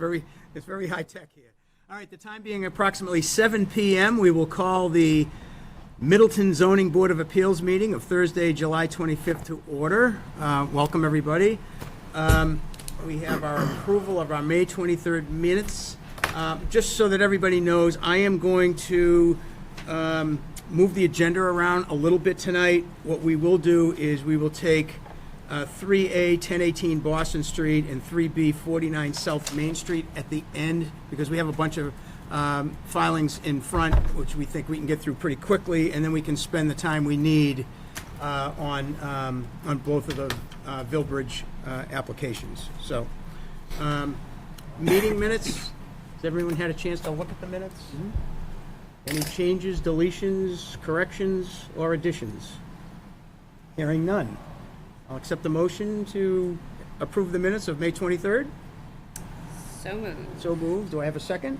it's very high tech here. All right, the time being approximately 7 p.m., we will call the Middleton Zoning Board of Appeals meeting of Thursday, July 25th to order. Welcome, everybody. We have our approval of our May 23rd minutes. Just so that everybody knows, I am going to move the agenda around a little bit tonight. What we will do is we will take 3A 1018 Boston Street and 3B 49 South Main Street at the end, because we have a bunch of filings in front, which we think we can get through pretty quickly, and then we can spend the time we need on both of the Villbridge applications. So, meeting minutes. Has everyone had a chance to look at the minutes? Mm-hmm. Any changes, deletions, corrections, or additions? Hearing none. I'll accept the motion to approve the minutes of May 23rd. So moved. So moved. Do I have a second?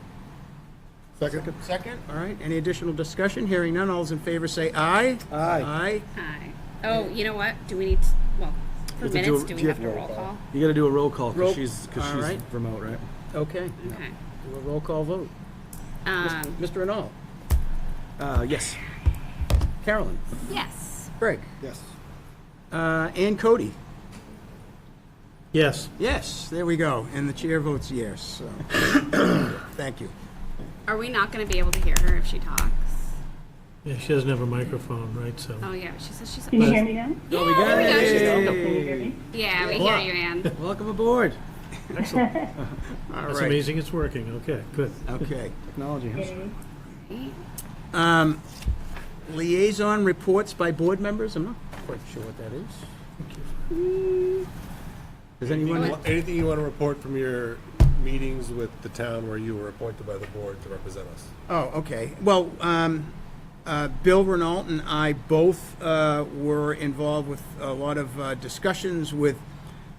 Second. Second. All right. Any additional discussion? Hearing none. All those in favor say aye. Aye. Aye. Oh, you know what? Do we need to, well, for minutes, do we have to roll call? You got to do a roll call Roll- because she's right. remote, right? Okay. Okay. Do a roll call vote. Mr. Renaud. Yes. Carolyn. Yes. Greg. Yes. And Cody. Yes. Yes. There we go. And the chair votes yes. So. Thank you. Are we not going to be able to hear her if she talks? Yeah, she doesn't have a microphone, right? So. Oh, yeah. She says she's... Can you hear me now? Oh, we got we got it. you. Can you hear me? Yeah, we hear you, Ann. Welcome aboard. Excellent. All That's right. amazing. It's working. Okay, good. Okay. Technology. Okay. Liaison reports by board members. I'm not quite sure what that is. Does anyone? Anything you want to report from your meetings with the town where you were appointed by the board to represent us? Oh, okay. Well, Bill Renault and I both were involved with a lot of discussions with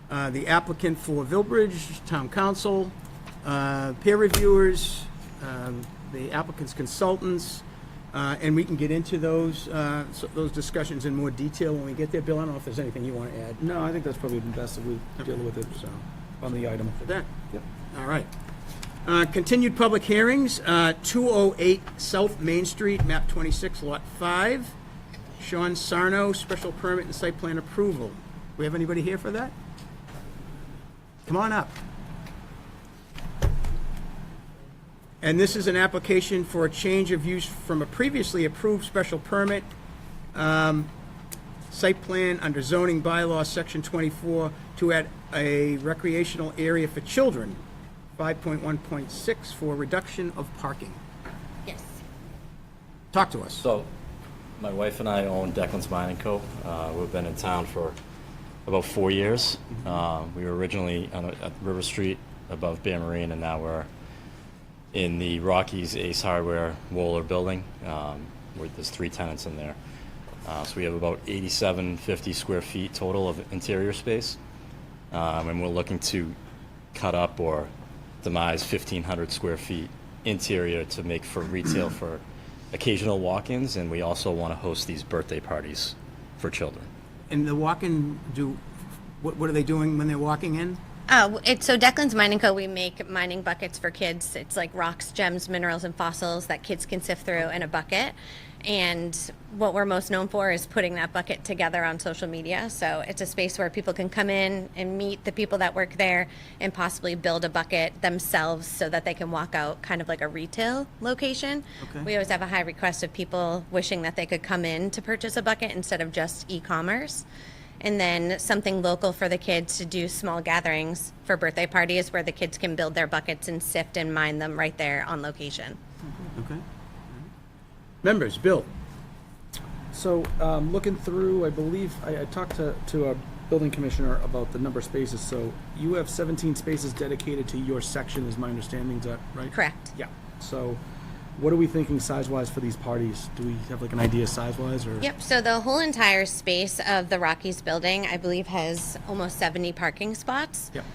the applicant for Villbridge, town council, peer reviewers, the applicant's consultants, and we can get into those discussions in more detail when we get there. Bill, I don't know if there's anything you want to add No, I think that's probably the best if we deal with it so, on the item. for that. Yep. All right. Continued public hearings, 208 South Main Street, map 26, lot 5. Sean Sarno, special permit and site plan approval. We have anybody here for that? Come on up. And this is an application for a change of use from a previously approved special permit, site plan under zoning bylaw, section 24, to add a recreational area for children, 5.1.6, for reduction of parking. Yes. Talk to us. So, my wife and I own Declan's Mining Co. We've been in town for about 4 years. We were originally at River Street above Bear Marine, and now we're in the Rockies Ace Hardware Wohler building, where there's 3 tenants in there. So we have about 8,750 square feet total of interior space, and we're looking to cut up or demise 1,500 square feet interior to make for retail for occasional walk-ins, and we also want to host these birthday parties for children. And the walk-in, what are they doing when they're walking in? So Declan's Mining Co. We make mining buckets for kids. It's like rocks, gems, minerals, and fossils that kids can sift through in a bucket. And what we're most known for is putting that bucket together on social media. So it's a space where people can come in and meet the people that work there and possibly build a bucket themselves so that they can walk out kind of like a retail location. Okay. We always have a high request of people wishing that they could come in to purchase a bucket instead of just e-commerce. And then something local for the kids to do small gatherings for birthday parties where the kids can build their buckets and sift and mine them right there on location. Okay. Members, Bill. So, looking through, I believe I talked to our building commissioner about the number of spaces. So, you have 17 spaces dedicated to your section, is my understanding. Is that right? Correct. Yeah. So, what are we thinking size-wise for these parties? Do we have like an idea size-wise, or? Yep, so the whole entire space of the Rockies building, I believe, has almost 70 parking spots. Yep.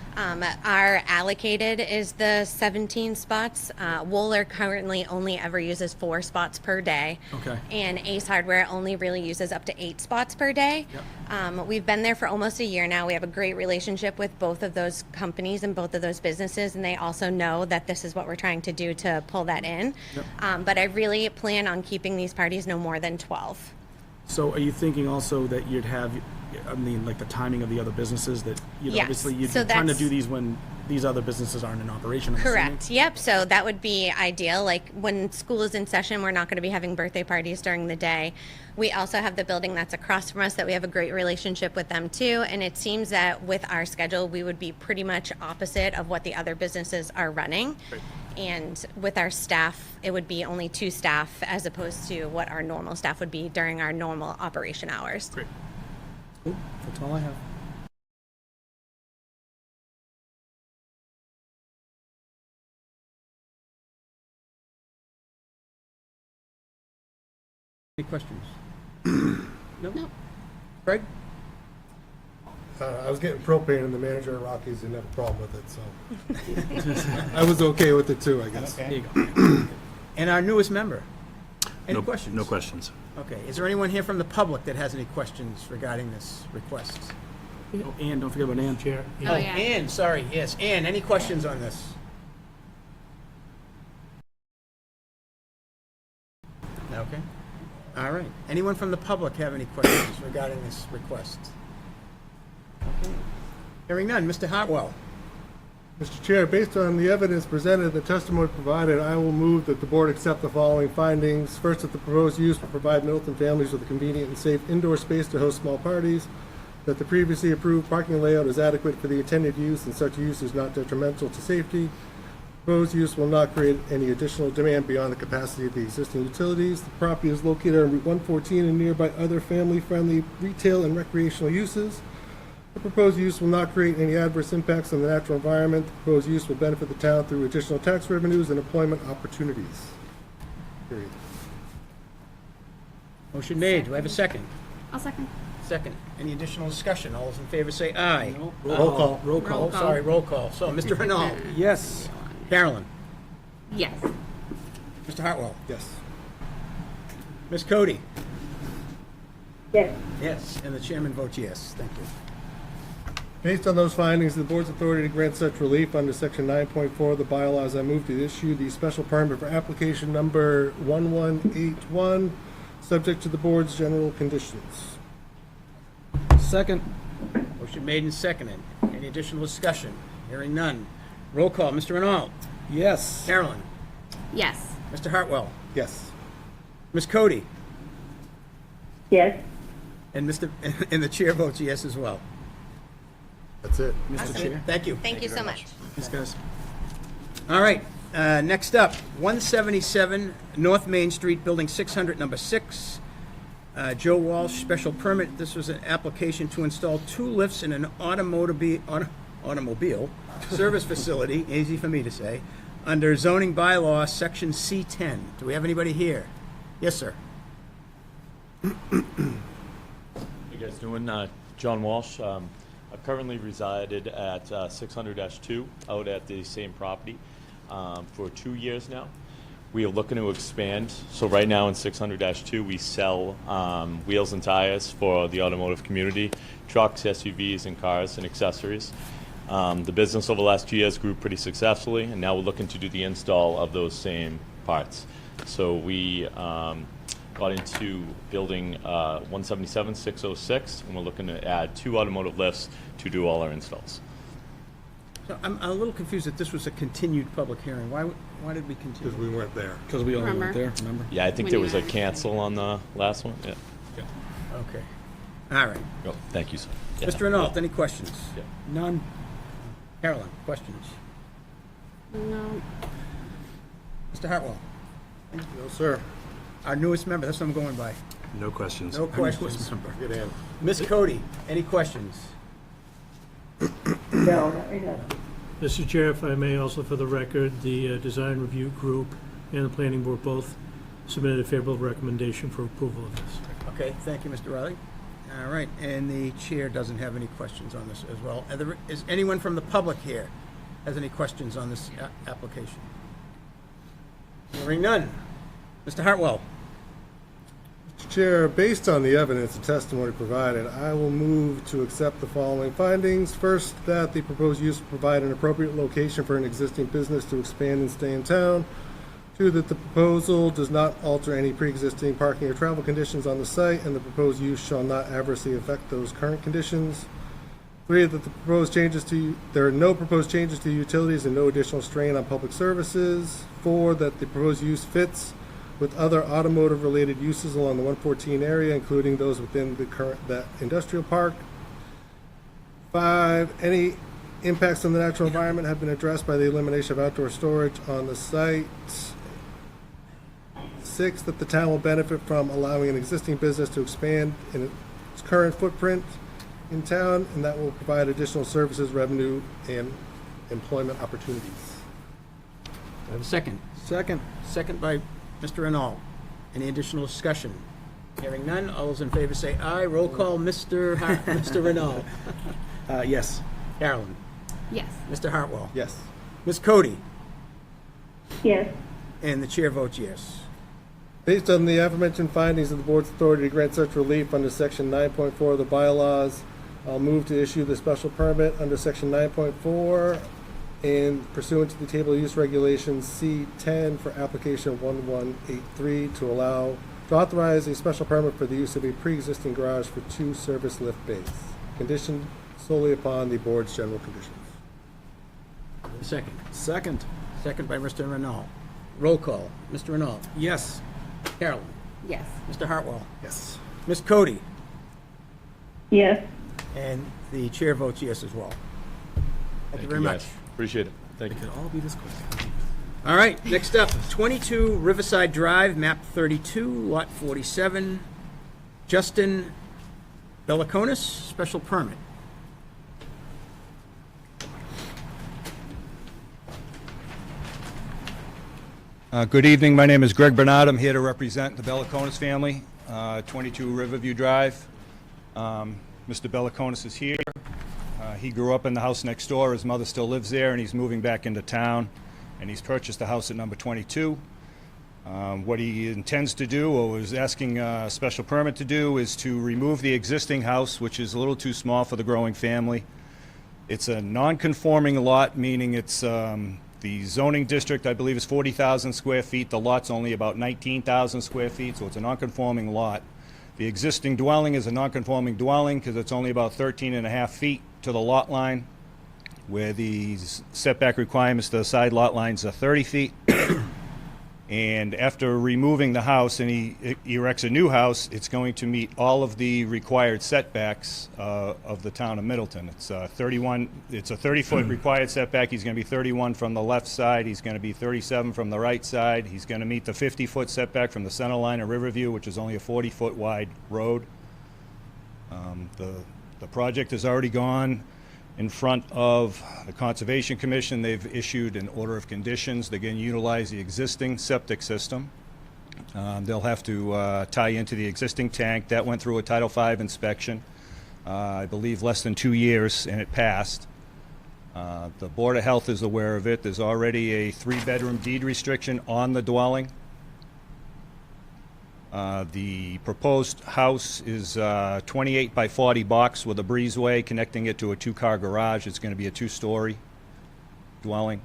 Our allocated is the 17 spots. Wohler currently only ever uses 4 spots per day. Okay. And Ace Hardware only really uses up to 8 spots per day. We've been there for almost a year now. We have a great relationship with both of those companies and both of those businesses, and they also know that this is what we're trying to do to pull that in. But I really plan on keeping these parties no more than 12. So are you thinking also that you'd have, I mean, like the timing of the other businesses that, you know, Yes. obviously you'd So be trying to that's- do these when these other businesses aren't in operation, I'm assuming? Correct. Yep. So that would be ideal. Like when school is in session, we're not going to be having birthday parties during the day. We also have the building that's across from us that we have a great relationship with them too. And it seems that with our schedule, we would be pretty much opposite of what the other businesses are running. And with our staff, it would be only 2 staff as opposed to what our normal staff would be during our normal operation hours. Great. Cool. That's all I have. Any questions? No? Craig? I was getting propane and the manager at Rockies didn't have a problem with it, so. I was okay with it too, I guess. There you go. And our newest member? Any No- questions? No questions. Okay, is there anyone here from the public that has any questions regarding this request? Oh, Ann, don't forget about Ann. Chair? Oh, yeah. Ann, sorry, yes. Ann, any questions on this? Okay. All right. Anyone from the public have any questions regarding this request? Okay. Hearing none. Mr. Hartwell. Mr. Chair, based on the evidence presented and the testimony provided, I will move that the board accept the following findings. First, that the proposed use will provide Middleton families with a convenient and safe indoor space to host small parties. That the previously approved parking layout is adequate for the intended use and such use is not detrimental to safety. Proposed use will not create any additional demand beyond the capacity of the existing utilities. The property is located on Route 114 and nearby other family-friendly retail and recreational uses. The proposed use will not create any adverse impacts on the natural environment. The proposed use will benefit the town through additional tax revenues and employment opportunities. Period. Motion made. Do I have a second? I'll second. Second. Any additional discussion? All those in favor say aye. Roll call. Roll call. Oh, sorry, roll call. So, Mr. Renault. Yes. Carolyn. Yes. Mr. Hartwell. Yes. Ms. Cody. Yes. Yes. And the chairman votes yes. Thank you. Based on those findings, the board's authority to grant such relief under section 9.4 of the bylaws, I move to issue the special permit for application number 1181, subject to the board's general conditions. Second. Motion made and seconded. Any additional discussion? Hearing none. Roll call. Mr. Renault. Yes. Carolyn. Yes. Mr. Hartwell. Yes. Ms. Cody. Yes. And and the chair votes yes as well. That's it. Mr. Chair. Thank you. Thank you so much. Thanks, guys. All right. Next up, 177 North Main Street, Building 600, number 6. Joe Walsh, special permit. This was an application to install 2 lifts in an automobile service facility, easy for me to say, under zoning bylaw, section C10. Do we have anybody here? Yes, sir. How you guys doing? John Walsh. I've currently resided at 600-2 out at the same property for 2 years now. We are looking to expand. So right now in 600-2 we sell wheels and tires for the automotive community, trucks, SUVs, and cars and accessories. The business over the last 2 years grew pretty successfully, and now we're looking to do the install of those same parts. So we got into building 177-606, and we're looking to add 2 automotive lifts to do all our installs. So I'm a little confused that this was a continued public hearing. Why did we continue? Because we weren't there. Because we all went Remember. there, remember? Yeah, I think When there you was a were- cancel on the last one. Yeah. Okay. All right. Oh, thank you, sir. Yeah. Mr. Renault, any questions? Yeah. None. Carolyn, questions? No. Mr. Hartwell, No, sir. our newest member, that's what I'm going by. No questions. No questions. Good hand. Ms. Cody, any questions? No, not enough. Mr. Chair, if I may, also for the record, the design review group and the planning board both submitted a favorable recommendation for approval of this. Okay, thank you, Mr. Riley. All right, and the chair doesn't have any questions on this as well. Is anyone from the public here has any questions on this application? Hearing none. Mr. Hartwell. Mr. Chair, based on the evidence and testimony provided, I will move to accept the following findings. First, that the proposed use will provide an appropriate location for an existing business to expand and stay in town. Two, that the proposal does not alter any pre-existing parking or travel conditions on the site, and the proposed use shall not adversely affect those current conditions. Three, that there are no proposed changes to utilities and no additional strain on public services. Four, that the proposed use fits with other automotive-related uses along the 114 area, including those within that industrial park. Five, any impacts on the natural environment have been addressed by the elimination of outdoor storage on the site. Six, that the town will benefit from allowing an existing business to expand in its current footprint in town, and that will provide additional services, revenue, and employment opportunities. Do I have a second? Second. Second by Mr. Renault. Any additional discussion? Hearing none, all those in favor say aye. Roll call, Mr. Renault. Yes. Carolyn. Yes. Mr. Hartwell. Yes. Ms. Cody. yes, And the chair votes yes. Based on the aforementioned findings of the board's authority to grant such relief under section 9.4 of the bylaws, I'll move to issue the special permit under section 9.4 and pursuant to the table of use regulations C10 for application 1183 to authorize a special permit for the use of a pre-existing garage for 2 service lift bays, conditioned solely upon the board's general conditions. Second. Second. Second by Mr. Renault. Roll call. Mr. Renault. Yes. Carolyn. Yes. Mr. Hartwell. Yes. Ms. Cody. yes. And the chair votes yes as well. Thank you very much. guys. Appreciate it. Thank you. It could all be this quick. All right, next up, 22 Riverside Drive, map 32, lot 47. Justin Beliconis, special permit. Good evening. My name is Greg Bernard. I'm here to represent the Beliconis family, 22 Riverview Drive. Mr. Beliconis is here. He grew up in the house next door. His mother still lives there, and he's moving back into town, and he's purchased a house at number 22. What he intends to do, or is asking a special permit to do, is to remove the existing house, which is a little too small for the growing family. It's a non-conforming lot, meaning it's the zoning district, I believe, is 40,000 square feet. The lot's only about 19,000 square feet, so it's a non-conforming lot. The existing dwelling is a non-conforming dwelling because it's only about 13 and a half feet to the lot line, where the setback requirements to the side lot lines are 30 feet. And after removing the house and he erects a new house, it's going to meet all of the required setbacks of the town of Middleton. It's 31. It's a 30-foot required setback. He's going to be 31 from the left side. He's going to be 37 from the right side. He's going to meet the 50-foot setback from the center line of Riverview, which is only a 40-foot wide road. The project has already gone in front of the Conservation Commission. They've issued an order of conditions. They're going to utilize the existing septic system. They'll have to tie into the existing tank. That went through a Title V inspection, I believe less than 2 years, and it passed. The Board of Health is aware of it. There's already a 3-bedroom deed restriction on the dwelling. The proposed house is 28 by 40 box with a breezeway connecting it to a 2-car garage. It's going to be a 2-story dwelling.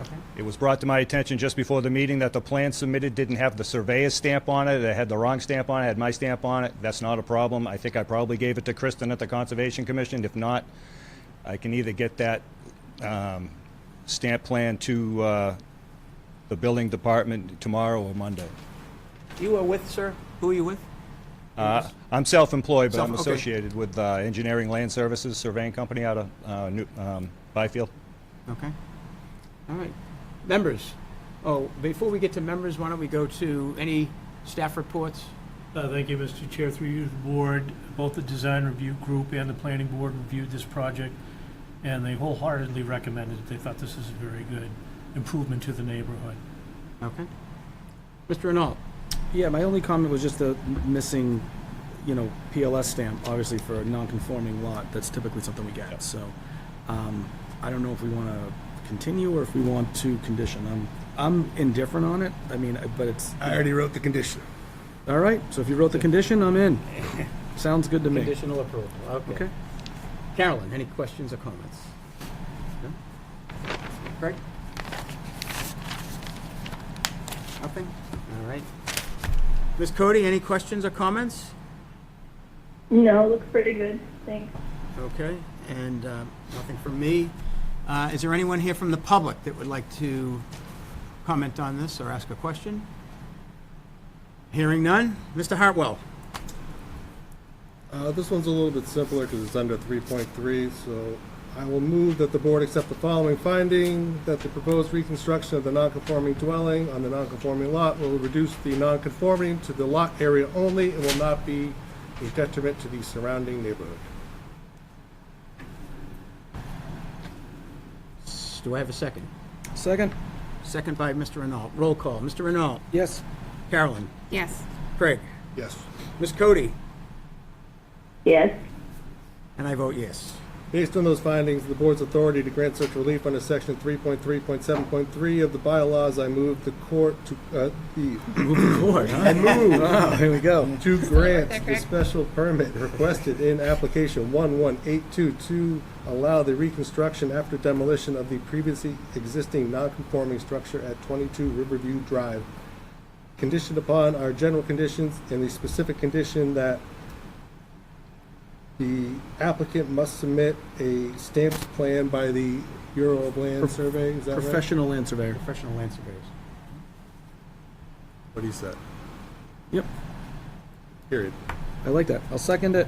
Okay. It was brought to my attention just before the meeting that the plan submitted didn't have the surveyor's stamp on it. It had the wrong stamp on it, it had my stamp on it. That's not a problem. I think I probably gave it to Kristen at the Conservation Commission. If not, I can either get that stamp plan to the building department tomorrow or Monday. You are with, sir? Who are you with? I'm self-employed, but I'm Okay. associated with Engineering Land Services Surveying Company out of Byfield. Okay. All right. Members. Oh, before we get to members, why don't we go to any staff reports? Thank you, Mr. Chair. Through you, the board, both the design review group and the planning board reviewed this project, and they wholeheartedly recommended it. They thought this is a very good improvement to the neighborhood. Okay. Mr. Renault. Yeah, my only comment was just the missing, PLS stamp, obviously for a non-conforming lot. That's typically something we get. So, I don't know if we want to continue or if we want to condition. I'm indifferent on it. I mean, but it's, I already wrote the condition. all right, so if you wrote the condition, I'm in. Sounds good to me. Conditional approval, okay. Okay. Carolyn, any questions or comments? No? Craig? Nothing? All right. Ms. Cody, any questions or comments? No, looks pretty good. Thanks. Okay, and nothing from me. Is there anyone here from the public that would like to comment on this or ask a question? Hearing none. Mr. Hartwell? This one's a little bit simpler because it's under 3.3, so I will move that the board accept the following finding, that the proposed reconstruction of the nonconforming dwelling on the nonconforming lot will reduce the nonconformity to the lot area only and will not be a detriment to the surrounding neighborhood. Do I have a second? Second? Second by Mr. Renault. Roll call. Mr. Renault? Yes. Carolyn? Yes. Craig? Yes. Ms. Cody? Yes. And I vote yes. Based on those findings, the board's authority to grant such relief under section 3.3.7.3 of the bylaws, I move the court to, I move. Oh, here we go. to grant there, the Craig. special permit requested in application 1182 to allow the reconstruction after demolition of the previously existing non-conforming structure at 22 Riverview Drive, conditioned upon our general conditions and the specific condition that the applicant must submit a stamped plan by the Bureau of Land Survey, is that right? Professional land surveyor. Professional land surveyors. What he said, Yep, period. I like that. I'll second it.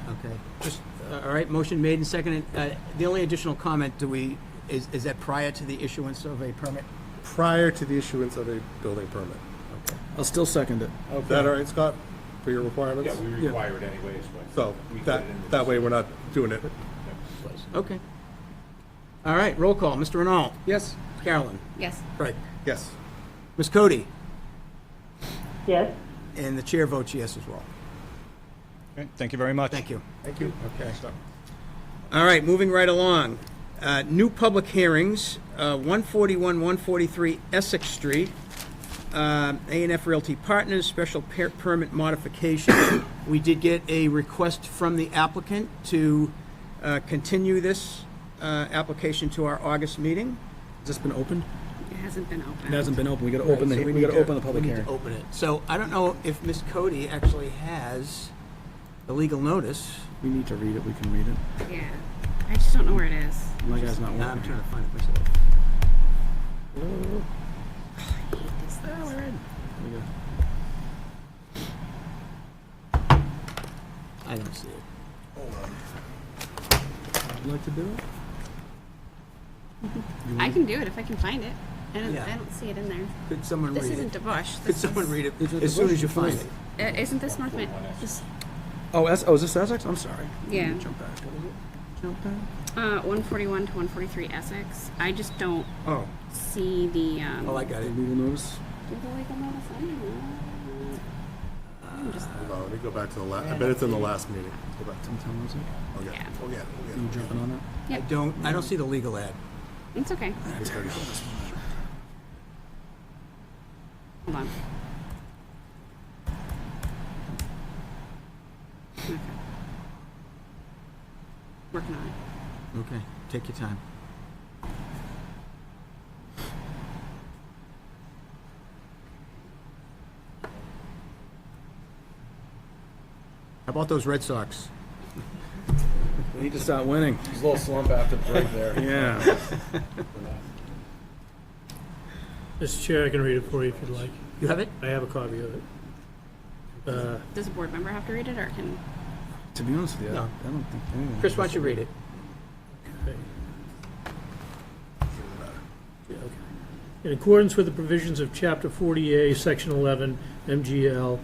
Okay. Just, all right, motion made and seconded. The only additional comment is that prior to the issuance of a permit? Prior to the issuance of a building permit. I'll still second it. Is that all right, Scott, for your requirements? Yeah, we require it anyways, but. So, we put that, it in the that way we're not doing it. Okay. All right, roll call. Mr. Renault? Yes. Carolyn? Yes. Craig? Yes. Ms. Cody? Yes. And the chair votes yes as well. Okay, thank you very much. Thank you. Thank you. Okay. All right, moving right along. New public hearings, 141, 143 Essex Street, A&F Realty Partners, special permit modification. We did get a request from the applicant to continue this application to our August meeting. Has this been opened? It hasn't been open. It hasn't been open. We gotta open the, So we need gotta to- open the public we need hearing. to open it. So I don't know if Ms. Cody actually has the legal notice. We need to read it. We can read it. Yeah. I just don't know where it is. My guy's not Now I'm working. trying to find it myself. There we go. I don't see it. Would you like to do it? I can do it if I can find it. Yeah. I don't see it in there. Could someone This read isn't it? DeBush. Could someone read it as soon as you find it? Isn't this North Mid? This, Oh, is this Essex? I'm sorry. Yeah. Jump back. What is it? Jump back. 141 to 143 Essex. I just don't Oh, see the. oh, I got The it. legal notice. Do the legal notice? I don't know. I'm just- Hold on, let me go back to the last, I bet it's in the last meeting. Go back to, Sometime was it? oh, yeah, Yeah. oh, yeah, oh, You jumping on it? I don't see the legal ad. It's okay. Hold on. Okay. Working on it. Okay, take your time. How about those Red Sox? We need to start winning. There's a little slump after the break there. Yeah. Mr. Chair, I can read it for you if you'd like. You have it? I have a copy of it. Does a board member have to read it, or can? To be honest with you, No. I don't think anyone. Chris, why don't you read it? Okay. Yeah, okay. In accordance with the provisions of Chapter 40A, Section 11, MGL,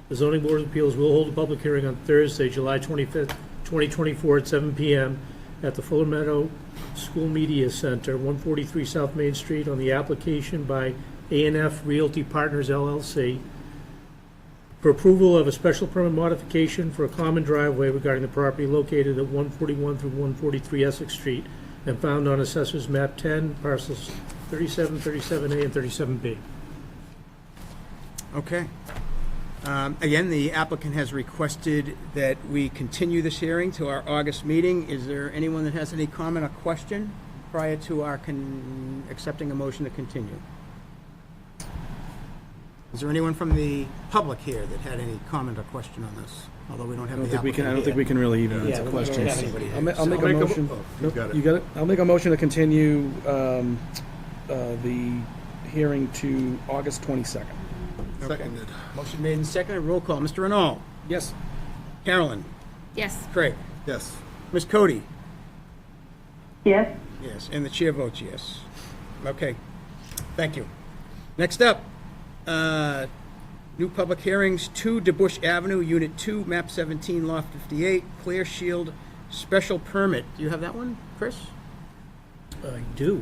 the Zoning Board of Appeals will hold a public hearing on Thursday, July 25th, 2024 at 7 p.m. at the Fuller Meadow School Media Center, 143 South Main Street, on the application by A&F Realty Partners LLC for approval of a special permit modification for a common driveway regarding the property located at 141 through 143 Essex Street, and found on Assessor's Map 10, parcels 37, 37A, and 37B. Okay. Again, the applicant has requested that we continue this hearing to our August meeting. Is there anyone that has any comment or question prior to our accepting a motion to continue? Is there anyone from the public here that had any comment or question on this? Although we don't have the applicant I don't think we can really even Yeah, answer we don't questions. have anybody here. I'll make a motion. you got it. You got it? I'll make a motion to continue the hearing to August 22nd. Seconded. Motion made and seconded. Roll call. Mr. Renault. Yes. Carolyn. Yes. Craig. Yes. Ms. Cody. Yes. Yes, and the chair votes yes. Okay, thank you. Next up, new public hearings, 2 DeBush Avenue, Unit 2, Map 17, Lot 58, Clear Shield Special Permit. Do you have that one, Chris? I do.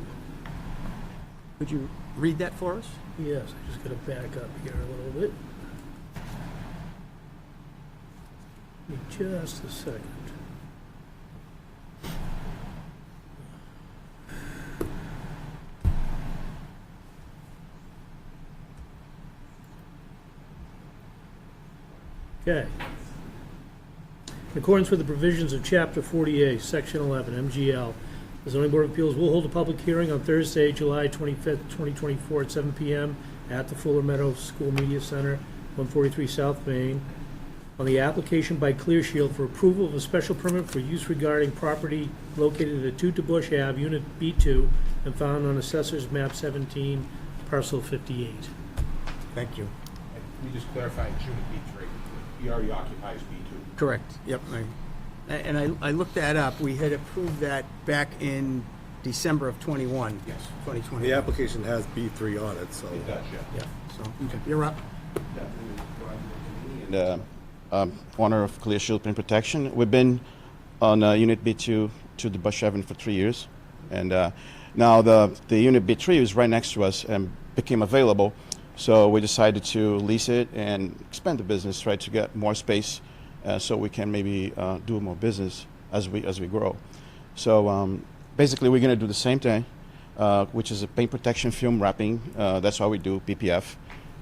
Could you read that for us? Yes, I just got to back up here a little bit. Give me just a second. Okay. In accordance with the provisions of Chapter 40A, Section 11, MGL, the Zoning Board of Appeals will hold a public hearing on Thursday, July 25th, 2024 at 7 p.m. at the Fuller Meadows School Media Center, 143 South Main, on the application by Clear Shield for approval of a special permit for use regarding property located at 2 DeBush Ave, Unit B2, and found on Assessor's Map 17, Parcel 58. Thank you. Let me just clarify, it's Unit B3. He already occupies B2. Correct, yep. I looked that up. We had approved that back in December of 21. Yes. 2021. The application has B3 on it, so. It does, yeah. Yeah, so, you're up. Owner of Clear Shield Print Protection. We've been on Unit B2 to the Bush Avenue for 3 years. And now the Unit B3 is right next to us and became available. So we decided to lease it and expand the business, try to get more space so we can maybe do more business as we grow. So basically we're going to do the same thing, which is a paint protection film wrapping. That's what we do, PPF.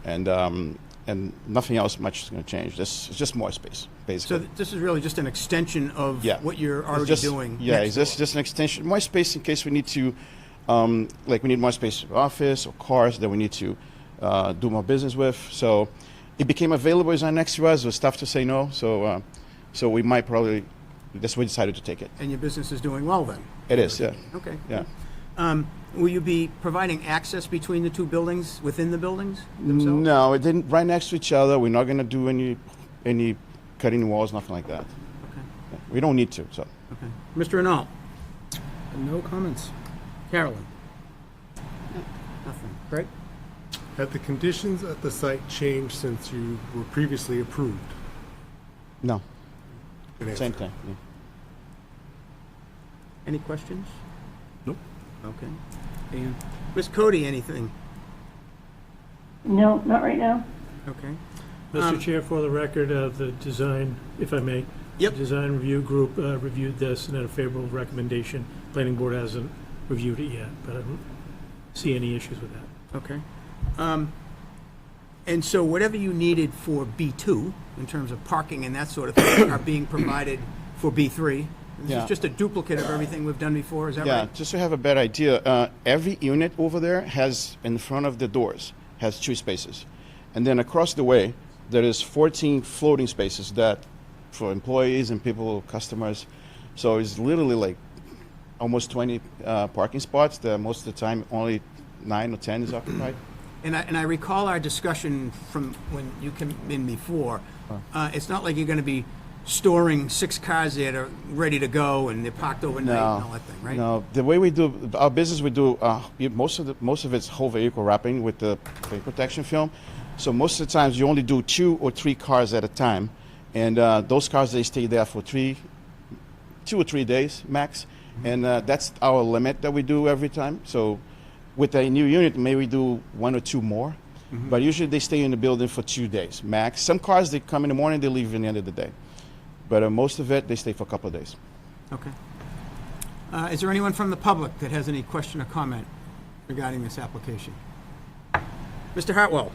And nothing else much is going to change. It's just more space, basically. So this is really just an extension of what you're already doing. Yeah, next it's door. just an extension, more space in case we need to, like we need more space for office or cars that we need to do more business with. So it became available, it's not next to us. It was tough to say no. So we might probably, that's why we decided to take it. And your business is doing well then? It is, yeah. Okay. Yeah. Will you be providing access between the two buildings, within the buildings themselves? No, it didn't. Right next to each other. We're not going to do any cutting walls, nothing like that. Okay. We don't need to. So. Okay. Mr. Renault? No comments. Carolyn? Nothing. Craig? Have the conditions at the site changed since you were previously approved? No. Good answer. Same thing. Yeah. Any questions? Nope. Okay. Dan? Ms. Cody, anything? No, not right now. Okay. Mr. Chair, for the record, the design, if I may. Yep. The design review group reviewed this and had a favorable recommendation. Planning board hasn't reviewed it yet, but I don't see any issues with that. Okay. And so whatever you needed for B2, in terms of parking and that sort of thing, are being provided for B3? This Yeah. is just a duplicate of everything we've done before, is that Yeah, right? just to have a better idea, every unit over there has, in front of the doors, has 2 spaces. And then across the way, there is 14 floating spaces that, for employees and people, customers. So it's literally like almost 20 parking spots that most of the time only 9 or 10 is occupied. And I recall our discussion from when you came in before. It's not like you're going to be storing 6 cars there that are ready to go and they're parked overnight and all that thing, right? No, the way we do our business, we do most of it's whole vehicle wrapping with the paint protection film. So most of the times you only do 2 or 3 cars at a time, and those cars they stay there for 2 or 3 days max, and that's our limit that we do every time. So with a new unit, maybe we do 1 or 2 more, but usually they stay in the building for 2 days max. Some cars they come in the morning, they leave in the end of the day. But most of it, they stay for a couple of days. Okay. Is there anyone from the public that has any question or comment regarding this application? Mr. Hartwell?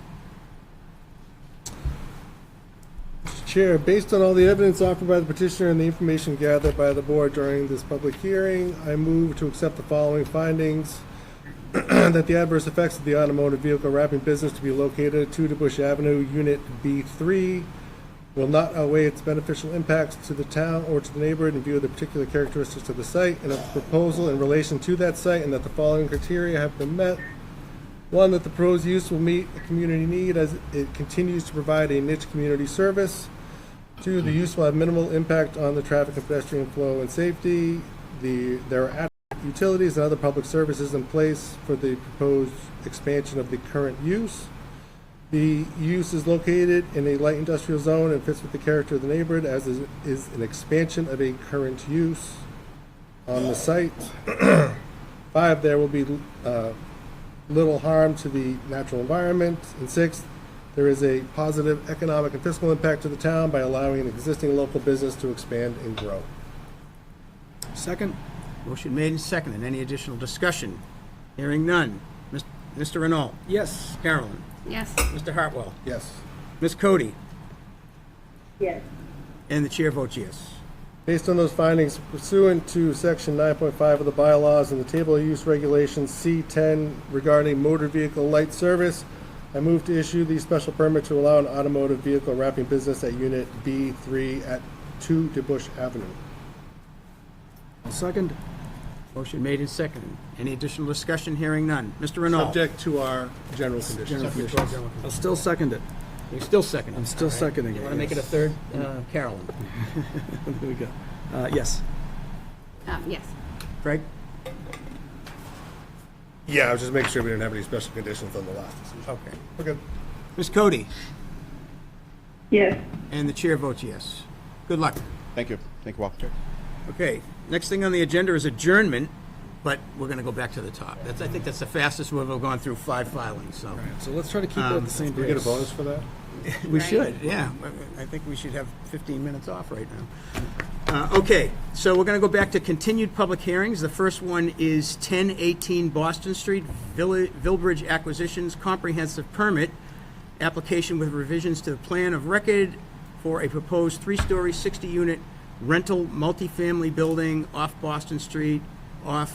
Mr. Chair, based on all the evidence offered by the petitioner and the information gathered by the board during this public hearing, I move to accept the following findings. That the adverse effects of the automotive vehicle wrapping business to be located at 2 DeBush Avenue, Unit B3, will not outweigh its beneficial impacts to the town or to the neighborhood in view of the particular characteristics of the site and of the proposal in relation to that site, and that the following criteria have been met. 1, that the proposed use will meet a community need as it continues to provide a niche community service. 2, the use will have minimal impact on the traffic and pedestrian flow and safety. There are adequate utilities and other public services in place for the proposed expansion of the current use. The use is located in a light industrial zone and fits with the character of the neighborhood, as is an expansion of a current use on the site. 5, there will be little harm to the natural environment. And 6, there is a positive economic and fiscal impact to the town by allowing an existing local business to expand and grow. Second? Motion made and seconded. Any additional discussion? Hearing none. Mr. Renault? Yes. Carolyn? Yes. Mr. Hartwell? Yes. Ms. Cody? Yes. And the chair votes yes. Based on those findings, pursuant to Section 9.5 of the bylaws and the Table of Use Regulations C10 regarding motor vehicle light service, I move to issue the special permit to allow an automotive vehicle wrapping business at Unit B3 at 2 DeBush Avenue. Second? Motion made and seconded. Any additional discussion? Hearing none. Mr. Renault? Subject to our general conditions. I'll still second it. You're still seconding. I'm still seconding it. You want to make it a third? Carolyn? There we go. Yes. Yes. Craig? Yeah, I was just making sure we didn't have any special conditions on the last decision. Okay. Okay. Ms. Cody? Yes. And the chair votes yes. Good luck. Thank you. Thank you, Walter. Okay, next thing on the agenda is adjournment, but we're going to go back to the top. I think that's the fastest we've ever gone through 5 filings, so. So let's try to keep it at the same Do we get a pace. bonus for that? We Right. should, yeah. I think we should have 15 minutes off right now. Okay, so we're going to go back to continued public hearings. The first one is 1018 Boston Street, Villbridge Acquisitions Comprehensive Permit, application with revisions to the plan of record for a proposed 3-story, 60-unit rental multifamily building off Boston Street, under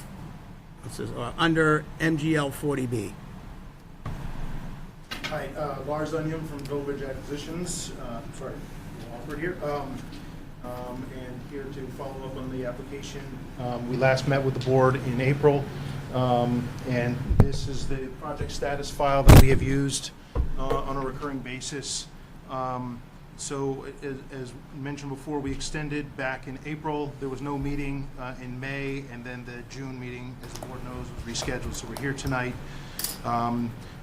MGL 40B. Hi, Lars Onion from Village Acquisitions, sorry, Walford here, and here to follow up on the application. We last met with the board in April, and this is the project status file that we have used on a recurring basis. So as mentioned before, we extended back in April. There was no meeting in May, and then the June meeting, as the board knows, was rescheduled. So we're here tonight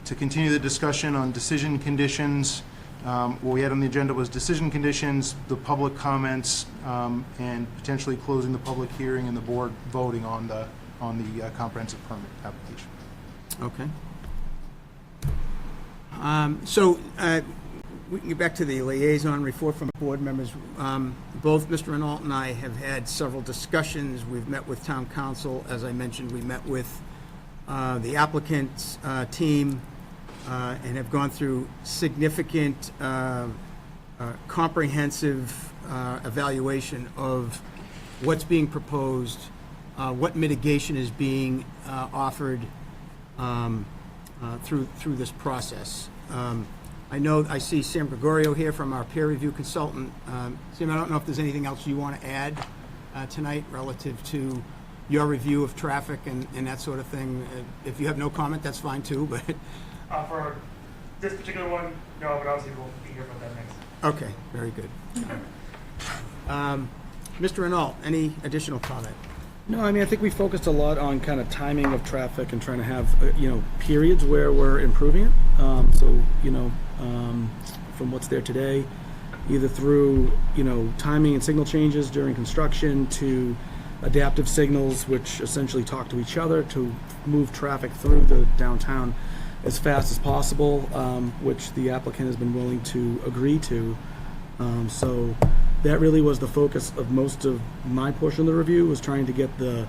to continue the discussion on decision conditions. What we had on the agenda was decision conditions, the public comments, and potentially closing the public hearing and the board voting on the comprehensive permit application. Okay. We can get back to the liaison report from board members. Both Mr. Renault and I have had several discussions. We've met with town council. As I mentioned, we met with the applicant's team and have gone through significant comprehensive evaluation of what's being proposed, what mitigation is being offered through this process. I know I see Sam Gregorio here from our peer review consultant. Sam, I don't know if there's anything else you want to add tonight relative to your review of traffic and that sort of thing. If you have no comment, that's fine too, but. For this particular one, no, but obviously we'll be here for that next. Okay, very good. Mr. Renault, any additional comment? No, I mean, I think we focused a lot on kind of timing of traffic and trying to have, periods where we're improving it. From what's there today, either through, timing and signal changes during construction to adaptive signals, which essentially talk to each other to move traffic through the downtown as fast as possible, which the applicant has been willing to agree to. So that really was the focus of most of my portion of the review, was trying to get the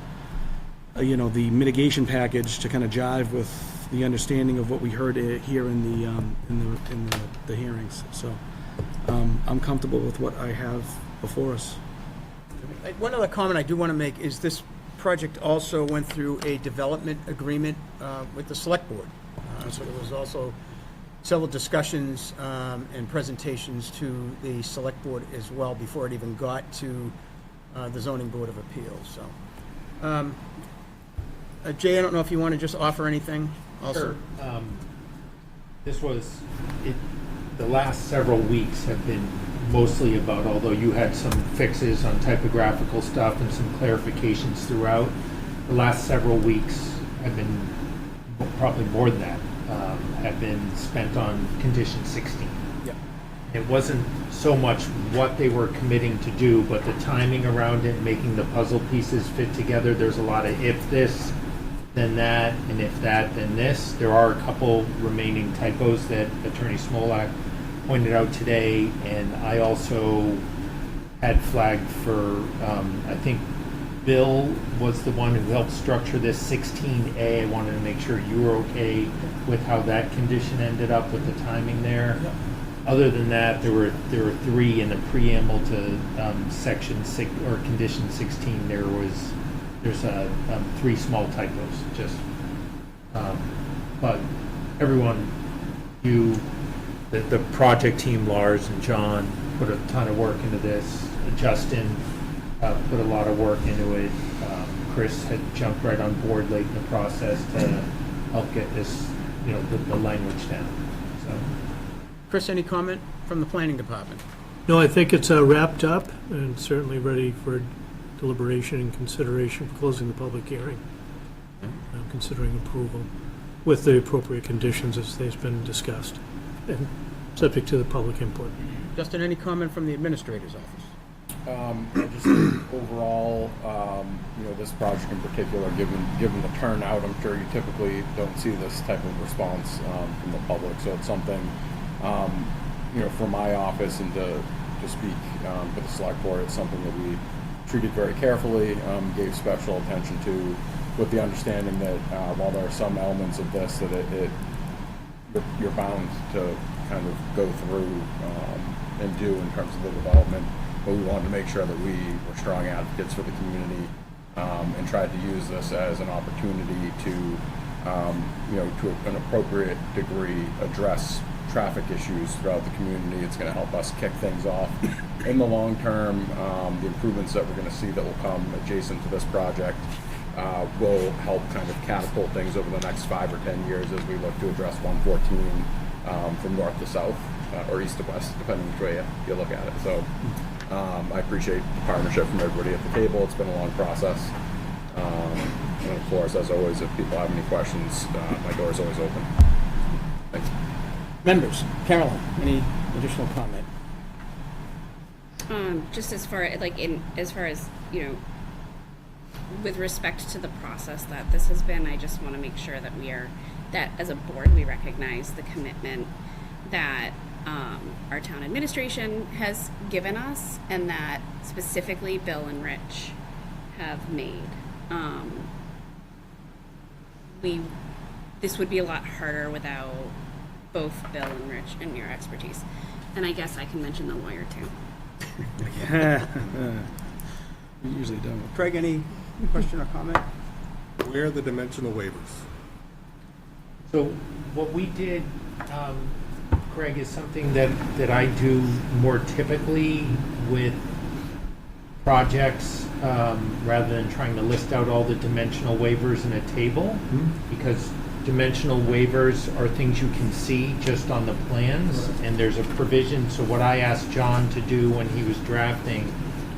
the mitigation package to kind of jive with the understanding of what we heard here in the hearings. So I'm comfortable with what I have before us. One other comment I do want to make is this project also went through a development agreement with the select board. So there was also several discussions and presentations to the select board as well before it even got to the zoning board of appeals. So, Jay, I don't know if you want to just offer anything also. Sure. This was, the last several weeks have been mostly about, although you had some fixes on typographical stuff and some clarifications throughout, the last several weeks have been, probably more than that, have been spent on condition 16. Yep. It wasn't so much what they were committing to do, but the timing around it, making the puzzle pieces fit together. There's a lot of if this, then that, and if that, then this. There are a couple remaining typos that Attorney Smolak pointed out today, and I also had flagged for, I think Bill was the one who helped structure this 16A. I wanted to make sure you were okay with how that condition ended up with the timing there. Yep. Other than that, there were three in the preamble to section 6 or condition 16. There's three small typos. Just, but everyone, the project team, Lars and John, put a ton of work into this. Justin put a lot of work into it. Chris had jumped right on board late in the process to help get this, the language down. So, Chris, any comment from the planning department? No, I think it's wrapped up and certainly ready for deliberation and consideration for closing the public hearing. Considering approval with the appropriate conditions as they've been discussed and subject to the public input. Justin, any comment from the administrator's office? Just overall, this project in particular, given the turnout, I'm sure you typically don't see this type of response from the public. So it's something, for my office and to speak for the select board, it's something that we treated very carefully, gave special attention to, with the understanding that while there are some elements of this that you're bound to kind of go through and do in terms of the development, but we wanted to make sure that we were strong advocates for the community and tried to use this as an opportunity to, to an appropriate degree, address traffic issues throughout the community. It's going to help us kick things off. In the long term, the improvements that we're going to see that will come adjacent to this project will help kind of catapult things over the next 5 or 10 years as we look to address 114 from north to south or east to west, depending which way you look at it. So I appreciate the partnership from everybody at the table. It's been a long process. And of course, as always, if people have any questions, my door is always open. Thanks. Members, Carolyn, any additional comment? Just as far as with respect to the process that this has been, I just want to make sure that that as a board we recognize the commitment that our town administration has given us, and that specifically Bill and Rich have made. This would be a lot harder without both Bill and Rich and your expertise. And I guess I can mention the lawyer too. We usually don't. Craig, any question or comment? Where are the dimensional waivers? So what we did, Craig, is something that I do more typically with projects rather than trying to list out all the dimensional waivers in a table, because dimensional waivers are things you can see just on the plans, and there's a provision. So what I asked John to do when he was drafting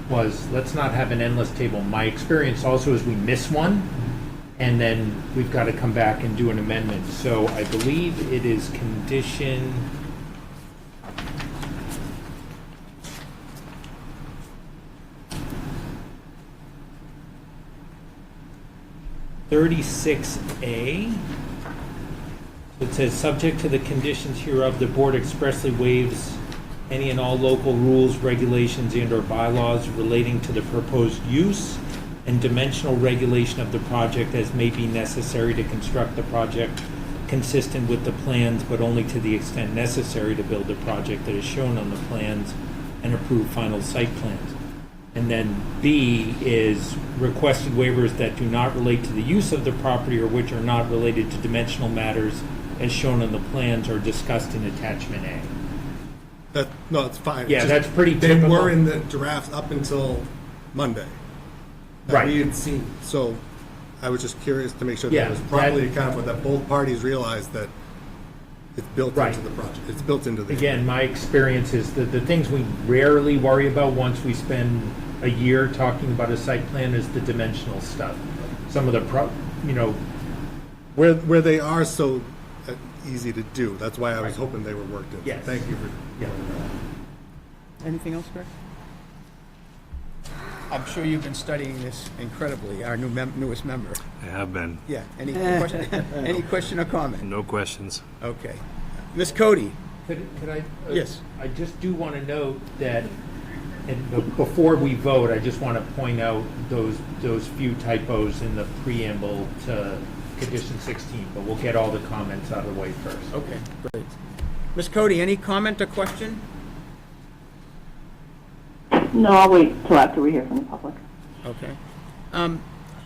was, let's not have an endless table. My experience also is we miss one, and then we've got to come back and do an amendment. So I believe it is condition 36A. It says, subject to the conditions hereof, the board expressly waives any and all local rules, regulations, and/or bylaws relating to the proposed use and dimensional regulation of the project as may be necessary to construct the project consistent with the plans, but only to the extent necessary to build the project that is shown on the plans and approve final site plans. And then B is requested waivers that do not relate to the use of the property or which are not related to dimensional matters as shown on the plans or discussed in attachment A. No, it's fine. Yeah, It's that's pretty They typical. were in the drafts up until Monday. That Right. We had seen, so I was just curious to make sure that Yeah, it was properly that- accounted for, that both parties realized that it's built Right. into the project. It's built into the. Again, my experience is that the things we rarely worry about once we spend a year talking about a site plan is the dimensional stuff. Some of the Where they are so easy to do. That's why I was Right. hoping they were worked in. Yes. Thank you for. Yeah. Anything else, Greg? I'm sure you've been studying this incredibly, our newest member. I have been. Yeah, any question, any question or comment? No questions. Okay. Ms. Cody? Could I? Yes. I just do want to note that, and before we vote, I just want to point out those few typos in the preamble to condition 16, but we'll get all the comments out of the way first. Okay, great. Ms. Cody, any comment or question? No, I'll wait till after we hear from the public. Okay.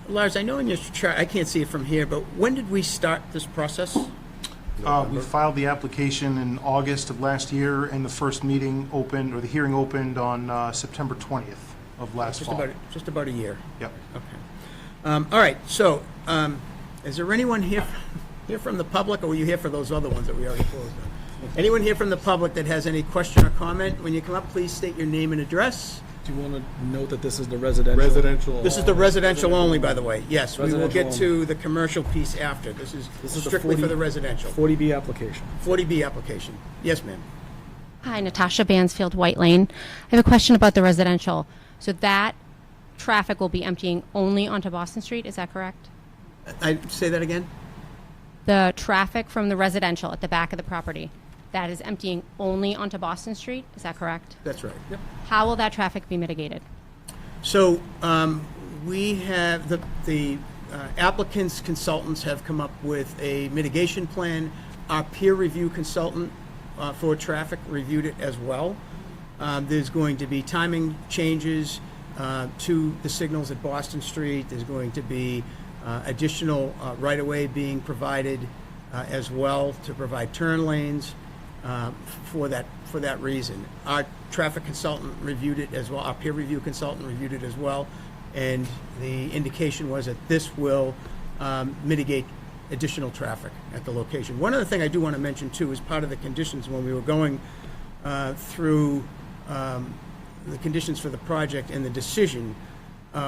Lars, I know in your chart, I can't see it from here, but when did we start this process? We filed the application in August of last year, and the first meeting opened, or the hearing opened on September 20th of last fall. Just about a year. Yep. Okay. All right, so is there anyone here from the public, or were you here for those other ones that we already closed on? Anyone here from the public that has any question or comment? When you come up, please state your name and address. Do you want to note that this is the residential? Residential. This is the residential only, by the way. Yes, we will get Residential to the commercial piece after. This is This is the strictly for 40 the residential. 40B application. 40B application. Yes, ma'am. Hi, Natasha Bansfield, White Lane. I have a question about the residential. So that traffic will be emptying only onto Boston Street, is that correct? I say that again? The traffic from the residential at the back of the property, that is emptying only onto Boston Street, is that correct? That's right. Yep. How will that traffic be mitigated? So we have the applicant's consultants have come up with a mitigation plan. Our peer review consultant for traffic reviewed it as well. There's going to be timing changes to the signals at Boston Street. There's going to be additional right-of-way being provided as well to provide turn lanes for that reason. Our traffic consultant reviewed it as well. Our peer review consultant reviewed it as well, and the indication was that this will mitigate additional traffic at the location. One other thing I do want to mention too is part of the conditions when we were going through the conditions for the project and the decision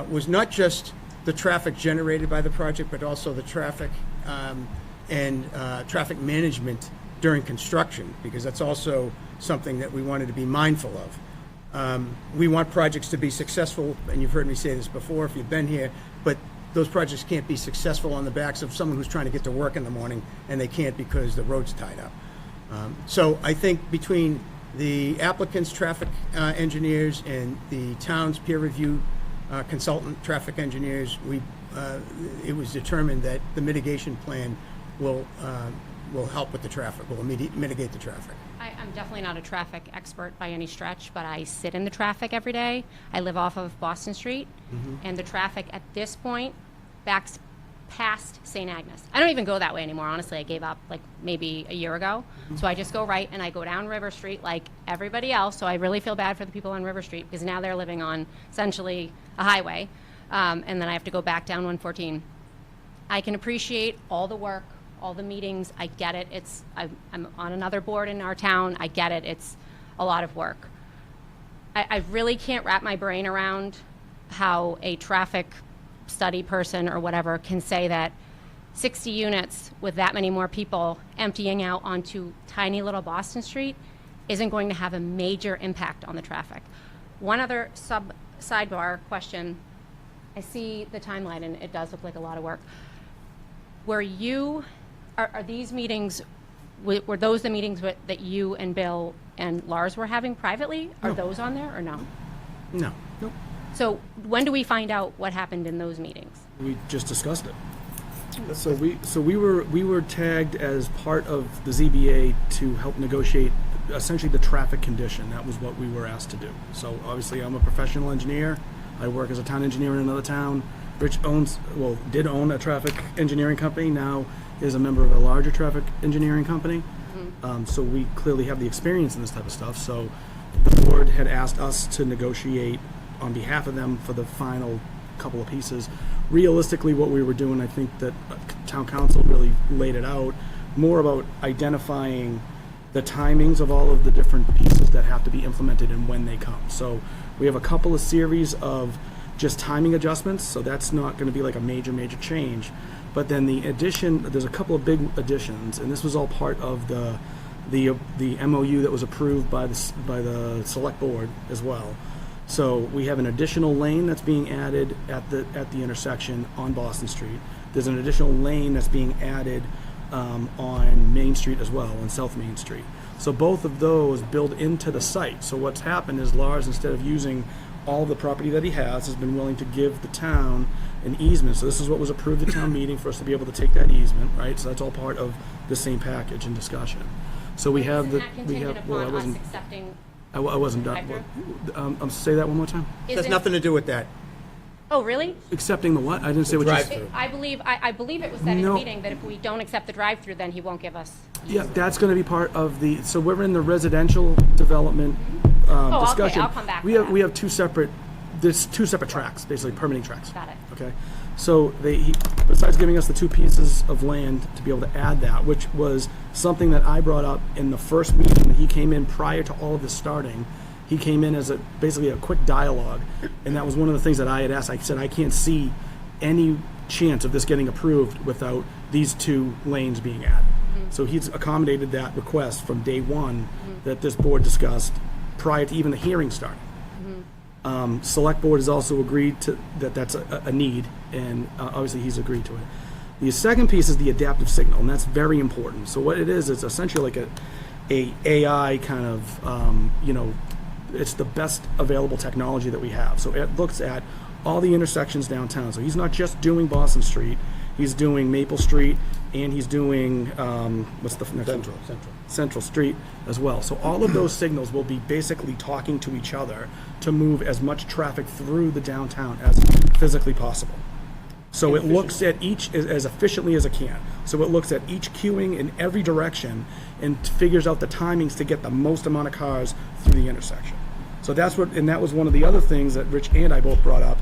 was not just the traffic generated by the project, but also the traffic and traffic management during construction, because that's also something that we wanted to be mindful of. We want projects to be successful, and you've heard me say this before if you've been here, but those projects can't be successful on the backs of someone who's trying to get to work in the morning, and they can't because the road's tied up. So I think between the applicant's traffic engineers and the town's peer review consultant traffic engineers, it was determined that the mitigation plan will help with the traffic, will mitigate the traffic. I'm definitely not a traffic expert by any stretch, but I sit in the traffic every day. I live off of Boston Street, and the traffic at this point backs past St. Agnes. I don't even go that way anymore, honestly. I gave up like maybe a year ago. So I just go right and I go down River Street like everybody else. So I really feel bad for the people on River Street because now they're living on essentially a highway. And then I have to go back down 114. I can appreciate all the work, all the meetings. I get it. I'm on another board in our town. I get it. It's a lot of work. I really can't wrap my brain around how a traffic study person or whatever can say that 60 units with that many more people emptying out onto tiny little Boston Street isn't going to have a major impact on the traffic. One other sidebar question. I see the timeline and it does look like a lot of work. Are these meetings, were those the meetings that you and Bill and Lars were having privately? Are those on there or no? No. Nope. So when do we find out what happened in those meetings? We just discussed it. So we were tagged as part of the ZBA to help negotiate essentially the traffic condition. That was what we were asked to do. So obviously I'm a professional engineer. I work as a town engineer in another town. Rich did own a traffic engineering company, now is a member of a larger traffic engineering company. So we clearly have the experience in this type of stuff. So the board had asked us to negotiate on behalf of them for the final couple of pieces. Realistically, what we were doing, I think that town council really laid it out, more about identifying the timings of all of the different pieces that have to be implemented and when they come. So we have a couple of series of just timing adjustments, so that's not going to be like a major change. But then the addition, there's a couple of big additions, and this was all part of the MOU that was approved by the select board as well. So we have an additional lane that's being added at the intersection on Boston Street. There's an additional lane that's being added on Main Street as well, on South Main Street. So both of those build into the site. So what's happened is Lars, instead of using all of the property that he has been willing to give the town an easement. So this is what was approved at town meeting for us to be able to take that easement, right? So that's all part of the same package and discussion. So we have Isn't that contingent upon us accepting? I wasn't done. Say that one more time. Has nothing to do with that. Oh, really? Accepting the what? I didn't say what you said. I believe it was said in the meeting that if we don't accept the drive-through, then he won't give us. Yeah, that's going to be part of the. So we're in the residential development discussion. Okay, I'll come back. We have two separate. There's two separate tracks, basically permitting tracks. Got it. Okay, so besides giving us the two pieces of land to be able to add that, which was something that I brought up in the first meeting. He came in prior to all of this starting. He came in as basically a quick dialogue, and that was one of the things that I had asked. I said, I can't see any chance of this getting approved without these two lanes being added. So he's accommodated that request from day one that this board discussed prior to even the hearing starting. Select board has also agreed to that's a need, and obviously he's agreed to it. The second piece is the adaptive signal, and that's very important. So what it is essentially like a AI kind of, it's the best available technology that we have. So it looks at all the intersections downtown. So he's not just doing Boston Street, he's doing Maple Street, and he's doing, what's the next one? Central Street as well. So all of those signals will be basically talking to each other to move as much traffic through the downtown as physically possible. So it looks at each as efficiently as it can. So it looks at each queuing in every direction and figures out the timings to get the most amount of cars through the intersection. So that was one of the other things that Rich and I both brought up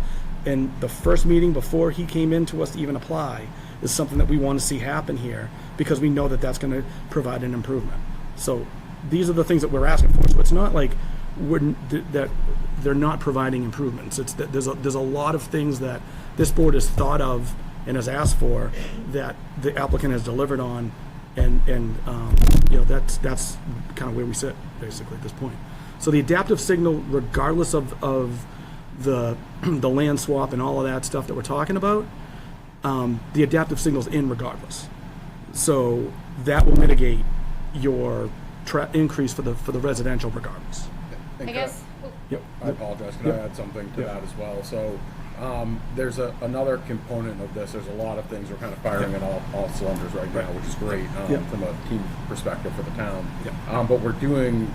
in the first meeting before he came in to us to even apply, is something that we want to see happen here because we know that that's going to provide an improvement. So these are the things that we're asking for. So it's not like that they're not providing improvements. It's that there's a lot of things that this board has thought of and has asked for that the applicant has delivered on, and that's kind of where we sit basically at this point. So the adaptive signal, regardless of the land swap and all of that stuff that we're talking about, the adaptive signal's in regardless. So that will mitigate your increase for the residential regardless. I guess. Yep. I apologize. Can I add something to that as well? So there's another component of this. There's a lot of things we're kind of firing on all cylinders right now, which is great from a team perspective for the town. But we're doing,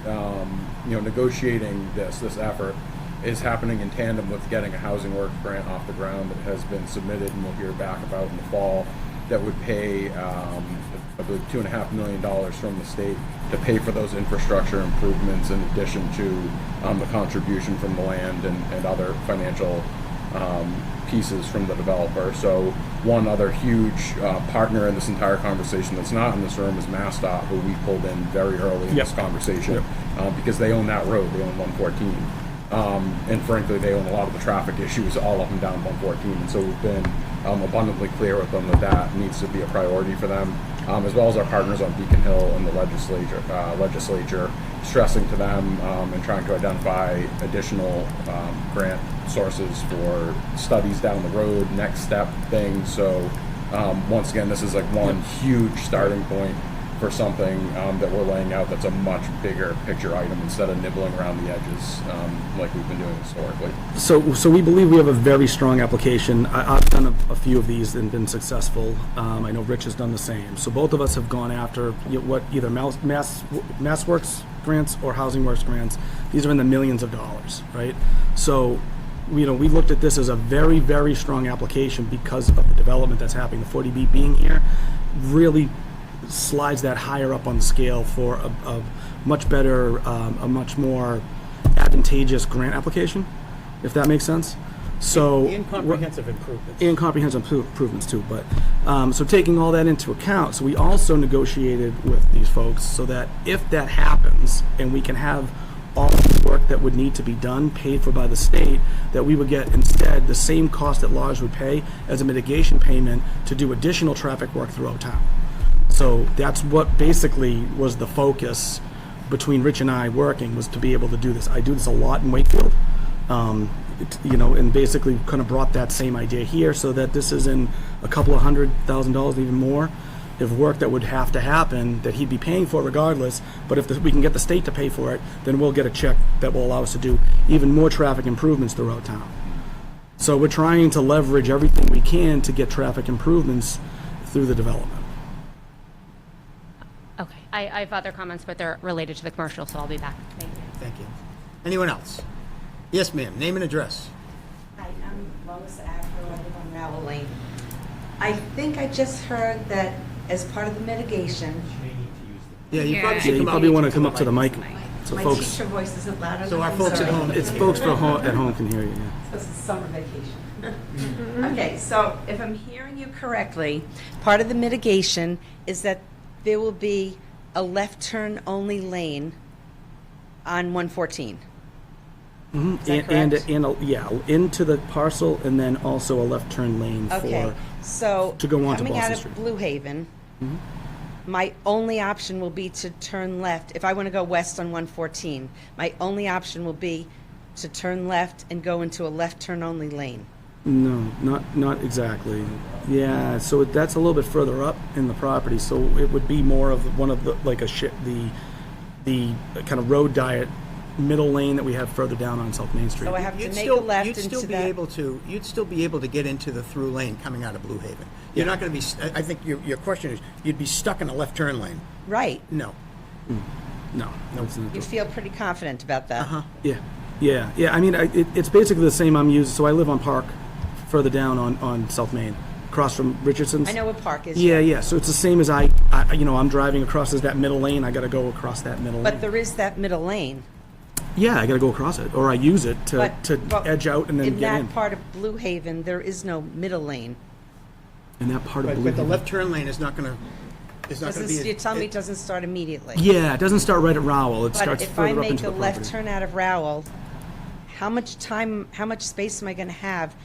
negotiating this effort is happening in tandem with getting a housing work grant off the ground that has been submitted and we'll hear back about in the fall that would pay, I believe, $2.5 million from the state to pay for those infrastructure improvements in addition to the contribution from the land and other financial pieces from the developer. So one other huge partner in this entire conversation that's not in this room is MassDOT, who we pulled in very early in this conversation because they own that road. They own 114. And frankly, they own a lot of the traffic issues all up and down 114. And so we've been abundantly clear with them that needs to be a priority for them, as well as our partners on Beacon Hill and the legislature, stressing to them and trying to identify additional grant sources for studies down the road, next step things. So once again, this is like one huge starting point for something that we're laying out that's a much bigger picture item instead of nibbling around the edges like we've been doing historically. So we believe we have a very strong application. I've done a few of these and been successful. I know Rich has done the same. So both of us have gone after either MassWorks grants or Housing Works grants. These are in the millions of dollars, right? So, we looked at this as a very, very strong application because of the development that's happening. The 40B being here really slides that higher up on the scale for a much better, a much more advantageous grant application, if that makes sense. So And comprehensive improvements. And comprehensive improvements too. But so taking all that into account, so we also negotiated with these folks so that if that happens and we can have all of the work that would need to be done paid for by the state, that we would get instead the same cost that Lodge would pay as a mitigation payment to do additional traffic work throughout town. So that's what basically was the focus between Rich and I working, was to be able to do this. I do this a lot in Wakefield, and basically kind of brought that same idea here so that this is in a couple of $100,000, even more, of work that would have to happen that he'd be paying for regardless. But if we can get the state to pay for it, then we'll get a check that will allow us to do even more traffic improvements throughout town. So we're trying to leverage everything we can to get traffic improvements through the development. Okay, I have other comments, but they're related to the commercial, so I'll be back. Thank you. Thank you. Anyone else? Yes, ma'am. Name and address. Hi, I'm Lois Afro. I live on Ravel Lane. I think I just heard that as part of the mitigation, Yeah, you Yeah. probably Yeah, should you come probably up. want to come up to the mic. So my folks, teacher voice isn't loud enough. So our I'm folks at sorry. home. it's folks at home can hear you. Yeah. This is summer vacation. Okay, so if I'm hearing you correctly, part of the mitigation is that there will be a left turn only lane on 114. Is that correct? Into the parcel, and then also a left turn lane Okay, so to go on to coming out Boston of Street. Blue Haven, my only option will be to turn left. If I want to go west on 114, my only option will be to turn left and go into a left turn only lane. No, not exactly. Yeah, so that's a little bit further up in the property. So it would be more of one of the the kind of road diet middle lane that we have further down on South Main Street. So I have to make a left You'd into still be that. able to get into the through lane coming out of Blue Haven. You're not going to be. I think your question is, you'd be stuck in a left turn lane. Right. No. No, it's not. You feel pretty confident about that. Yeah. I mean, it's basically the same I'm using. So I live on Park, further down on South Main, across from Richardson's. I know what Park is. Yeah. So it's the same as I'm driving across as that middle lane. I got to go across that middle lane. But there is that middle lane. Yeah, I got to go across it, or I use it to But edge out and then in get that in. part of Blue Haven, there is no middle lane. In that part of But Blue the Haven. left turn lane is not going to. It's not going to be. You tell me it doesn't start immediately. Yeah, it doesn't start right at Rowell. It But starts if I further up make into a the left property. turn out of Rowell, how much space am I going to have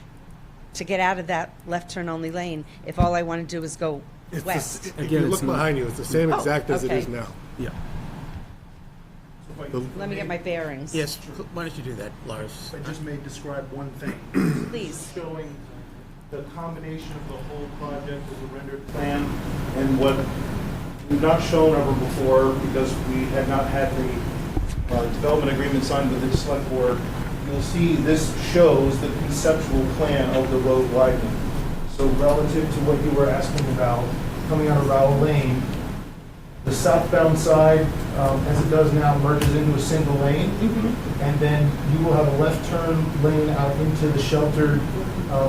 to get out of that left turn only lane if all I want to do is go west? If Again, you it's look not- behind you, it's the same Oh, exact as it is okay. now. Yeah. Let me get my bearings. Yes. Why don't you do that, Lars? I just may describe one thing. Please. Showing the combination of the whole project as a rendered plan and what we've not shown ever before because we had not had the development agreement signed with the select board. You'll see this shows the conceptual plan of the road widening. So relative to what you were asking about, coming out of Rowell Lane, the southbound side, as it does now, merges into a single lane. And then you will have a left turn lane out into the sheltered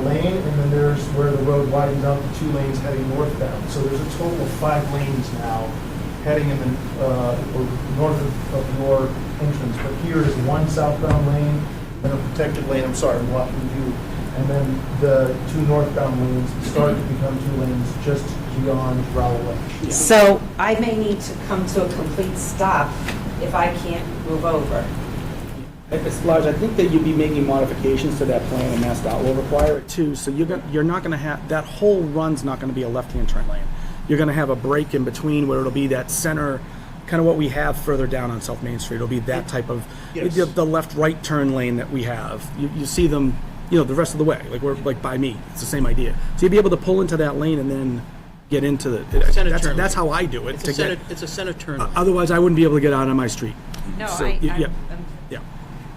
lane, and then there's where the road widens out to 2 lanes heading northbound. So there's a total of 5 lanes now heading in the or north of your entrance. But here is one southbound lane and a protected lane. I'm sorry, I'm blocking view. And then the 2 northbound lanes start to become 2 lanes just beyond Rowell Lane. So I may need to come to a complete stop if I can't move over. It's large. I think that you'd be making modifications to that plan, and MassDOT will require it too. So you're not going to have that whole run's not going to be a left-hand turn lane. You're going to have a break in between where it'll be that center, kind of what we have further down on South Main Street. It'll be that type of the left-right turn lane that we have. You see them, the rest of the way. Like we're like by me. It's the same idea. So you'd be able to pull into that lane and then get into the. Center That's, turn that's lane. how I do it. It's to a center, get, it's a center turn lane. otherwise, I wouldn't be able to get out on my street. No, So, I, yeah, I'm- yeah.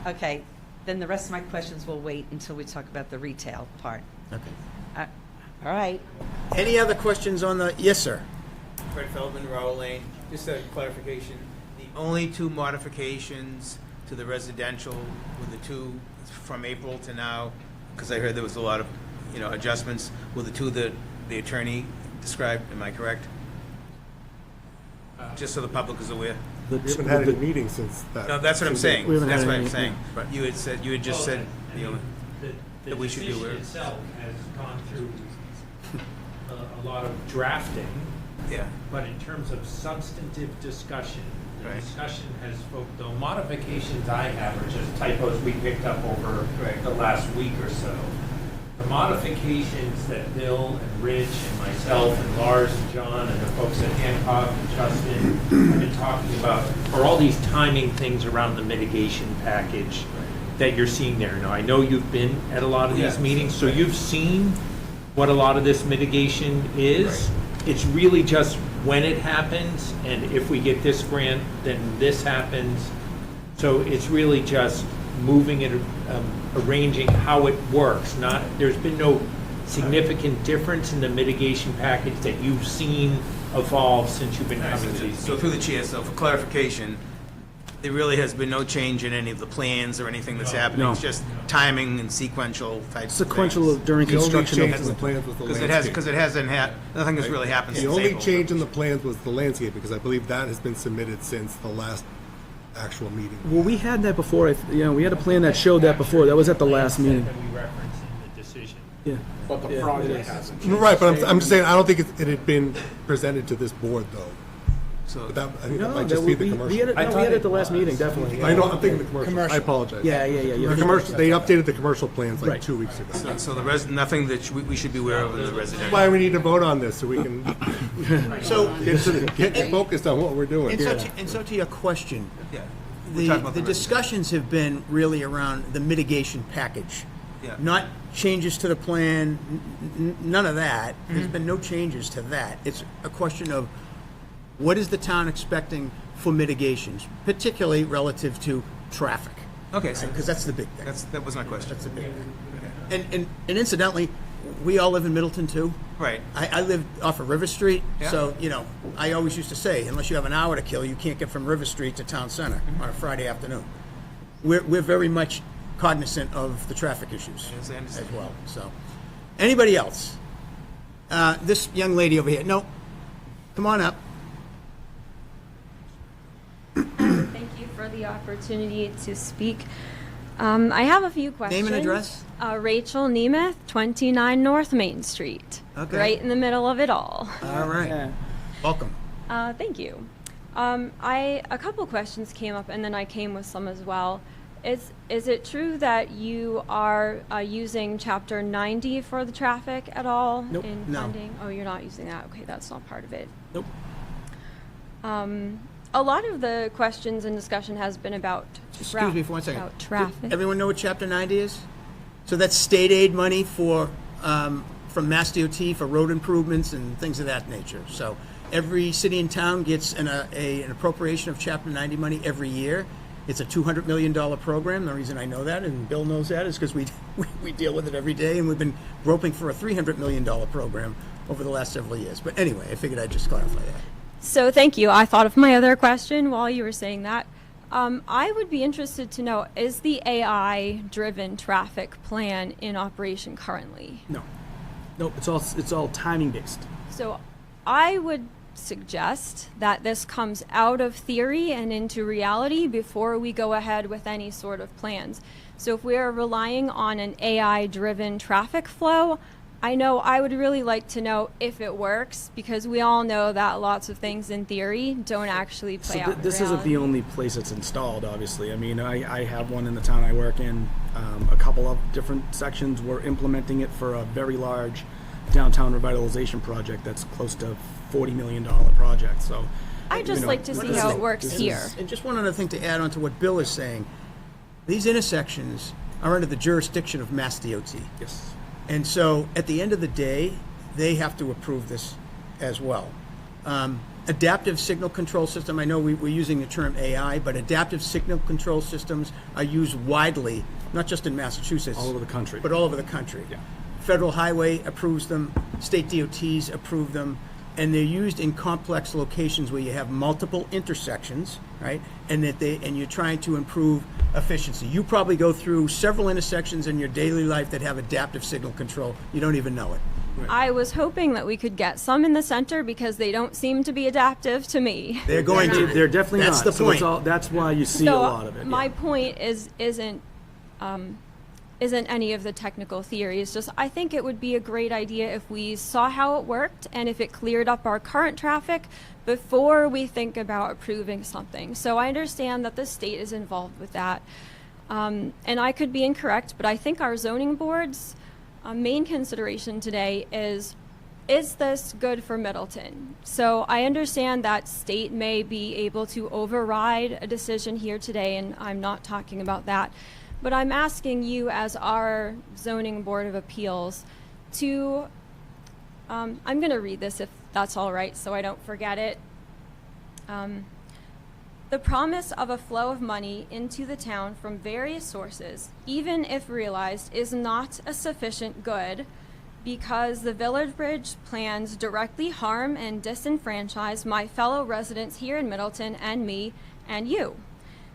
okay, then the rest of my questions will wait until we talk about the retail part. Okay. All right. Any other questions on the, yes, sir? Fred Feldman, Rowell Lane. Just a clarification, the only two modifications to the residential were the two from April to now, because I heard there was a lot of, adjustments, were the two that the attorney described, am I correct? Just so the public is aware. We haven't had any meetings since that. No, that's what I'm saying. We haven't That's had what I'm any- saying. right. You had just said, The that we should be aware decision of. itself has gone through a lot of drafting. Yeah. But in terms of substantive discussion, the Right. discussion has the modifications I have are just typos we picked up over the last week or so. The modifications that Bill and Rich and myself and Lars and John and the folks at Hancock and Justin have been talking about are all these timing things around the mitigation package that you're seeing there. Now, I know you've been at a lot of these Yeah. meetings, so you've seen what a lot of this mitigation is. It's really just when it happens, and if we get this grant, then this happens. So it's really just moving it, arranging how it works. There's been no significant difference in the mitigation package that you've seen evolve since you've been coming to these. So through the chair, so for clarification, there really has been no change in any of the plans or anything that's happening? No. It's just timing and sequential type Sequential during The only construction. change in the plans was the landscape. Because it hasn't nothing has really happened The since only April. change in the plans was the landscape, because I believe that has been submitted since the last actual meeting. Well, we had that before. We had a plan that showed that before. That was at the last meeting. That we reference in the decision. Yeah. But the Yeah, project it is. hasn't changed. Right, but I'm just saying, I don't think it had been presented to this board, though. So But that, I think that No, might just be the we commercial. had it, no, we had it at the last meeting, definitely. I know, I'm thinking the commercial. I apologize. Yeah. The commercial, they updated the commercial plans like Right. 2 weeks ago. So nothing that we should be aware of in the That's residential. why we need to vote on this, so we can So, get focused on what we're doing. and so to your question, Yeah. We're talking about the the discussions have been really around the mitigation package. Yeah. Not changes to the plan, none of that. There's been no changes to that. It's a question of what is the town expecting for mitigations, particularly relative to traffic? Okay, so Because that's the big thing. that was my question. That's the big thing. And incidentally, we all live in Middleton too. Right. I live off of River Street, Yeah. so, I always used to say, unless you have an hour to kill, you can't get from River Street to Town Center on a Friday afternoon. We're very much cognizant of the traffic issues Yes, I understand. as well, so. Anybody else? This young lady over here, no, come on up. Thank you for the opportunity to speak. I have a few questions. Name and address? Rachel Nemeth, 29 North Main Street. Okay. Right in the middle of it all. All right. Welcome. Thank you. A couple questions came up, and then I came with some as well. Is it true that you are using Chapter 90 for the traffic at all Nope. in No. funding? Oh, you're not using that. Okay, that's not part of it. Nope. A lot of the questions and discussion has been about Excuse me for 1 second. about traffic. Everyone know what Chapter 90 is? So that's state aid money for, from Mass DOT for road improvements and things of that nature. So every city and town gets an appropriation of Chapter 90 money every year. It's a $200 million program. The reason I know that, and Bill knows that, is because we deal with it every day, and we've been groping for a $300 million program over the last several years. But anyway, I figured I'd just clarify that. So thank you. I thought of my other question while you were saying that. I would be interested to know, is the AI-driven traffic plan in operation currently? No. Nope. It's all timing based. So I would suggest that this comes out of theory and into reality before we go ahead with any sort of plans. So if we're relying on an AI-driven traffic flow, I would really like to know if it works, because we all know that lots of things in theory don't actually play out in This isn't reality. the only place it's installed, obviously. I mean, I have one in the town I work in. A couple of different sections. We're implementing it for a very large downtown revitalization project that's close to $40 million project. So I'd just like to see how it works here. And just one other thing to add on to what Bill is saying. These intersections are under the jurisdiction of Mass DOT. Yes. And so, at the end of the day, they have to approve this as well. Adaptive signal control system, I know we're using the term AI, but adaptive signal control systems are used widely, not just in Massachusetts. All over the country. But all over the country. Yeah. Federal Highway approves them, state DOTs approve them, and they're used in complex locations where you have multiple intersections, right? And and you're trying to improve efficiency. You probably go through several intersections in your daily life that have adaptive signal control. You don't even know it. I was hoping that we could get some in the center because they don't seem to be adaptive to me. They're going to. They're definitely That's not. the point. So that's why you see So a lot of it. my point isn't any of the technical theory. It's just I think it would be a great idea if we saw how it worked and if it cleared up our current traffic before we think about approving something. So I understand that the state is involved with that. And I could be incorrect, but I think our zoning board's main consideration today is this good for Middleton? So I understand that state may be able to override a decision here today, and I'm not talking about that. But I'm asking you as our zoning board of appeals to, I'm going to read this if that's all right so I don't forget it. The promise of a flow of money into the town from various sources, even if realized, is not a sufficient good because the Village Bridge plans directly harm and disenfranchise my fellow residents here in Middleton and me and you.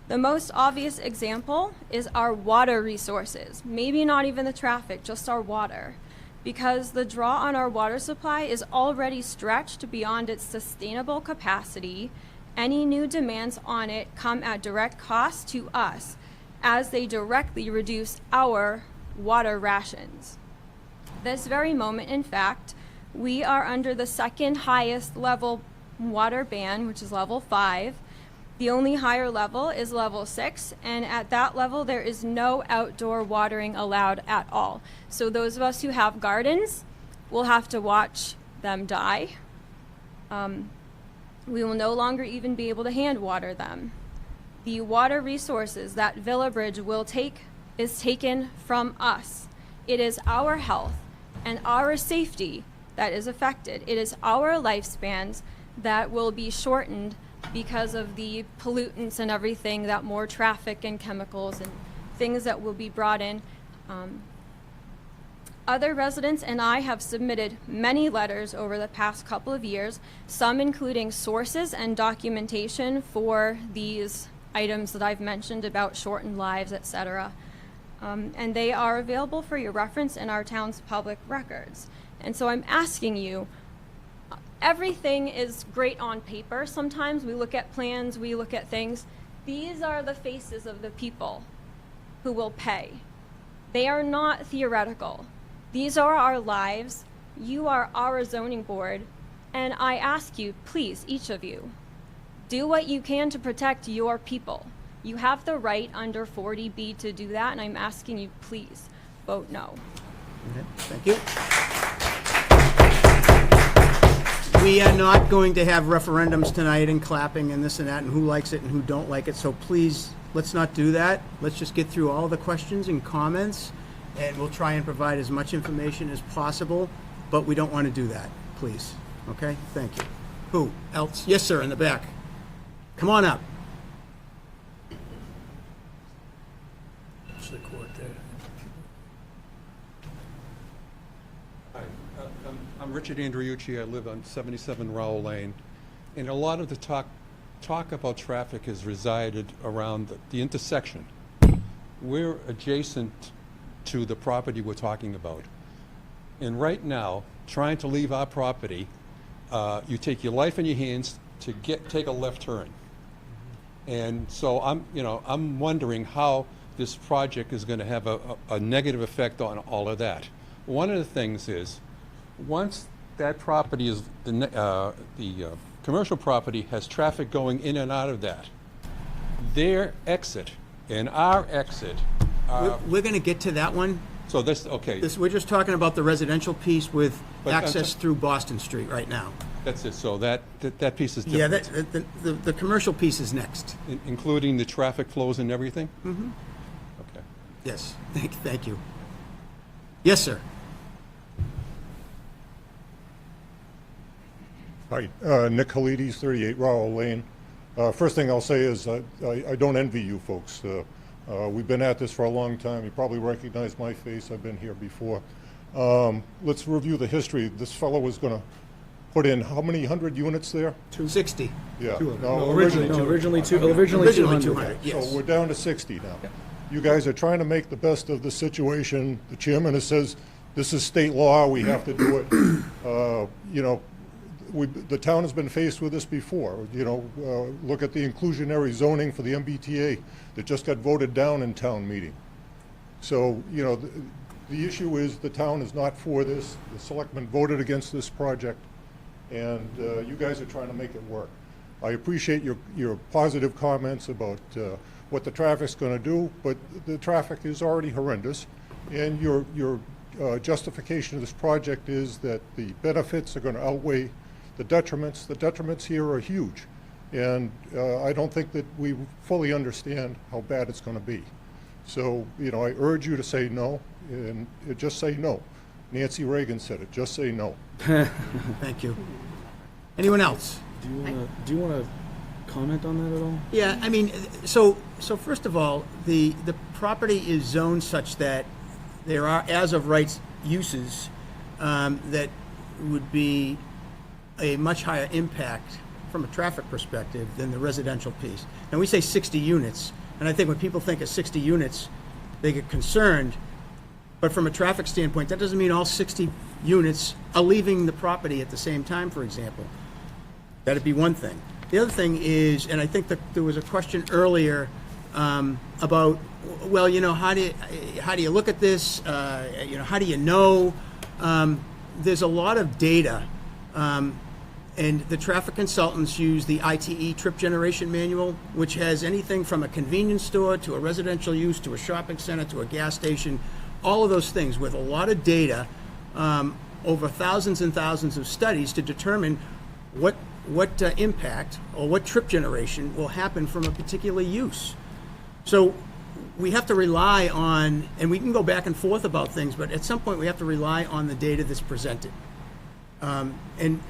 The most obvious example is our water resources, maybe not even the traffic, just our water. Because the draw on our water supply is already stretched beyond its sustainable capacity, any new demands on it come at direct cost to us as they directly reduce our water rations. This very moment, in fact, we are under the second highest level water ban, which is level 5. The only higher level is level 6, and at that level there is no outdoor watering allowed at all. So those of us who have gardens will have to watch them die. We will no longer even be able to hand water them. The water resources that Villa Bridge will take is taken from us. It is our health and our safety that is affected. It is our lifespans that will be shortened because of the pollutants and everything, that more traffic and chemicals and things that will be brought in. Other residents and I have submitted many letters over the past couple of years, some including sources and documentation for these items that I've mentioned about shortened lives, etc. And they are available for your reference in our town's public records. And so I'm asking you, everything is great on paper. Sometimes we look at plans, we look at things. These are the faces of the people who will pay. They are not theoretical. These are our lives. You are our zoning board. And I ask you, please, each of you, do what you can to protect your people. You have the right under 40B to do that, and I'm asking you, please, vote no. Okay, thank you. We are not going to have referendums tonight and clapping and this and that and who likes it and who don't like it, so please, let's not do that. Let's just get through all the questions and comments, and we'll try and provide as much information as possible, but we don't want to do that, please. Okay? Thank you. Who else? Yes, sir, in the back. Come on up. It's the court there. Hi, I'm Richard Andriucci. I live on 77 Rowell Lane. And a lot of the talk about traffic has resided around the intersection. We're adjacent to the property we're talking about. And right now, trying to leave our property, you take your life in your hands to take a left turn. And so I'm wondering how this project is going to have a negative effect on all of that. One of the things is, once that property is, the commercial property has traffic going in and out of that, their exit and our exit are... We're going to get to that one. So this, okay. We're just talking about the residential piece with But access through Boston Street right now. That's it, so that piece is Yeah, different. the commercial piece is next. Including the traffic flows and everything? Mm-hmm. Okay. Yes, thank you. Yes, sir. Hi, Nick Halides, 38 Rowell Lane. First thing I'll say is I don't envy you folks. We've been at this for a long time. You probably recognize my face. I've been here before. Let's review the history. This fellow was going to put in how many 100 units there? 60. Yeah. Originally 200. So we're down to 60 now. You guys are trying to make the best of the situation. The chairman says this is state law. We have to do it. You know, the town has been faced with this before. You know, look at the inclusionary zoning for the MBTA that just got voted down in town meeting. So, you know, the issue is the town is not for this. The selectmen voted against this project, and you guys are trying to make it work. I appreciate your positive comments about what the traffic's going to do, but the traffic is already horrendous, and your justification of this project is that the benefits are going to outweigh the detriments. The detriments here are huge, and I don't think that we fully understand how bad it's going to be. So, you know, I urge you to say no, and just say no. Nancy Reagan said it, just say no. Thank you. Anyone else? Do you want to comment on that at all? Yeah, I mean, so first of all, the property is zoned such that there are as of rights uses that would be a much higher impact from a traffic perspective than the residential piece. Now, we say 60 units, and I think when people think of 60 units, they get concerned. But from a traffic standpoint, that doesn't mean all 60 units are leaving the property at the same time, for example. That'd be one thing. The other thing is, and I think that there was a question earlier about, well, you know, how do you look at this? You know, how do you know? There's a lot of data, and the traffic consultants use the ITE trip generation manual, which has anything from a convenience store to a residential use to a shopping center to a gas station, all of those things with a lot of data over thousands and thousands of studies to determine what impact or what trip generation will happen from a particular use. So we have to rely on, and we can go back and forth about things, but at some point we have to rely on the data that's presented. And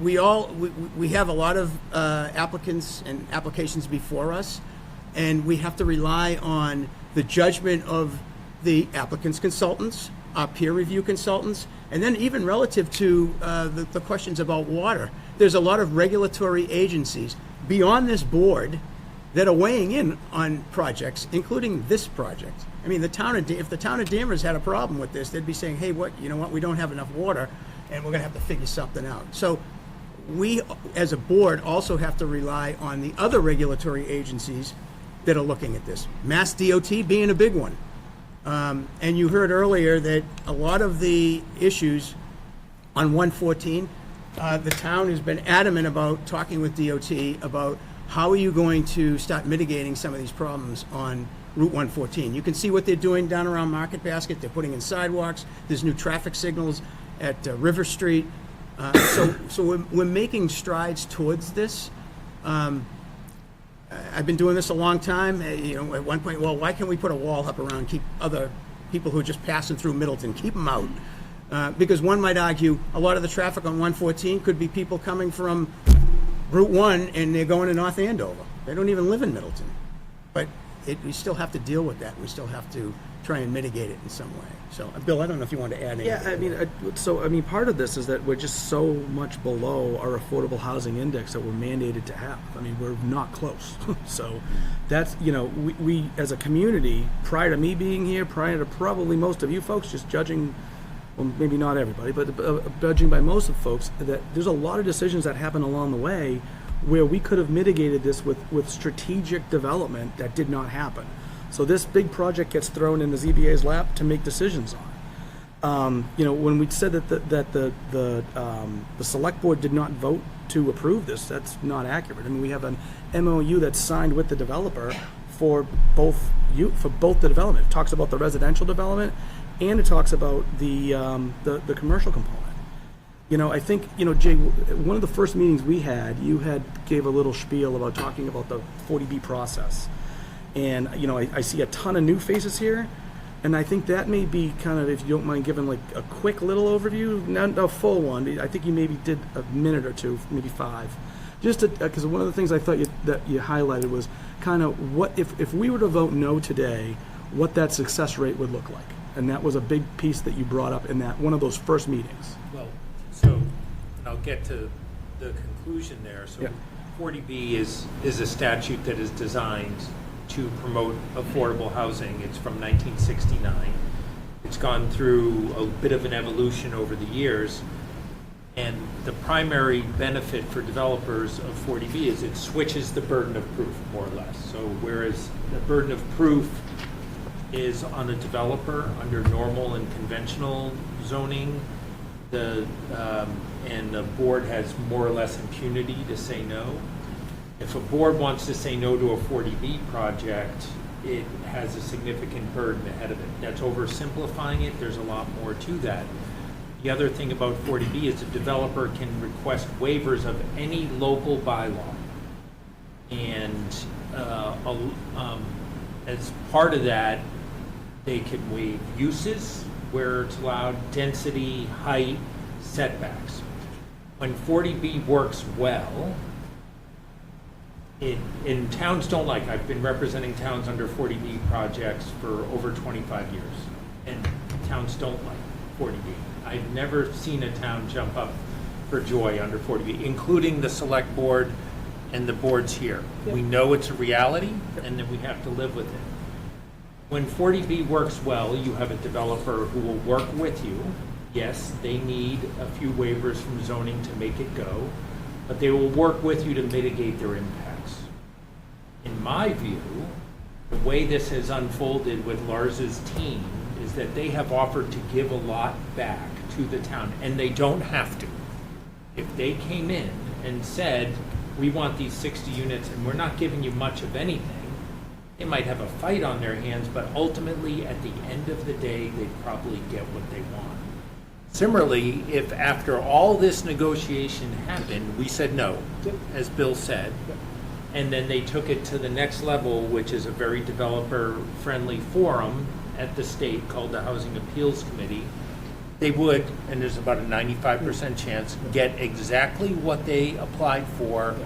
we have a lot of applicants and applications before us, and we have to rely on the judgment of the applicants' consultants, our peer review consultants, and then even relative to the questions about water. There's a lot of regulatory agencies beyond this board that are weighing in on projects, including this project. I mean, if the town of Danvers had a problem with this, they'd be saying, hey, you know what, we don't have enough water, and we're going to have to figure something out. So we, as a board, also have to rely on the other regulatory agencies that are looking at this. Mass DOT being a big one. And you heard earlier that a lot of the issues on 114, the town has been adamant about talking with DOT about how are you going to start mitigating some of these problems on Route 114. You can see what they're doing down around Market Basket. They're putting in sidewalks. There's new traffic signals at River Street. So we're making strides towards this. I've been doing this a long time. You know, at one point, well, why can't we put a wall up around, keep other people who are just passing through Middleton, keep them out? Because one might argue a lot of the traffic on 114 could be people coming from Route 1 and they're going to North Andover. They don't even live in Middleton. But we still have to deal with that. We still have to try and mitigate it in some way. So, Bill, I don't know if you want to add anything. Yeah, I mean, part of this is that we're just so much below our affordable housing index that we're mandated to have. I mean, we're not close. So that's, you know, we as a community, prior to me being here, prior to probably most of you folks, just judging, well, maybe not everybody, but judging by most of folks, that there's a lot of decisions that happen along the way where we could have mitigated this with strategic development that did not happen. So this big project gets thrown in the ZBA's lap to make decisions on. You know, when we said that the select board did not vote to approve this, that's not accurate. I mean, we have an MOU that's signed with the developer for both the development. It talks about the residential development, and it talks about the commercial component. You know, I think, you know, Jay, one of the first meetings we had, you gave a little spiel about talking about the 40B process. And, you know, I see a ton of new faces here, And I think that may be kind of, if you don't mind giving like a quick little overview, not a full one. I think you maybe did a minute or two, maybe 5. Just because one of the things I thought that you highlighted was kind of what, if we were to vote no today, what that success rate would look like. And that was a big piece that you brought up in that one of those first meetings. Well, so I'll get to the conclusion there. So 40B is a statute that is designed to promote affordable housing. It's from 1969. It's gone through a bit of an evolution over the years. And the primary benefit for developers of 40B is it switches the burden of proof, more or less. So whereas the burden of proof is on a developer under normal and conventional zoning, and the board has more or less impunity to say no. If a board wants to say no to a 40B project, it has a significant burden ahead of it. That's oversimplifying it. There's a lot more to that. The other thing about 40B is a developer can request waivers of any local bylaw. And as part of that, they can waive uses where it's allowed, density, height, setbacks. When 40B works well, in towns don't like, I've been representing towns under 40B projects for over 25 years, and towns don't like 40B. I've never seen a town jump up for joy under 40B, including the select board and the boards here. We know it's a reality, and that we have to live with it. When 40B works well, you have a developer who will work with you. Yes, they need a few waivers from zoning to make it go, but they will work with you to mitigate their impacts. In my view, the way this has unfolded with Lars's team is that they have offered to give a lot back to the town, and they don't have to. If they came in and said, we want these 60 units and we're not giving you much of anything, they might have a fight on their hands, but ultimately, at the end of the day, they'd probably get what they want. Similarly, if after all this negotiation happened, we said no, as Bill said, and then they took it to the next level, which is a very developer-friendly forum at the state called the Housing Appeals Committee, they would, and there's about a 95% chance, get exactly what they applied for,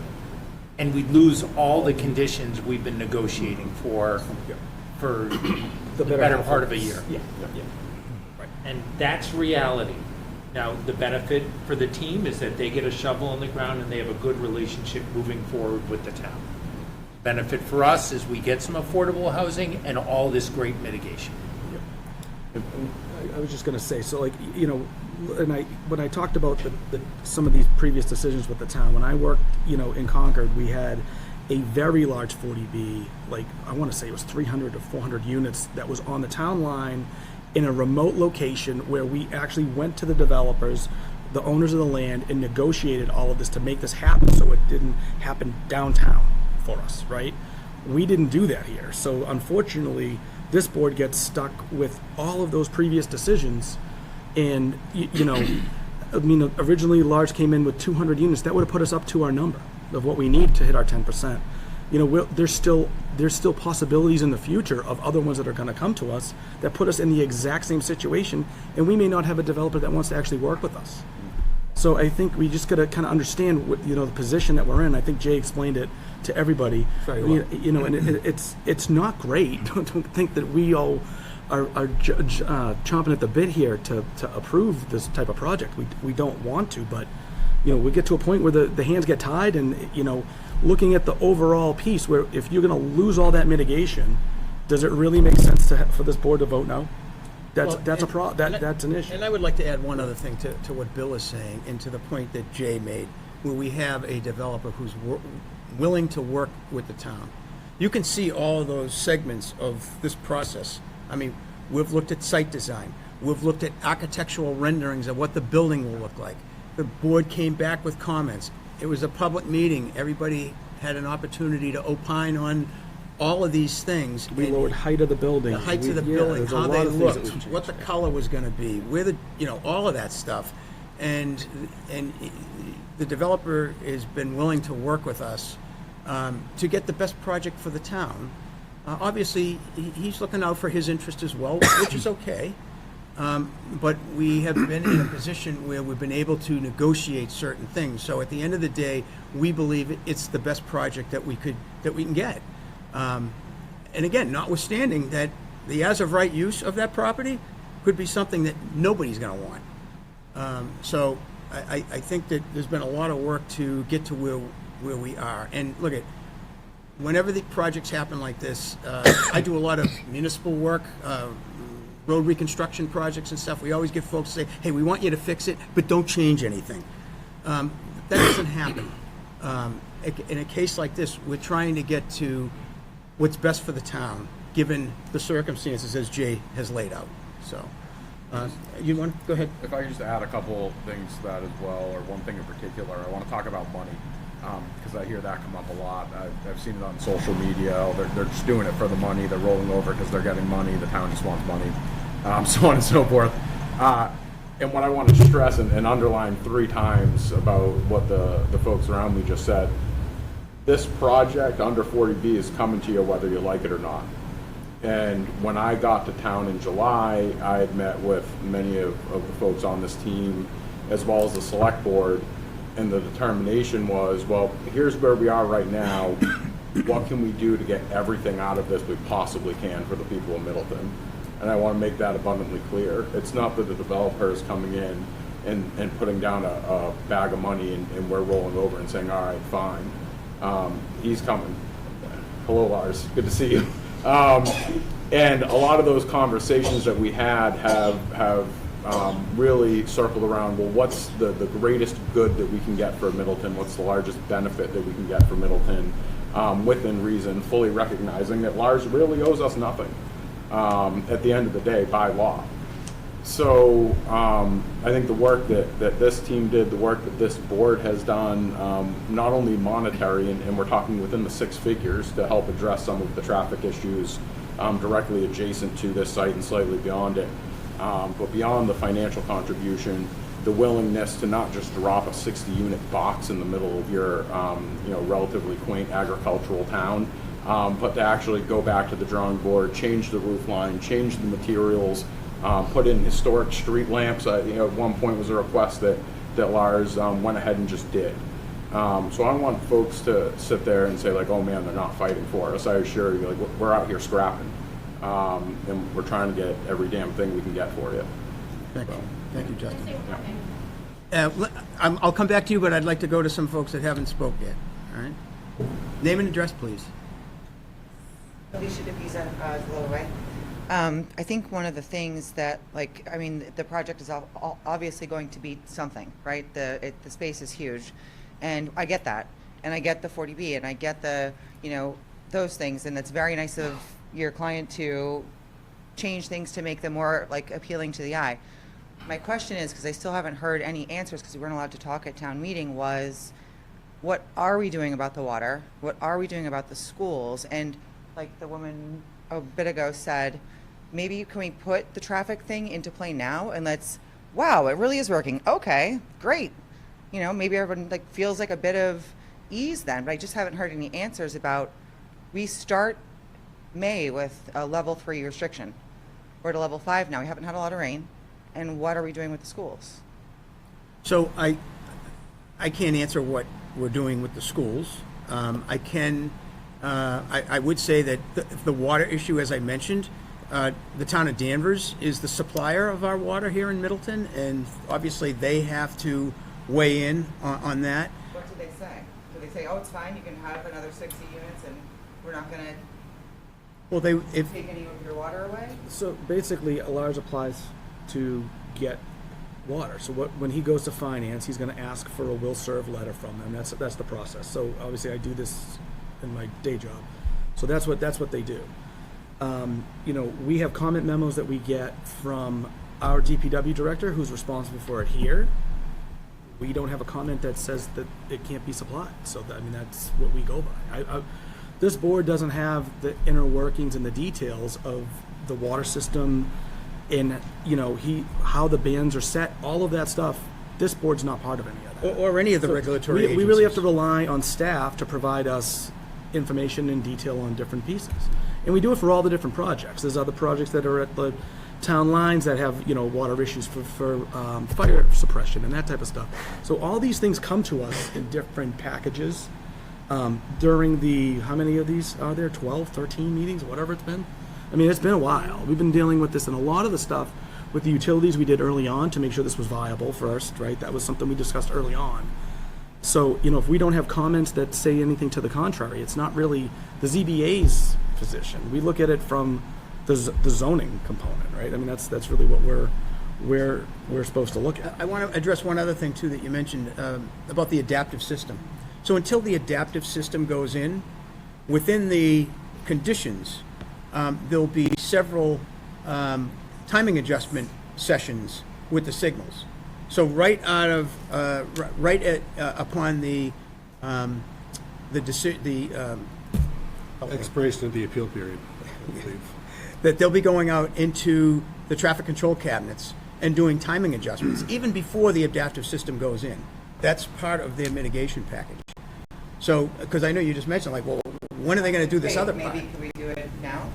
and we'd lose all the conditions we've been negotiating for the better part of a year. Right. And that's reality. Now, the benefit for the team is that they get a shovel on the ground and they have a good relationship moving forward with the town. Benefit for us is we get some affordable housing and all this great mitigation. I was just going to say, so like, you know, and when I talked about some of these previous decisions with the town, when I worked, you know, in Concord, we had a very large 40B, like I want to say it was 300 to 400 units that was on the town line in a remote location where we actually went to the developers, the owners of the land, and negotiated all of this to make this happen so it didn't happen downtown for us, right? We didn't do that here. So unfortunately, this board gets stuck with all of those previous decisions. And, you know, I mean, originally Lars came in with 200 units. That would have put us up to our number of what we need to hit our 10%. You know, there's still possibilities in the future of other ones that are going to come to us that put us in the exact same situation, and we may not have a developer that wants to actually work with us. So I think we just got to kind of understand what, you know, the position that we're in. I think Jay explained it to everybody. You know, and it's not great. Don't think that we all are chomping at the bit here to approve this type of project. We don't want to, but you know, we get to a point where the hands get tied, and you know, looking at the overall piece, where if you're going to lose all that mitigation, does it really make sense for this board to vote no? That's an issue. And I would like to add one other thing to what Bill is saying, and to the point that Jay made, where we have a developer who's willing to work with the town. You can see all of those segments of this process. I mean, we've looked at site design. We've looked at architectural renderings of what the building will look like. The board came back with comments. It was a public meeting. Everybody had an opportunity to opine on all of these things. We lowered height of the building. The heights of the building, how they looked, what the color was going to be, all of that stuff. And the developer has been willing to work with us to get the best project for the town. Obviously, he's looking out for his interest as well, which is okay. But we have been in a position where we've been able to negotiate certain things. So at the end of the day, we believe it's the best project that we can get. And again, notwithstanding that the as-of-right use of that property could be something that nobody's going to want. So I think that there's been a lot of work to get to where we are. And look at, whenever the projects happen like this, I do a lot of municipal work, road reconstruction projects and stuff. We always get folks to say, hey, we want you to fix it, but don't change anything. That doesn't happen. In a case like this, we're trying to get to what's best for the town, given the circumstances as Jay has laid out. So, you want to go ahead? If I could just add a couple things to that as well, or one thing in particular, I want to talk about money. Because I hear that come up a lot. I've seen it on social media. They're just doing it for the money. They're rolling over because they're getting money. The town just wants money, so on and so forth. And what I want to stress and underline 3 times about what the folks around me just said, this project under 40B is coming to you whether you like it or not. And when I got to town in July, I had met with many of the folks on this team, as well as the select board. And the determination was, well, here's where we are right now. What can we do to get everything out of this we possibly can for the people of Middleton? And I want to make that abundantly clear. It's not that the developer is coming in and putting down a bag of money and we're rolling over and saying, all right, fine. He's coming. Hello, Lars. Good to see you. And a lot of those conversations that we had have really circled around, well, what's the greatest good that we can get for Middleton? What's the largest benefit that we can get for Middleton? Within reason, fully recognizing that Lars really owes us nothing at the end of the day by law. So I think the work that this team did, the work that this board has done, not only monetary, and we're talking within the 6 figures to help address some of the traffic issues directly adjacent to this site and slightly beyond it, but beyond the financial contribution, the willingness to not just drop a 60-unit box in the middle of your relatively quaint agricultural town, but to actually go back to the drawing board, change the roof line, change the materials, put in historic street lamps. At one point was a request that Lars went ahead and just did. So I don't want folks to sit there and say like, oh man, they're not fighting for us. I assure you, like, we're out here scrapping. And we're trying to get every damn thing we can get for you. Thank you. Thank you, Justin. I'll come back to you, but I'd like to go to some folks that haven't spoke yet. All right? Name and address, please. Alicia DePisa, Little Way. I think one of the things that, the project is obviously going to be something, right? The space is huge, and I get that, and I get the 40B, and I get the, those things, and it's very nice of your client to change things to make them more appealing to the eye. My question is, because I still haven't heard any answers because we weren't allowed to talk at town meeting, was what are we doing about the water? What are we doing about the schools? And like the woman a bit ago said, maybe can we put the traffic thing into play now and wow, it really is working. Okay, great. Maybe everyone feels a bit of ease then, but I just haven't heard any answers about, we start May with a level 3 restriction. We're at a level 5 now. We haven't had a lot of rain. And what are we doing with the schools? So I can't answer what we're doing with the schools. I would say that the water issue, as I mentioned, the town of Danvers is the supplier of our water here in Middleton, and obviously they have to weigh in on that. What do they say? Do they say, oh, it's fine, you can have another 60 units and we're not going to take any of your water away? So basically, Lars applies to get water. So when he goes to finance, he's going to ask for a will serve letter from them. That's the process. So obviously, I do this in my day job. So that's what they do. We have comment memos that we get from our DPW director, who's responsible for it here. We don't have a comment that says that it can't be supplied. So that's what we go by. This board doesn't have the inner workings and the details of the water system, and how the bands are set, all of that stuff. This board's not part of any of that, or any of the regulatory agencies. We really have to rely on staff to provide us information and detail on different pieces. And we do it for all the different projects. There's other projects that are at the town lines that have, water issues for fire suppression and that type of stuff. So all these things come to us in different packages during the, how many of these are there? 12, 13 meetings, whatever it's been? I mean, it's been a while. We've been dealing with this, and a lot of the stuff with the utilities we did early on to make sure this was viable first, right? That was something we discussed early on. So, if we don't have comments that say anything to the contrary, it's not really the ZBA's position. We look at it from the zoning component, right? I mean, that's really what we're supposed to look at. I want to address one other thing, too, that you mentioned about the adaptive system. So until the adaptive system goes in, within the conditions, there'll be several timing adjustment sessions with the signals. So right out of upon the expiration of the appeal period, I believe. that they'll be going out into the traffic control cabinets and doing timing adjustments even before the adaptive system goes in. That's part of their mitigation package. So, because I know you just mentioned, well, when are they going to do this other part? Maybe can we do it now?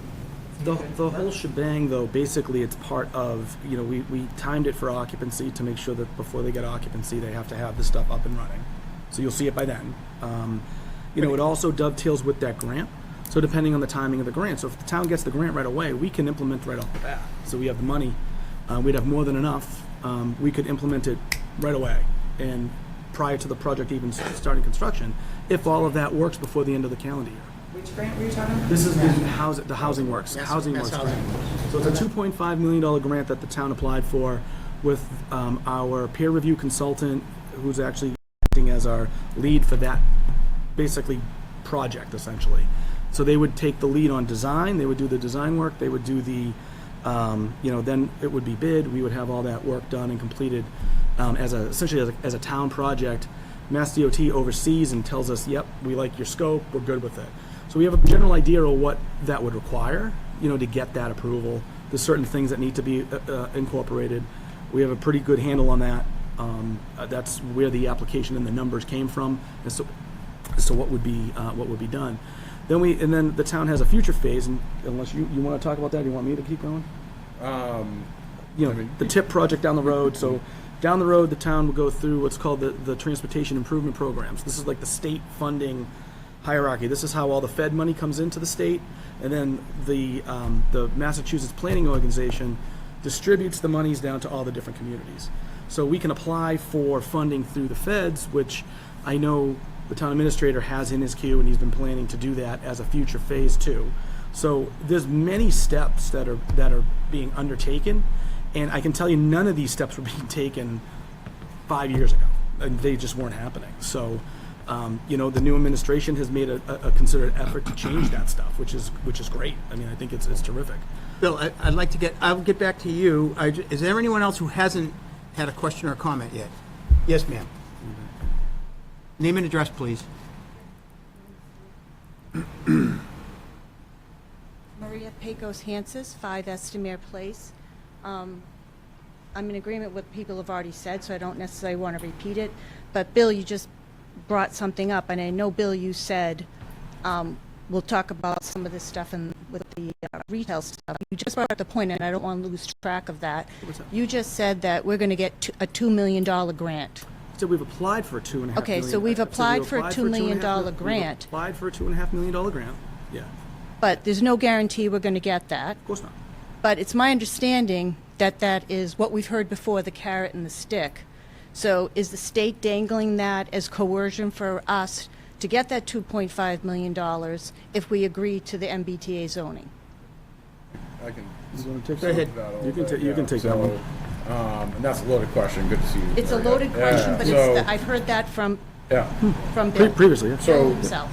The whole shebang, though, basically it's part of, we timed it for occupancy to make sure that before they get occupancy, they have to have this stuff up and running. So you'll see it by then. It also dovetails with that grant. So depending on the timing of the grant. So if the town gets the grant right away, we can implement right off the bat. So we have the money. We'd have more than enough. We could implement it right away and prior to the project even starting construction, if all of that works before the end of the calendar year. Which grant were you talking about? This is the Housing Works. Housing Works grant. So it's a $2.5 million grant that the town applied for with our peer review consultant, who's actually acting as our lead for that basically project, essentially. So they would take the lead on design. They would do the design work. They would do the, then it would be bid. We would have all that work done and completed essentially as a town project. Mass DOT oversees and tells us, yep, we like your scope. We're good with it. So we have a general idea of what that would require, to get that approval. There's certain things that need to be incorporated. We have a pretty good handle on that. That's where the application and the numbers came from, as to what would be done. Then the town has a future phase, and unless you want to talk about that, you want me to keep going? The TIP project down the road. So down the road, the town will go through what's called the transportation improvement programs. This is like the state funding hierarchy. This is how all the Fed money comes into the state, and then the Massachusetts Planning Organization distributes the monies down to all the different communities. So we can apply for funding through the feds, which I know the town administrator has in his queue, and he's been planning to do that as a future phase 2. So there's many steps that are being undertaken, and I can tell you none of these steps were being taken 5 years ago, and they just weren't happening. So the new administration has made a considered effort to change that stuff, which is great. I mean, I think it's terrific. Bill, I'll get back to you. Is there anyone else who hasn't had a question or comment yet? Yes, ma'am. Name and address, please. Maria Pecos Hansis, 5 Estamere Place. I'm in agreement with what people have already said, so I don't necessarily want to repeat it. But Bill, you just brought something up, and I know, Bill, you said we'll talk about some of this stuff with the retail stuff. You just brought up the point, and I don't want to lose track of that. You just said that we're going to get a $2 million grant. So we've applied for a $2.5 million. Okay, so we've applied for a $2 million grant. We've applied for a $2.5 million grant. Yeah. But there's no guarantee we're going to get that. Of course not. But it's my understanding that that is what we've heard before, the carrot and the stick. So is the state dangling that as coercion for us to get that $2.5 million if we agree to the MBTA zoning? I can. You want to take Go ahead. You can take that one. And that's a loaded question. Good to see you. It's a loaded question, but I've heard that from Bill previously. Yeah. himself.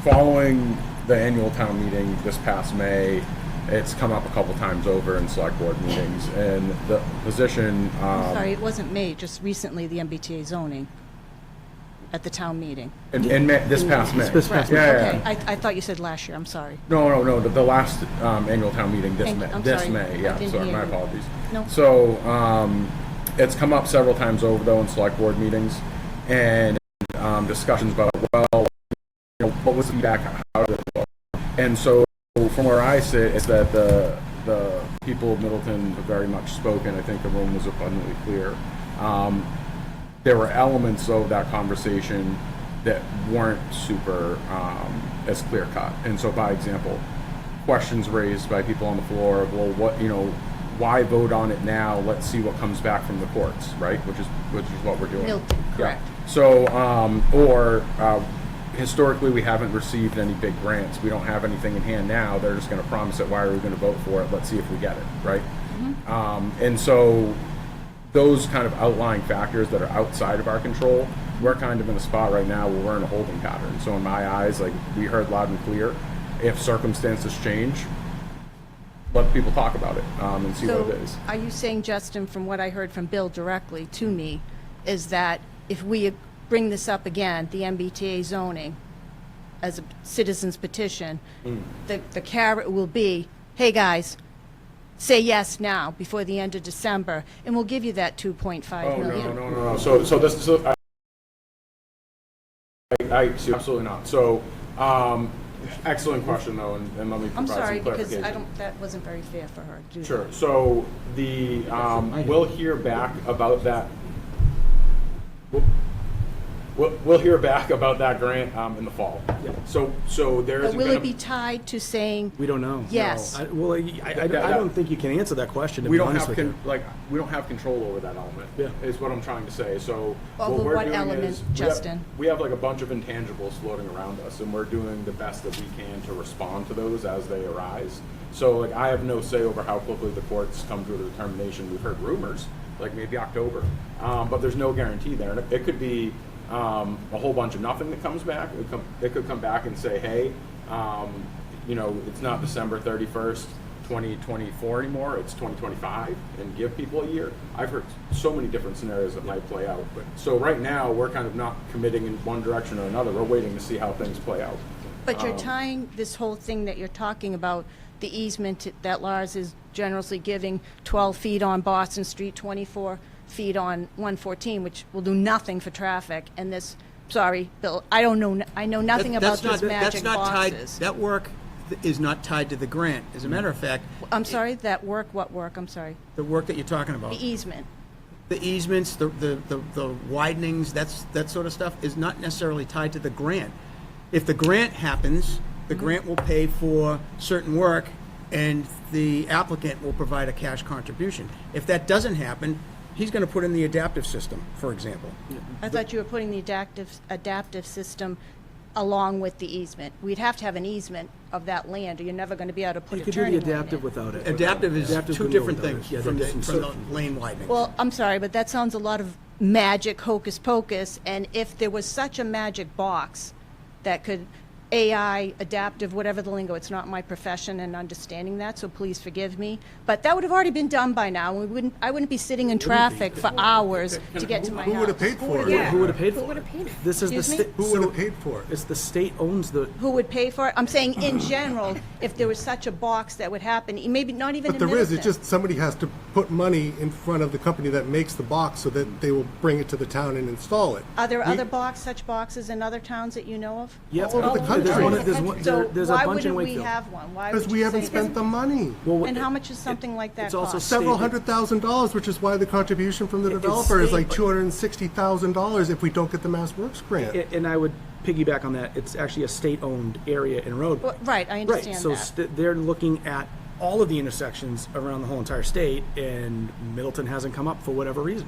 Following the annual town meeting this past May, it's come up a couple times over in select board meetings, and the position. I'm sorry, it wasn't May. Just recently, the MBTA zoning at the town meeting. In May, this past May. Okay. I thought you said last year. I'm sorry. No. The last annual town meeting this May. I'm this sorry. May. Yeah. Sorry. My apologies. No. So it's come up several times over though in select board meetings, and discussions about what was the feedback, how did it look, And so from where I sit, it's that the people of Middleton have very much spoken. I think the room was abundantly clear. There were elements of that conversation that weren't super as clear cut. And so, by example, questions raised by people on the floor of, well, what, why vote on it now? Let's see what comes back from the courts, right? Which is what we're doing. Middleton, correct. Yeah. So, historically, we haven't received any big grants. We don't have anything in hand now. They're just going to promise it. Why are we going to vote for it? Let's see if we get it, right? And so those kind of outlying factors that are outside of our control, we're kind of in a spot right now where we're in a holding pattern. So in my eyes, like, we heard loud and clear, if circumstances change, let people talk about it and see what it is. Are you saying, Justin, from what I heard from Bill directly to me, is that if we bring this up again, the MBTA zoning, as a citizen's petition, the carrot will be, hey, guys, say yes now before the end of December, and we'll give you that 2.5 million. No. So I see, absolutely not. So, excellent question, though, and let me provide I'm sorry, some because clarification. that wasn't very fair for her to do Sure. that. So we'll hear back about that. We'll hear back about that grant in the fall. So there But is. will it be tied to saying? We don't know. Yes. I don't think you can answer that question, to We be don't honest have with you. we don't have control over that element. Yeah. Is what I'm trying to say. So Over we're what doing element, is Justin? we have like a bunch of intangibles floating around us, and we're doing the best that we can to respond to those as they arise. So like, I have no say over how quickly the courts come to a determination. We've heard rumors, like maybe October, but there's no guarantee there. And it could be a whole bunch of nothing that comes back. It could come back and say, hey, it's not December 31st, 2024 anymore, it's 2025, and give people a year. I've heard so many different scenarios that might play out. So right now, we're kind of not committing in one direction or another. We're waiting to see how things play out. But you're tying this whole thing that you're talking about, the easement that Lars is generously giving, 12 feet on Boston Street, 24 feet on 114, which will do nothing for traffic, and this, sorry, Bill, I know nothing about these magic boxes. That work is not tied to the grant. As a matter of fact. I'm sorry, what work, I'm sorry? The work that you're talking about. The easement. The easements, the widenings, that sort of stuff is not necessarily tied to the grant. If the grant happens, the grant will pay for certain work, and the applicant will provide a cash contribution. If that doesn't happen, he's going to put in the adaptive system, for example. I thought you were putting the adaptive system along with the easement. We'd have to have an easement of that land, or you're never going to be able to put You a could do turning the lane adaptive in. without it. Adaptive is Adaptive two can go different without things it. Yeah, from there's the some lane widening. Well, I'm sorry, but that sounds a lot of magic hocus pocus, and if there was such a magic box that could AI, adaptive, whatever the lingo, it's not my profession and understanding that, so please forgive me, but that would have already been done by now, and I wouldn't be sitting in traffic for hours to get to my house. Who would have paid for it? Who would have paid for it? Who would have paid it? This is the Excuse me? state. Who would have paid for it? It's the state owns the. Who would pay for it? I'm saying in general, if there was such a box that would happen, maybe not even But in there is, it's Middleton. just somebody has to put money in front of the company that makes the box so that they will bring it to the town and install it. Are there such boxes in other towns that you know of? Yep. All over the country. There's a So why bunch in wouldn't we Wakefield. have one? Why Because would we you haven't say spent the money. Well, And how much is something like that it's also cost? Several $100,000, which is why the contribution from the It's developer is state, like but- $260,000 if we don't get the Mass Works grant. And I would piggyback on that. It's actually a state-owned area in roadway. Well, right, I understand So that. they're looking at all of the intersections around the whole entire state, and Middleton hasn't come up for whatever reason.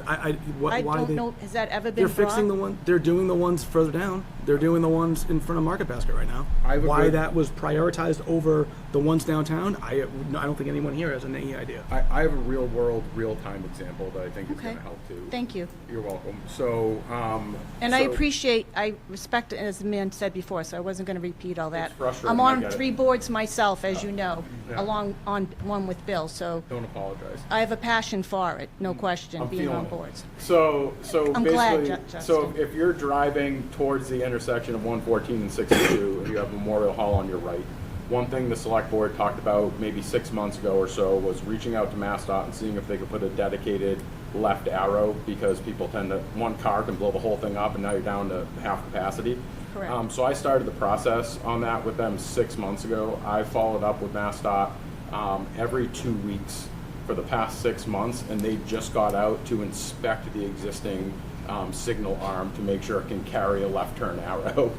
I why don't they, know, has that ever been They're fixing the brought? one. They're doing the ones further down. They're doing the ones in front of Market Basket right now. Why that was prioritized over the ones downtown, I don't think anyone here has any idea. I have a real-world, real-time example that I think is Okay. going to help too. Thank you. You're welcome. So, And I respect, as the man said before, so I wasn't going to repeat all that. It's frustrating, I'm I on get it. 3 boards myself, as you know, Yeah. along on one with Bill, so don't apologize. I have a passion for it, no question, I'm being on feeling it. boards. So I'm glad, basically, so Justin. if you're driving towards the intersection of 114 and 62, and you have Memorial Hall on your right, one thing the select board talked about maybe 6 months ago or so was reaching out to MassDOT and seeing if they could put a dedicated left arrow because people tend to, one car can blow the whole thing up and now you're down to half capacity. Correct. So I started the process on that with them 6 months ago. I followed up with MassDOT every 2 weeks for the past 6 months, and they just got out to inspect the existing signal arm to make sure it can carry a left turn arrow.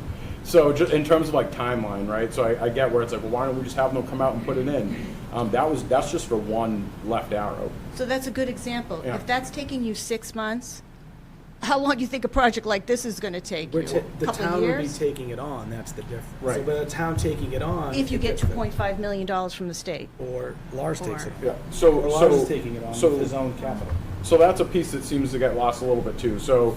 So just in terms of like timeline, right? So I get where it's like, well, why don't we just have them come out and put it in? That's just for one left arrow. So that's a good example. Yeah. If that's taking you 6 months, how long do you think a project like this is going to take you? The Couple town would be years? taking it on, that's the difference. Right. So by the town taking it on. If you get it- $2.5 million from the state. Or Lars takes it on. Yeah. So Or Lars is taking it on with his own capital. So that's a piece that seems to get lost a little bit too. So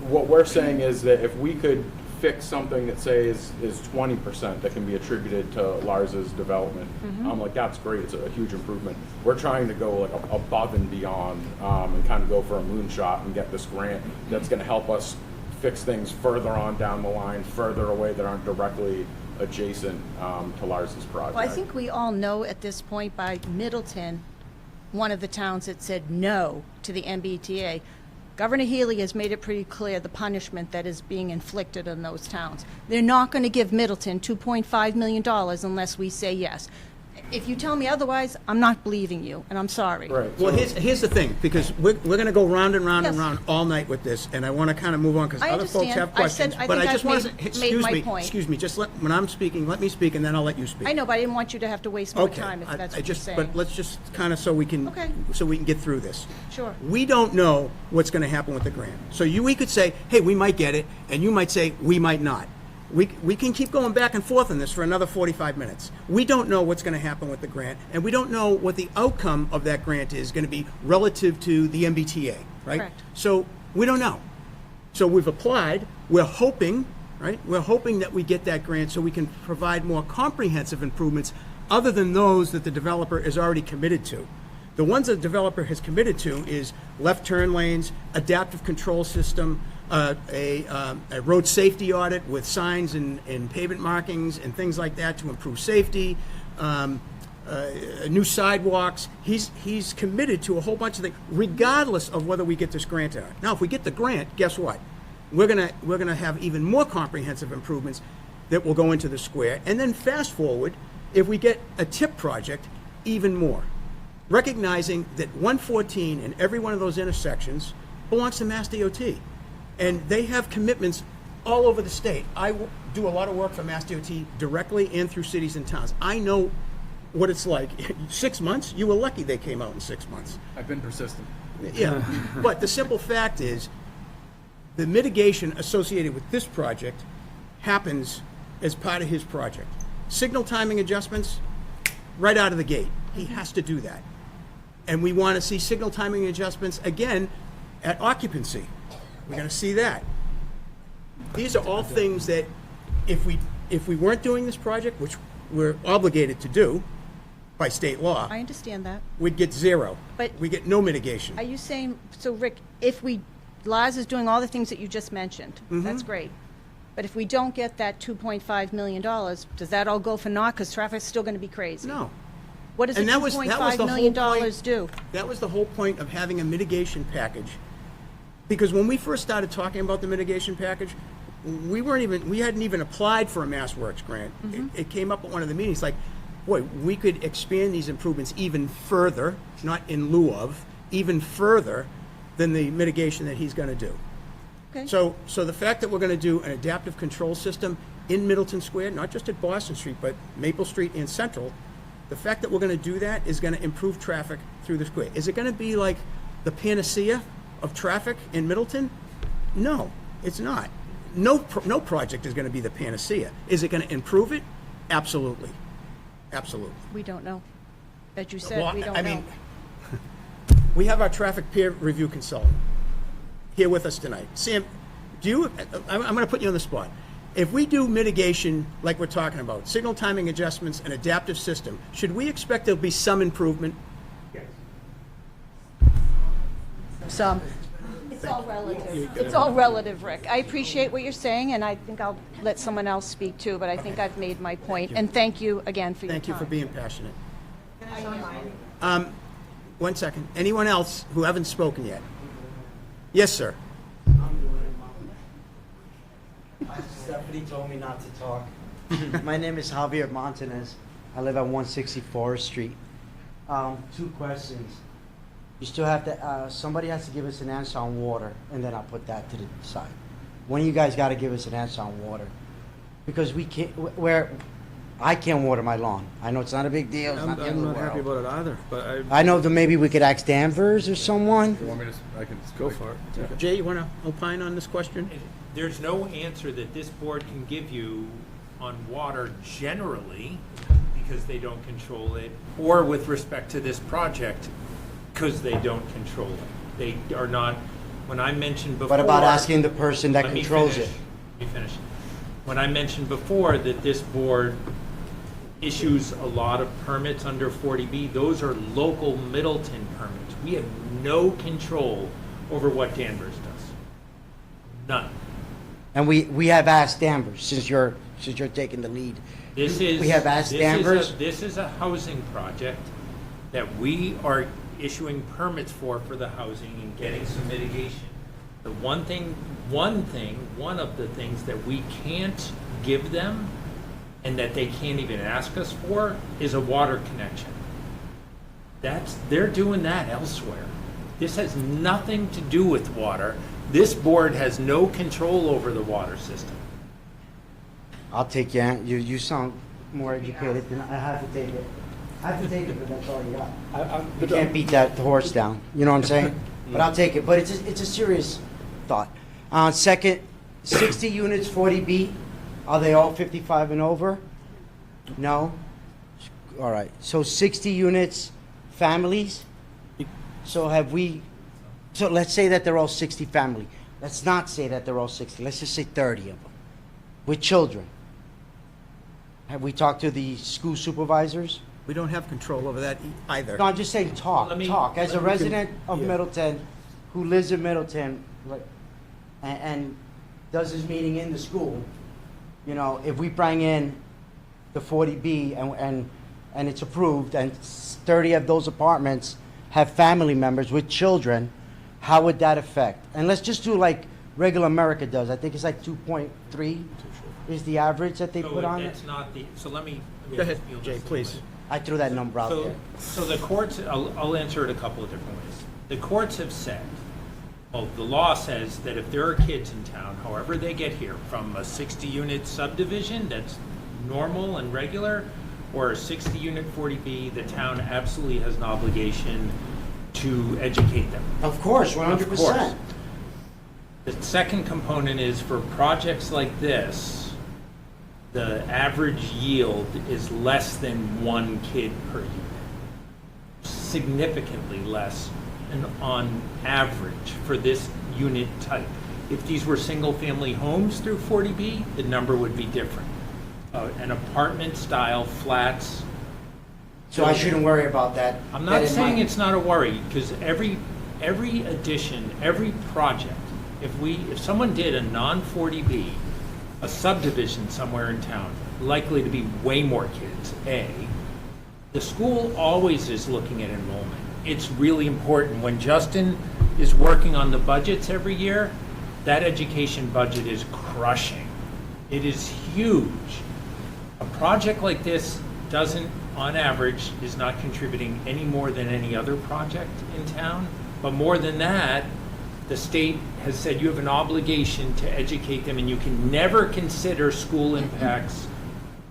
what we're saying is that if we could fix something that say is 20% that can be attributed to Lars's development, I'm like, that's great. It's a huge improvement. We're trying to go like above and beyond and kind of go for a moonshot and get this grant that's going to help us fix things further on down the line, further away that aren't directly adjacent to Lars's project. Well, I think we all know at this point by Middleton, one of the towns that said no to the MBTA. Governor Healy has made it pretty clear the punishment that is being inflicted on those towns. They're not going to give Middleton $2.5 million unless we say yes. If you tell me otherwise, I'm not believing you, and I'm sorry. Right. Well, here's the thing, because we're going to go round and round and Yes. round all night with this, and I want to kind of move on because I other folks understand. have I said- questions. I But think I just I've want made to, my point. excuse me, just when I'm speaking, let me speak, and then I'll let you speak. I know, but I didn't want you to have to waste more Okay. time if that's I what you're just, saying. but let's just kind of so we can get through this. Sure. We don't know what's going to happen with the grant. So we could say, hey, we might get it, and you might say, we might not. We can keep going back and forth on this for another 45 minutes. We don't know what's going to happen with the grant, and we don't know what the outcome of that grant is going to be relative to the MBTA, right? Correct. So we don't know. So we've applied. We're hoping, right? We're hoping that we get that grant so we can provide more comprehensive improvements other than those that the developer is already committed to. The ones that the developer has committed to is left turn lanes, adaptive control system, a road safety audit with signs and pavement markings and things like that to improve safety, new sidewalks. He's committed to a whole bunch of things, regardless of whether we get this grant or not. Now, if we get the grant, guess what? We're gonna have even more comprehensive improvements that will go into the square. And then fast forward, if we get a TIP project, even more. Recognizing that 114 and every one of those intersections belongs to Mass DOT. And they have commitments all over the state. I do a lot of work for Mass DOT directly and through cities and towns. I know what it's like. 6 months? You were lucky they came out in 6 months. I've been persistent. Yeah, but the simple fact is, the mitigation associated with this project happens as part of his project. Signal timing adjustments, right out of the gate. He has to do that. And we want to see signal timing adjustments again at occupancy. We're going to see that. These are all things that if we weren't doing this project, which we're obligated to do by state law, I understand that. we'd get zero. But- we get no mitigation. Are you saying, so Rick, Lars is doing all the things that you just mentioned, that's great. But if we don't get that $2.5 million, does that all go for naught? Because traffic's still going to be crazy. No. What does the And that was the $2.5 whole million point. do? That was the whole point of having a mitigation package. Because when we first started talking about the mitigation package, we hadn't even applied for a MassWorks grant. It came up at one of the meetings, like, boy, we could expand these improvements even further, not in lieu of, even further than the mitigation that he's going to do. Okay. So the fact that we're going to do an adaptive control system in Middleton Square, not just at Boston Street, but Maple Street and Central, the fact that we're going to do that is going to improve traffic through the square. Is it going to be like the panacea of traffic in Middleton? No, it's not. No project is going to be the panacea. Is it going to improve it? Absolutely. Absolutely. We don't know. As you said, Well, we don't I know. mean, we have our traffic peer review consultant here with us tonight. Sam, I'm going to put you on the spot. If we do mitigation like we're talking about, signal timing adjustments, and adaptive system, should we expect there'll be some improvement? Some. It's all relative. It's all relative, Rick. I appreciate what you're saying, and I think I'll let someone else speak too, but I think I've made my point. And thank you again for your time. Thank you for being passionate. 1 second. Anyone else who haven't spoken yet? Yes, sir. Stephanie told me not to talk. My name is Javier Montanez. I live at 160 Forest Street. 2 questions. You still have to, somebody has to give us an answer on water, and then I'll put that to the side. One of you guys got to give us an answer on water. Because we can't, I can't water my lawn. I know it's not a big deal. It's not the end I'm of the not happy world. about it either, but I know that maybe we could ask Danvers or someone. You want me to, I can go for it. Jay, you want to opine on this question? There's no answer that this board can give you on water generally, because they don't control it, or with respect to this project, because they don't control it. They are not, when I mentioned before. What about asking the person that Let me controls finish. it? Let me finish. When I mentioned before that this board issues a lot of permits under 40B, those are local Middleton permits. We have no control over what Danvers does. None. And we have asked Danvers, since you're taking the lead. We have asked Danvers. This is a housing project that we are issuing permits for the housing and getting some mitigation. The one of the things that we can't give them and that they can't even ask us for is a water connection. They're doing that elsewhere. This has nothing to do with water. This board has no control over the water system. I'll take you. You sound more educated than I have to take it. I have to take it, but that's all you got. You can't beat that horse down. You know what I'm saying? But I'll take it. But it's a serious thought. Second, 60 units, 40B. Are they all 55 and over? No. All right. So 60 units, families. So So let's say that they're all 60 family. Let's not say that they're all 60. Let's just say 30 of them with children. Have we talked to the school supervisors? We don't have control over that either. No, I'm just saying talk. As a resident of Middleton who lives in Middleton and does his meeting in the school, if we bring in the 40B and it's approved and 30 of those apartments have family members with children, how would that affect? And let's just do like regular America does. I think it's like 2.3 is the average that they put on it. So let me. Go ahead, Jay, please. I threw that number out there. So the courts, I'll answer it a couple of different ways. The courts have said, well, the law says that if there are kids in town, however they get here, from a 60-unit subdivision that's normal and regular, or a 60-unit 40B, the town absolutely has an obligation to educate them. Of course, 100%. Of course. The second component is for projects like this, the average yield is less than 1 kid per unit. Significantly less and on average for this unit type. If these were single-family homes through 40B, the number would be different. An apartment-style flats. So I shouldn't worry about that. I'm not saying it's not a worry, because every addition, every project, if someone did a non-40B, a subdivision somewhere in town, likely to be way more kids, the school always is looking at enrollment. It's really important. When Justin is working on the budgets every year, that education budget is crushing. It is huge. A project like this doesn't, on average, is not contributing any more than any other project in town. But more than that, the state has said you have an obligation to educate them, and you can never consider school impacts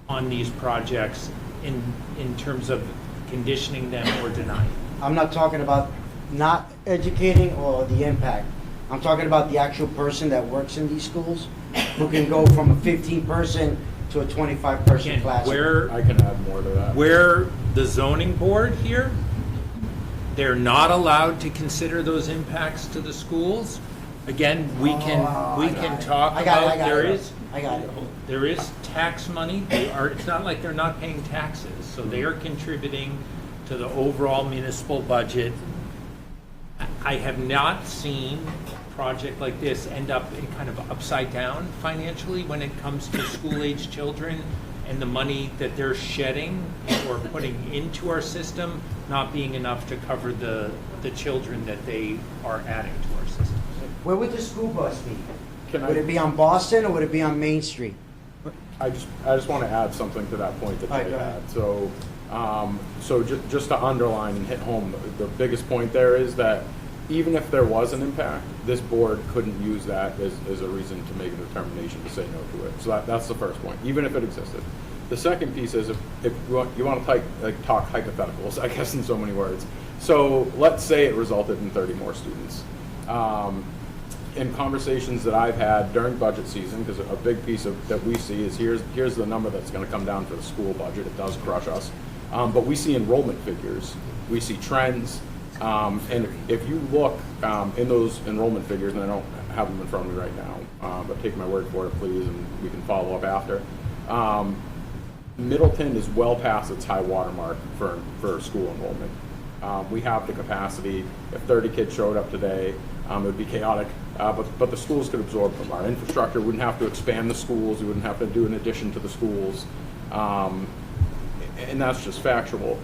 on these projects in terms of conditioning them or denying. I'm not talking about not educating or the impact. I'm talking about the actual person that works in these schools who can go from a 15-person to a 25-person class. I can add more to that. Where the zoning board here, they're not allowed to consider those impacts to the schools. Again, we can talk about there is tax money. It's not like they're not paying taxes, so they are contributing to the overall municipal budget. I have not seen a project like this end up in kind of upside down financially when it comes to school-age children and the money that they're shedding or putting into our system not being enough to cover the children that they are adding to our system. Where would the school bus be? Can Would I- it be on Boston or would it be on Main Street? I just want to add something to that point that All right, Jay go had. ahead. So just to underline and hit home, the biggest point there is that even if there was an impact, this board couldn't use that as a reason to make a determination to say no to it. So that's the first point, even if it existed. The second piece is if you want to talk hypotheticals, I guess in so many words. So let's say it resulted in 30 more students. In conversations that I've had during budget season, because a big piece that we see is here's the number that's going to come down for the school budget. It does crush us, but we see enrollment figures, we see trends, and if you look in those enrollment figures, and I don't have them in front of me right now, but take my word for it, please, and we can follow up after. Middleton is well past its high water mark for school enrollment. We have the capacity. If 30 kids showed up today, it would be chaotic, but the schools could absorb them. Our infrastructure wouldn't have to expand the schools. We wouldn't have to do an addition to the schools, and that's just factual.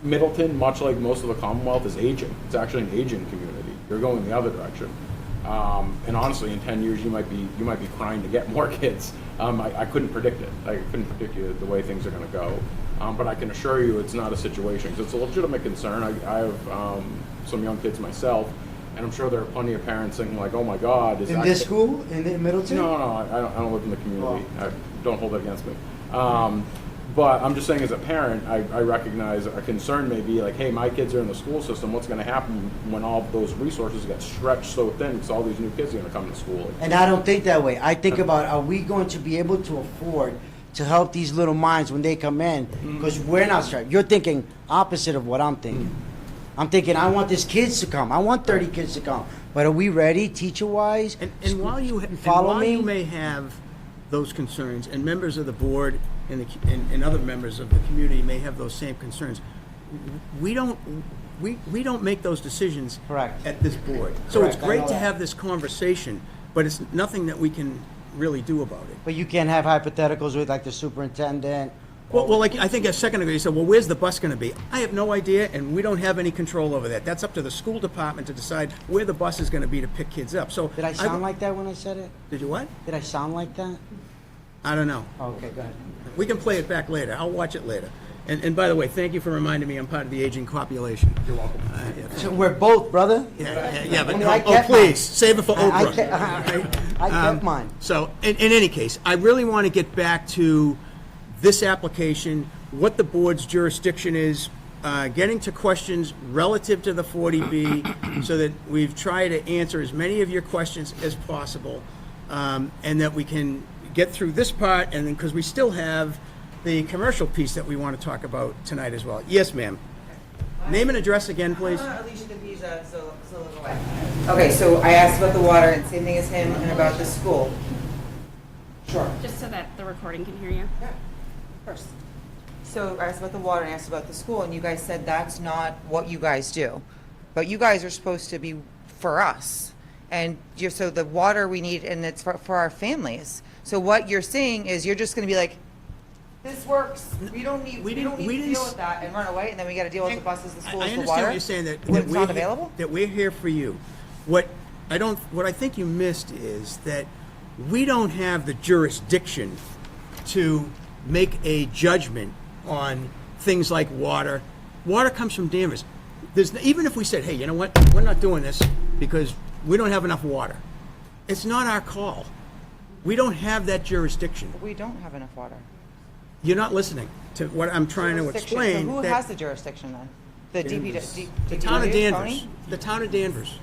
Middleton, much like most of the Commonwealth, is aging. It's actually an aging community. You're going the other direction. And honestly, in 10 years, you might be crying to get more kids. I couldn't predict it. I couldn't predict the way things are going to go. But I can assure you it's not a situation, because it's a legitimate concern. I have some young kids myself, and I'm sure there are plenty of parents thinking like, oh my God. In this school? In Middleton? No, I don't live in the community. Don't hold it against me. But I'm just saying, as a parent, I recognize a concern may be like, hey, my kids are in the school system. What's going to happen when all of those resources get stretched so thin because all these new kids are going to come to school? And I don't think that way. I think about, are we going to be able to afford to help these little minds when they come in? Because we're not strapped. You're thinking opposite of what I'm thinking. I'm thinking, I want these kids to come. I want 30 kids to come. But are we ready, teacher-wise? And while you you may have those concerns, and members of the board and other members of the community may have those same concerns, we don't make those decisions at this board. So it's great to have this conversation, but it's nothing that we can really do about it. But you can't have hypotheticals with like the superintendent. Well, like I think a second ago you said, well, where's the bus going to be? I have no idea, and we don't have any control over that. That's up to the school department to decide where the bus is going to be to pick kids up. So did I sound like that when I said it? Did you what? Did I sound like that? I don't know. Okay, go ahead. We can play it back later. I'll watch it later. And by the way, thank you for reminding me I'm part of the aging population. You're welcome. So we're both, brother? Yeah, but I kept please, mine. save it for Oprah. I kept mine. So, in any case, I really want to get back to this application, what the board's jurisdiction is, getting to questions relative to the 40B, so that we've tried to answer as many of your questions as possible, and that we can get through this part, and then, because we still have the commercial piece that we want to talk about tonight as well. Yes, ma'am. Name and address again, please. Alicia DeVisa, so away. Okay, so I asked about the water, and same thing as him, and about the school. Sure. Just so that the recording can hear you. Yeah, first. So I asked about the water, and I asked about the school, and you guys said that's not what you guys do. But you guys are supposed to be for us. And so the water we need, and it's for our families. So what you're saying is you're just going to be like, this works. We don't need to deal with that and run away, and then we got to deal with the buses, the schools, I the understand water. what you're saying, that when it's not available. That we're here for you. What I think you missed is that we don't have the jurisdiction to make a judgment on things like water. Water comes from Danvers. Even if we said, hey, you know what, we're not doing this because we don't have enough water. It's not our call. We don't have that jurisdiction. We don't have enough water. You're not listening to what I'm trying to explain. So who has the jurisdiction then? The DPW? The town of Danvers. The town of Danvers.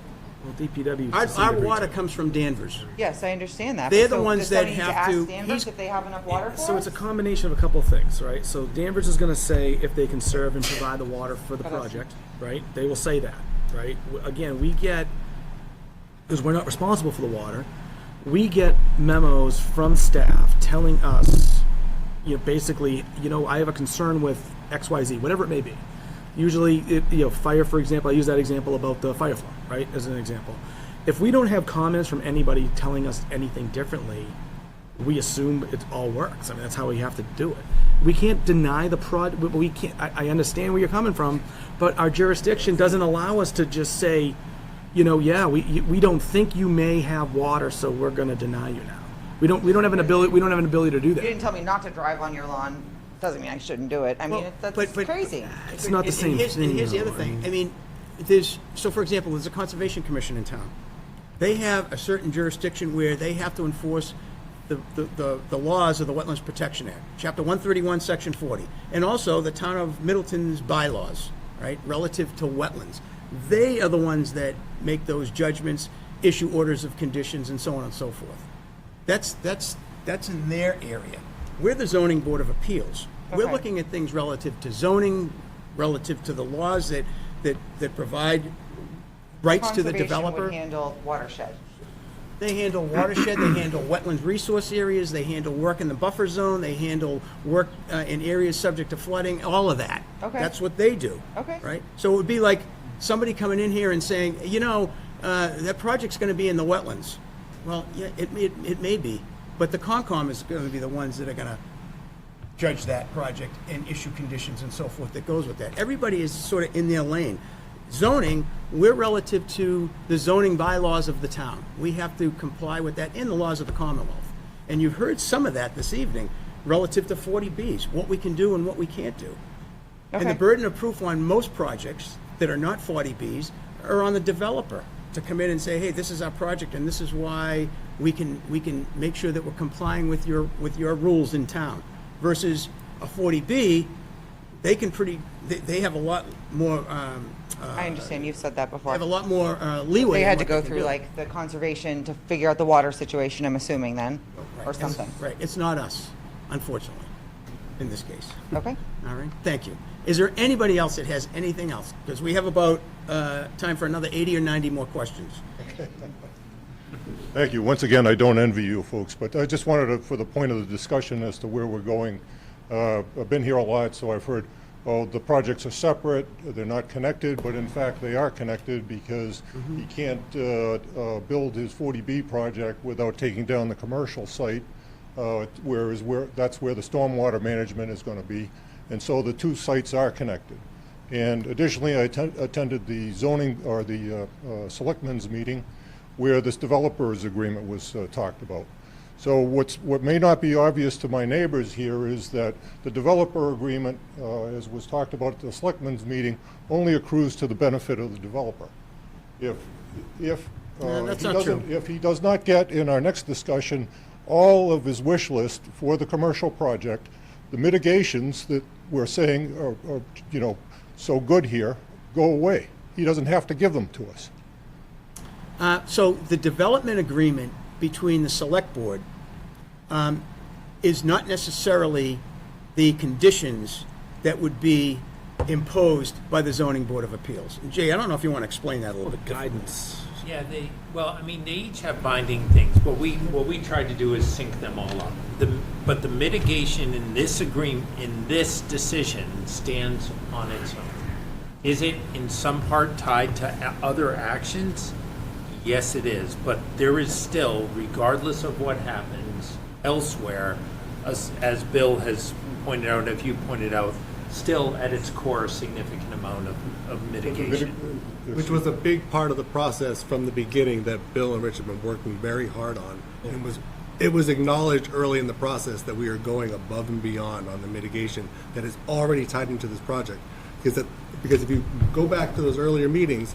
Well, DPW. Our water comes from Danvers. Yes, I understand that. They're but the ones does that somebody need have ask to. Danvers if they have enough water for So us? it's a combination of a couple of things, right? So Danvers is going to say if they can serve and provide the water for the project, right? They will say that, right? Again, we get, because we're not responsible for the water, we get memos from staff telling us, basically, I have a concern with XYZ, whatever it may be. Usually, fire, for example, I use that example about the fire floor, right, as an example. If we don't have comments from anybody telling us anything differently, we assume it all works. I mean, that's how we have to do it. We can't deny the project. We can't. I understand where you're coming from, but our jurisdiction doesn't allow us to just say, we don't think you may have water, so we're going to deny you now. We don't have an ability to do You that. didn't tell me not to drive on your lawn. Doesn't mean I shouldn't do it. I mean, that's crazy. It's not the same thing. And here's the other though, thing. right? I mean, so for example, there's a conservation commission in town. They have a certain jurisdiction where they have to enforce the laws of the Wetlands Protection Act, Chapter 131, Section 40, and also the town of Middleton's bylaws, right, relative to wetlands. They are the ones that make those judgments, issue orders of conditions, and so on and so forth. That's in their area. We're the zoning board of appeals. We're Okay. looking at things relative to zoning, relative to the laws that provide rights to the Conservation developer. would handle watershed. They handle watershed, they handle wetlands resource areas, they handle work in the buffer zone, they handle work in areas subject to flooding, all of that. Okay. That's what they do. Okay. Right? So it would be like somebody coming in here and saying, that project's going to be in the wetlands. Well, yeah, it may be, but the Concom is going to be the ones that are going to judge that project and issue conditions and so forth that goes with that. Everybody is sort of in their lane. Zoning, we're relative to the zoning bylaws of the town. We have to comply with that in the laws of the Commonwealth. And you've heard some of that this evening relative to 40Bs, what we can do and what we can't do. And the Okay. burden of proof on most projects that are not 40Bs are on the developer to come in and say, hey, this is our project and this is why we can make sure that we're complying with your rules in town. Versus a 40B, they have a lot more. I understand. You've said that before. They have a lot more leeway. They in had to what go can through do. like the conservation to figure out the water situation, I'm assuming then, or It's- something. Right. It's not us, unfortunately, in this case. Okay. All right. Thank you. Is there anybody else that has anything else? Because we have about time for another 80 or 90 more questions. Thank you. Once again, I don't envy you folks, but I just wanted to, for the point of the discussion as to where we're going, I've been here a lot, so I've heard, well, the projects are separate, they're not connected, but in fact, they are connected because he can't build his 40B project without taking down the commercial site, whereas that's where the stormwater management is going to be. And so the two sites are connected. And additionally, I attended the zoning, or the selectmen's meeting, where this developers agreement was talked about. So what may not be obvious to my neighbors here is that the developer agreement, as was talked about at the selectmen's meeting, only accrues to the benefit of the developer. If that's not true. if he does not get in our next discussion all of his wish list for the commercial project, the mitigations that we're saying are so good here go away. He doesn't have to give them to us. So the development agreement between the select board is not necessarily the conditions that would be imposed by the zoning board of appeals. And Jay, I don't know if you want to explain that a little bit. Guidance. Yeah, they each have binding things. What we tried to do is sync them all up. But the mitigation in this agreement, in this decision, stands on its own. Is it in some part tied to other actions? Yes, it is. But there is still, regardless of what happens elsewhere, as Bill has pointed out, if you pointed out, still at its core a significant amount of mitigation. Which was a big part of the process from the beginning that Bill and Rich have been working very hard on. It was acknowledged early in the process that we are going above and beyond on the mitigation that is already tied into this project. Because if you go back to those earlier meetings,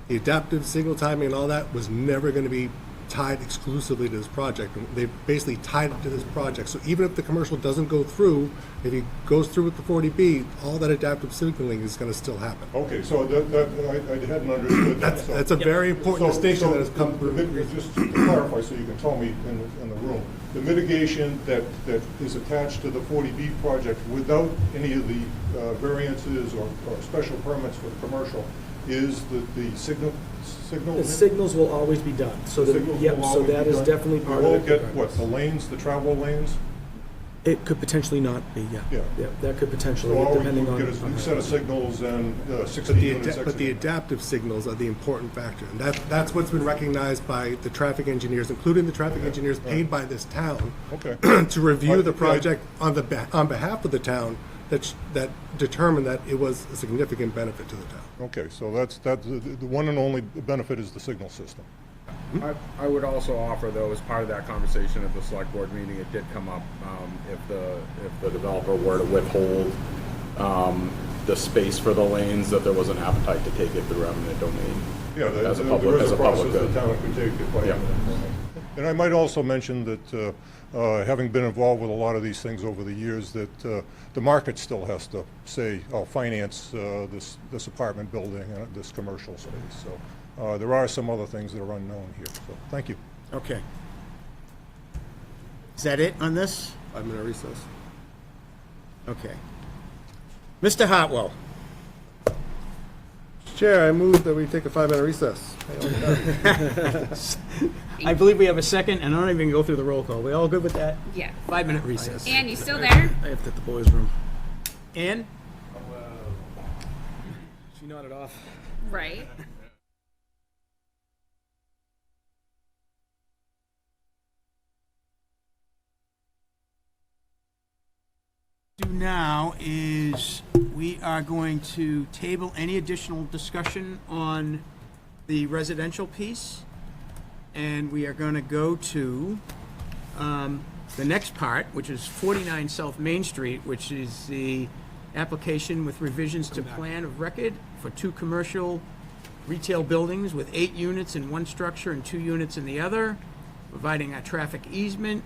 the adaptive signal timing and all that was never going to be tied exclusively to this project. And they basically tied it to this project. So even if the commercial doesn't go through, if it goes through with the 40B, all that adaptive signaling is going to still happen. Okay, so I hadn't understood that. That's a very important distinction that has come through. Just to clarify, so you can tell me in the room, the mitigation that is attached to the 40B project without any of the variances or special permits for the commercial is the signal. The signals will always be done. So that is definitely part We'll of it. get what, the lanes, the travel lanes? It could potentially not be, yeah. That could potentially, So all we depending would on. get is a new set of signals and 16 units. But the adaptive signals are the important factor. And that's what's been recognized by the traffic engineers, including the traffic engineers paid by this town, to review the project on behalf of the town that determined that it was a significant benefit to the town. Okay, so that's the one and only benefit is the signal system. I would also offer, though, as part of that conversation at the select board meeting, it did come up, if the developer were to withhold the space for the lanes, that there was an appetite to take it through eminent domain. Yeah, as a there public, is as a public process good. the town could take it by eminent domain. And I might also mention that, having been involved with a lot of these things over the years, that the market still has to say, finance this apartment building and this commercial space. So there are some other things that are unknown here. So thank you. Okay. Is that it on this? 5-minute recess. Okay. Mr. Hartwell. Chair, I move that we take a 5-minute recess. I believe we have a second, and I don't even go through the roll call. We all good with that? Yeah. 5-minute recess. Ann, you still there? I have to hit the boys' room. Ann? She nodded off. Right. Do now is we are going to table any additional discussion on the residential piece, and we are going to go to the next part, which is 49 South Main Street, which is the application with revisions to plan of record for 2 commercial retail buildings with 8 units in one structure and 2 units in the other, providing a traffic easement,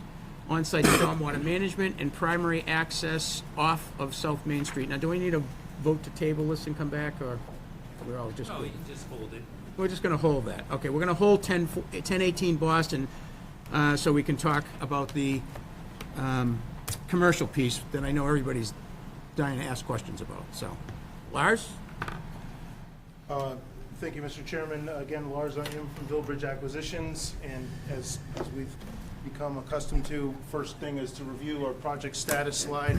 on-site stormwater management, and primary access off of South Main Street. Now, do we need a vote to table this and come back, or we're all just... Oh, you can just hold it. We're just going to hold that. Okay, we're going to hold 1018 Boston so we can talk about the commercial piece that I know everybody's dying to ask questions about. So, Lars? Thank you, Mr. Chairman. Again, Lars Onion from Villbridge Acquisitions, and as we've become accustomed to, first thing is to review our project status slide.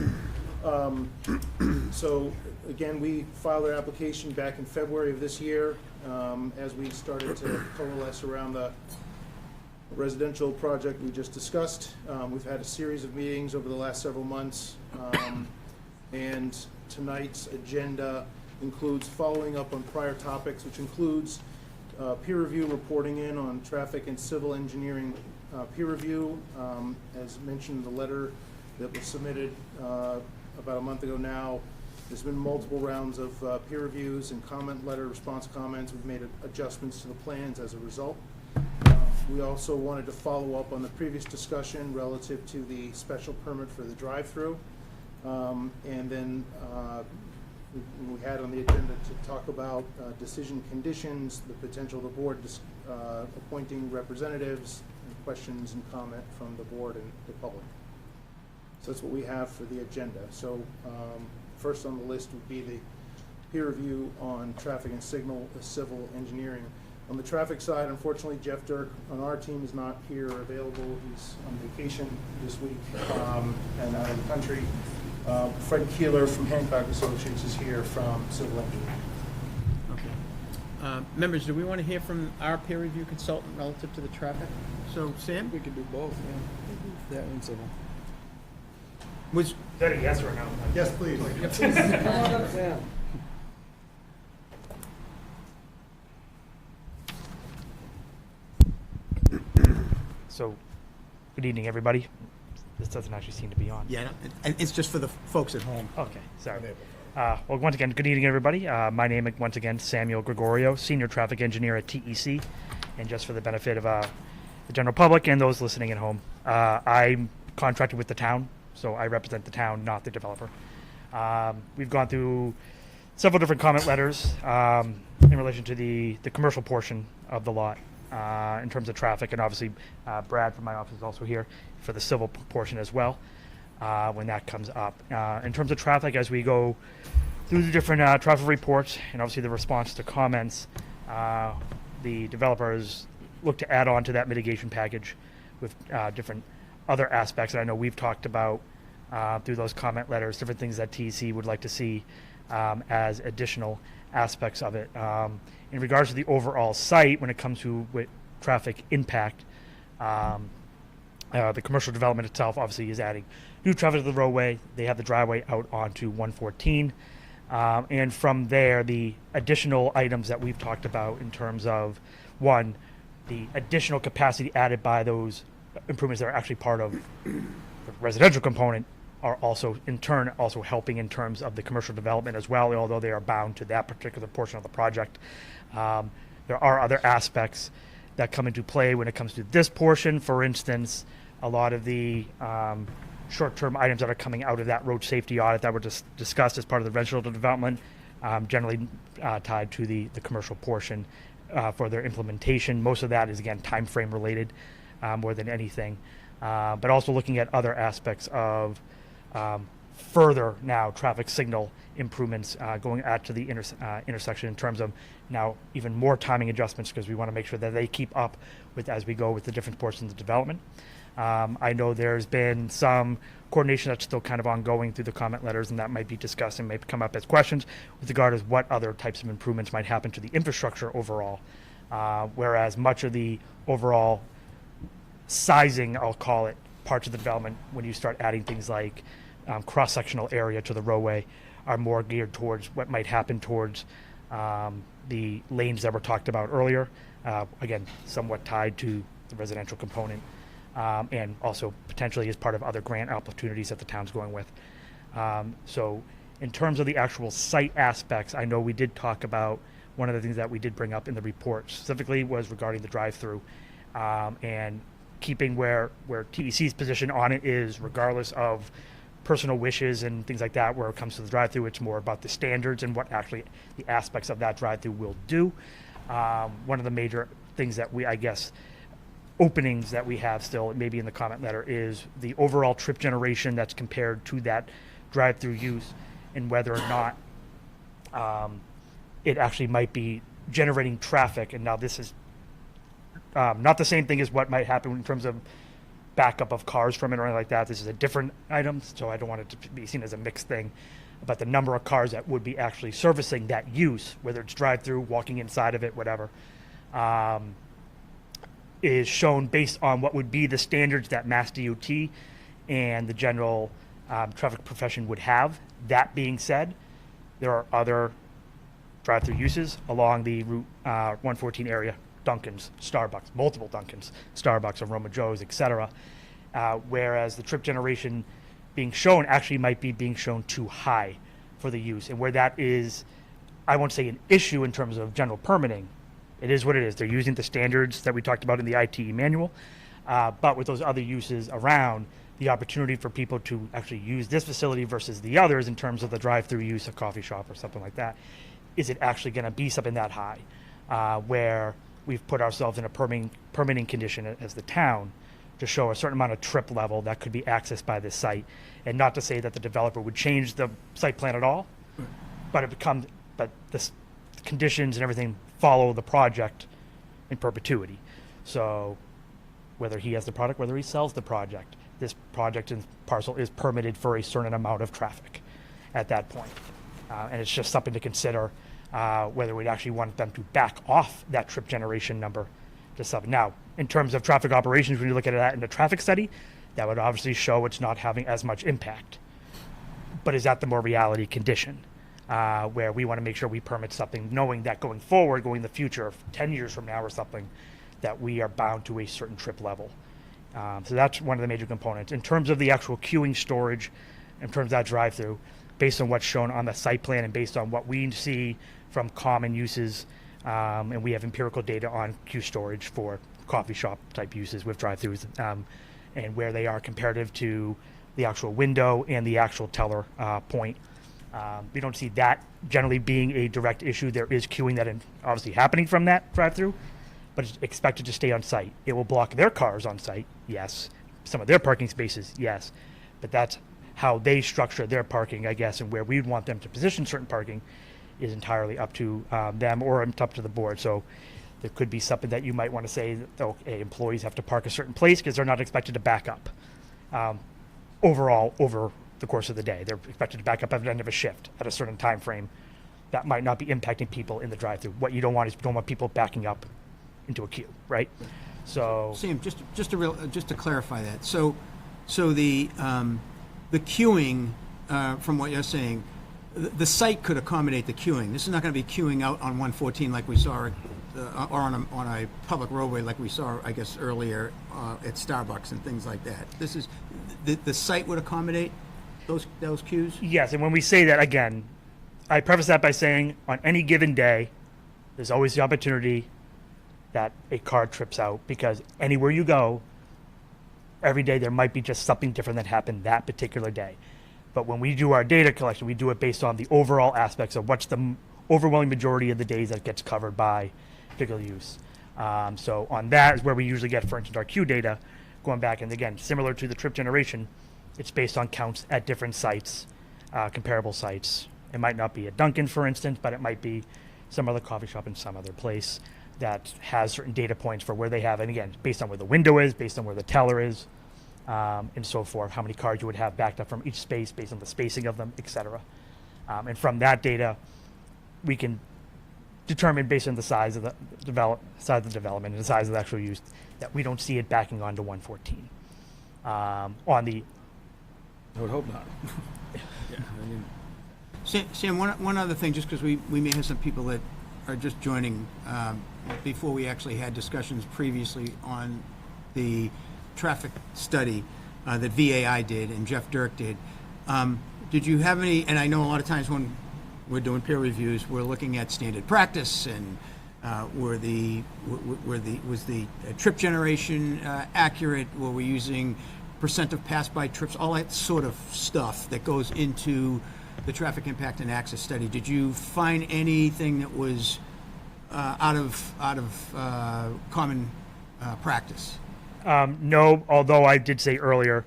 So again, we filed our application back in February of this year. As we started to coalesce around the residential project we just discussed, we've had a series of meetings over the last several months, and tonight's agenda includes following up on prior topics, which includes peer review reporting in on traffic and civil engineering peer review. As mentioned in the letter that was submitted about a month ago now, there's been multiple rounds of peer reviews and comment letter response comments. We've made adjustments to the plans as a result. We also wanted to follow up on the previous discussion relative to the special permit for the drive-through. And then we had on the agenda to talk about decision conditions, the potential of the board appointing representatives, and questions and comment from the board and the public. So that's what we have for the agenda. So first on the list would be the peer review on traffic and signal civil engineering. On the traffic side, unfortunately, Jeff Dirk on our team is not here or available. He's on vacation this week and out of the country. Fred Keeler from Hancock Associates is here from civil engineering. Okay. Members, do we want to hear from our peer review consultant relative to the traffic? So, Sam? We could do both, yeah. That and civil. Was Is that a yes or a no? Yes, please. So, good evening, everybody. This doesn't actually seem to be on. Yeah, it's just for the folks at home. Okay, sorry. Well, once again, good evening, everybody. My name, once again, Samuel Gregorio, Senior Traffic Engineer at TEC. And just for the benefit of the general public and those listening at home, I'm contracted with the town, so I represent the town, not the developer. We've gone through several different comment letters in relation to the commercial portion of the lot in terms of traffic, and obviously Brad from my office is also here for the civil portion as well when that comes up. In terms of traffic, as we go through the different traffic reports and obviously the response to comments, the developers look to add on to that mitigation package with different other aspects that I know we've talked about through those comment letters, different things that TEC would like to see as additional aspects of it. In regards to the overall site, when it comes to traffic impact, The commercial development itself obviously is adding new traffic to the roadway. They have the driveway out onto 114. And from there, the additional items that we've talked about in terms of, one, the additional capacity added by those improvements that are actually part of the residential component are also, in turn, also helping in terms of the commercial development as well, although they are bound to that particular portion of the project. There are other aspects that come into play when it comes to this portion. For instance, a lot of the short-term items that are coming out of that road safety audit that were discussed as part of the residential development, generally tied to the commercial portion for their implementation. Most of that is, again, time frame related more than anything. But also looking at other aspects of further now traffic signal improvements going out to the intersection in terms of now even more timing adjustments, because we want to make sure that they keep up with as we go with the different portions of development. I know there's been some coordination that's still kind of ongoing through the comment letters, and that might be discussed and may come up as questions with regard to what other types of improvements might happen to the infrastructure overall. Whereas much of the overall sizing, I'll call it, parts of the development, when you start adding things like cross-sectional area to the roadway, are more geared towards what might happen towards the lanes that were talked about earlier. Again, somewhat tied to the residential component, and also potentially as part of other grant opportunities that the town's going with. So in terms of the actual site aspects, I know we did talk about, one of the things that we did bring up in the report specifically was regarding the drive-through, and keeping where TEC's position on it is, regardless of personal wishes and things like that. Where it comes to the drive-through, it's more about the standards and what actually the aspects of that drive-through will do. One of the major things that I guess, openings that we have still, maybe in the comment letter, is the overall trip generation that's compared to that drive-through use, and whether or not it actually might be generating traffic. And now this is not the same thing as what might happen in terms of backup of cars from it or anything like that. This is a different item, so I don't want it to be seen as a mixed thing. But the number of cars that would be actually servicing that use, whether it's drive-through, walking inside of it, whatever, is shown based on what would be the standards that Mass DOT and the general traffic profession would have. That being said, there are other drive-through uses along the Route 114 area. Dunkin's, Starbucks, multiple Dunkin's, Starbucks, Aroma Joe's, etc. Whereas the trip generation being shown actually might be being shown too high for the use. And where that is, I won't say an issue in terms of general permitting. It is what it is. They're using the standards that we talked about in the ITE manual. But with those other uses around, the opportunity for people to actually use this facility versus the others in terms of the drive-through use, a coffee shop or something like that, is it actually going to be something that high? Where we've put ourselves in a permitting condition as the town to show a certain amount of trip level that could be accessed by this site. And not to say that the developer would change the site plan at all, but the conditions and everything follow the project in perpetuity. So whether he has the product, whether he sells the project, this project and parcel is permitted for a certain amount of traffic at that point. And it's just something to consider, whether we'd actually want them to back off that trip generation number to something. Now, in terms of traffic operations, when you look at that in the traffic study, that would obviously show it's not having as much impact. But is that the more reality condition, where we want to make sure we permit something, knowing that going forward, going in the future, 10 years from now or something, that we are bound to a certain trip level. So that's one of the major components. In terms of the actual queuing storage, in terms of that drive-through, based on what's shown on the site plan and based on what we see from common uses, and we have empirical data on queue storage for coffee shop type uses with drive-throughs, and where they are comparative to the actual window and the actual teller point. We don't see that generally being a direct issue. There is queuing that is obviously happening from that drive-through, but it's expected to stay on site. It will block their cars on site, yes. Some of their parking spaces, yes. But that's how they structure their parking, I guess, and where we'd want them to position certain parking is entirely up to them or up to the board. So there could be something that you might want to say that, okay, employees have to park a certain place because they're not expected to back up overall over the course of the day. They're expected to back up at the end of a shift at a certain time frame. That might not be impacting people in the drive-through. What you don't want is you don't want people backing up into a queue, right? So Sam, just to clarify that, so the queuing, from what you're saying, the site could accommodate the queuing. This is not going to be queuing out on 114 like we saw, or on a public roadway like we saw, I guess, earlier at Starbucks and things like that. This is, the site would accommodate those queues? yes, and when we say that, again, I preface that by saying on any given day, there's always the opportunity that a car trips out, because anywhere you go, every day there might be just something different that happened that particular day. But when we do our data collection, we do it based on the overall aspects of what's the overwhelming majority of the days that gets covered by particular use. So on that is where we usually get, for instance, our queue data going back. And again, similar to the trip generation, it's based on counts at different sites, comparable sites. It might not be a Dunkin', for instance, but it might be some other coffee shop in some other place that has certain data points for where they have, and again, based on where the window is, based on where the teller is, and so forth, how many cars you would have backed up from each space based on the spacing of them, etc. And from that data, we can determine, based on the size of the development and the size of the actual use, that we don't see it backing onto 114. On the, I would hope not. Yeah, I mean, Sam, one other thing, just because we may have some people that are just joining, before we actually had discussions previously on the traffic study that VAI did and Jeff Dirk did. Did you have any, and I know a lot of times when we're doing peer reviews, we're looking at standard practice and was the trip generation accurate? Were we using percent of pass-by trips, all that sort of stuff that goes into the traffic impact and access study? Did you find anything that was out of common practice? No, although I did say earlier,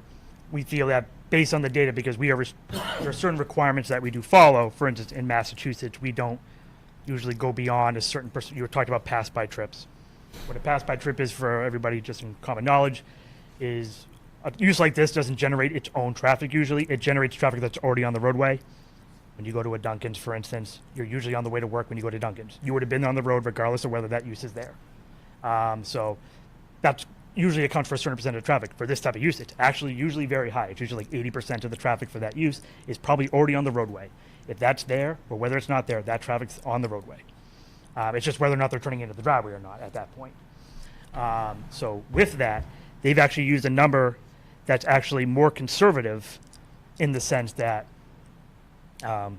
we feel that based on the data, because there are certain requirements that we do follow. For instance, in Massachusetts, we don't usually go beyond a certain percent. You were talking about pass-by trips. What a pass-by trip is, for everybody just in common knowledge, is a use like this doesn't generate its own traffic usually. It generates traffic that's already on the roadway. When you go to a Dunkin's, for instance, you're usually on the way to work when you go to Dunkin's. You would have been on the road regardless of whether that use is there. So that's usually accounts for a certain percent of traffic. For this type of use, it's actually usually very high. It's usually like 80% of the traffic for that use is probably already on the roadway. If that's there, or whether it's not there, that traffic's on the roadway. It's just whether or not they're turning into the driveway or not at that point. So with that, they've actually used a number that's actually more conservative, in the sense that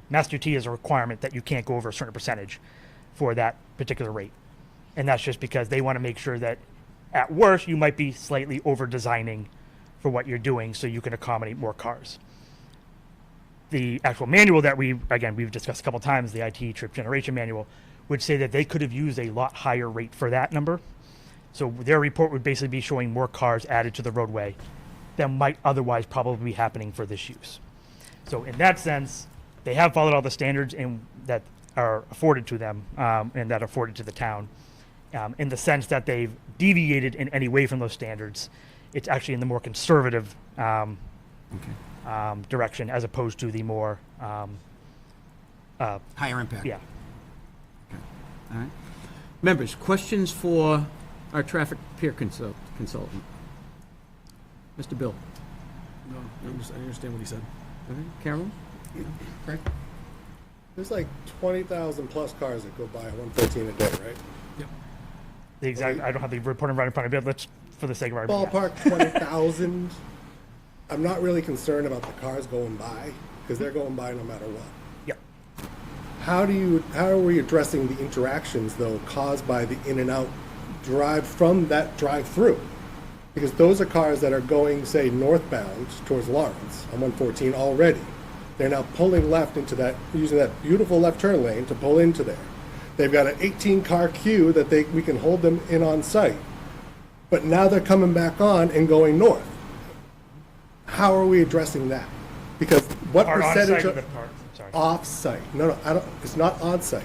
Mass DOT is a requirement that you can't go over a certain percentage for that particular rate. And that's just because they want to make sure that, at worst, you might be slightly over designing for what you're doing so you can accommodate more cars. The actual manual that we've discussed a couple times, the IT trip generation manual, would say that they could have used a lot higher rate for that number. So their report would basically be showing more cars added to the roadway than might otherwise probably be happening for this use. So in that sense, they have followed all the standards that are afforded to them, and that are afforded to the town. In the sense that they've deviated in any way from those standards, it's actually in the more conservative direction, as opposed to the more higher impact. Yeah. Okay. All right. Members, questions for our traffic peer consultant? Mr. Bill. no, I understand what he said. All right. Carol? Frank? There's like 20,000 plus cars that go by on 114 a day, right? Yep. The exact, I don't have the report right in front of me, but let's, for the sake of our Ballpark 20,000. I'm not really concerned about the cars going by, because they're going by no matter what. Yep. How are we addressing the interactions, though, caused by the in and out drive from that drive-through? Because those are cars that are going, say, northbound towards Lawrence on 114 already. They're now pulling left into that, using that beautiful left turn lane to pull into there. They've got an 18-car queue that we can hold them in on site. But now they're coming back on and going north. How are we addressing that? Because what percentage of off-site? No, it's not on-site.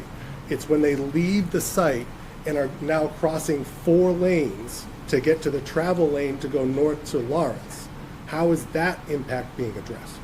It's when they leave the site and are now crossing 4 lanes to get to the travel lane to go north to Lawrence. How is that impact being addressed?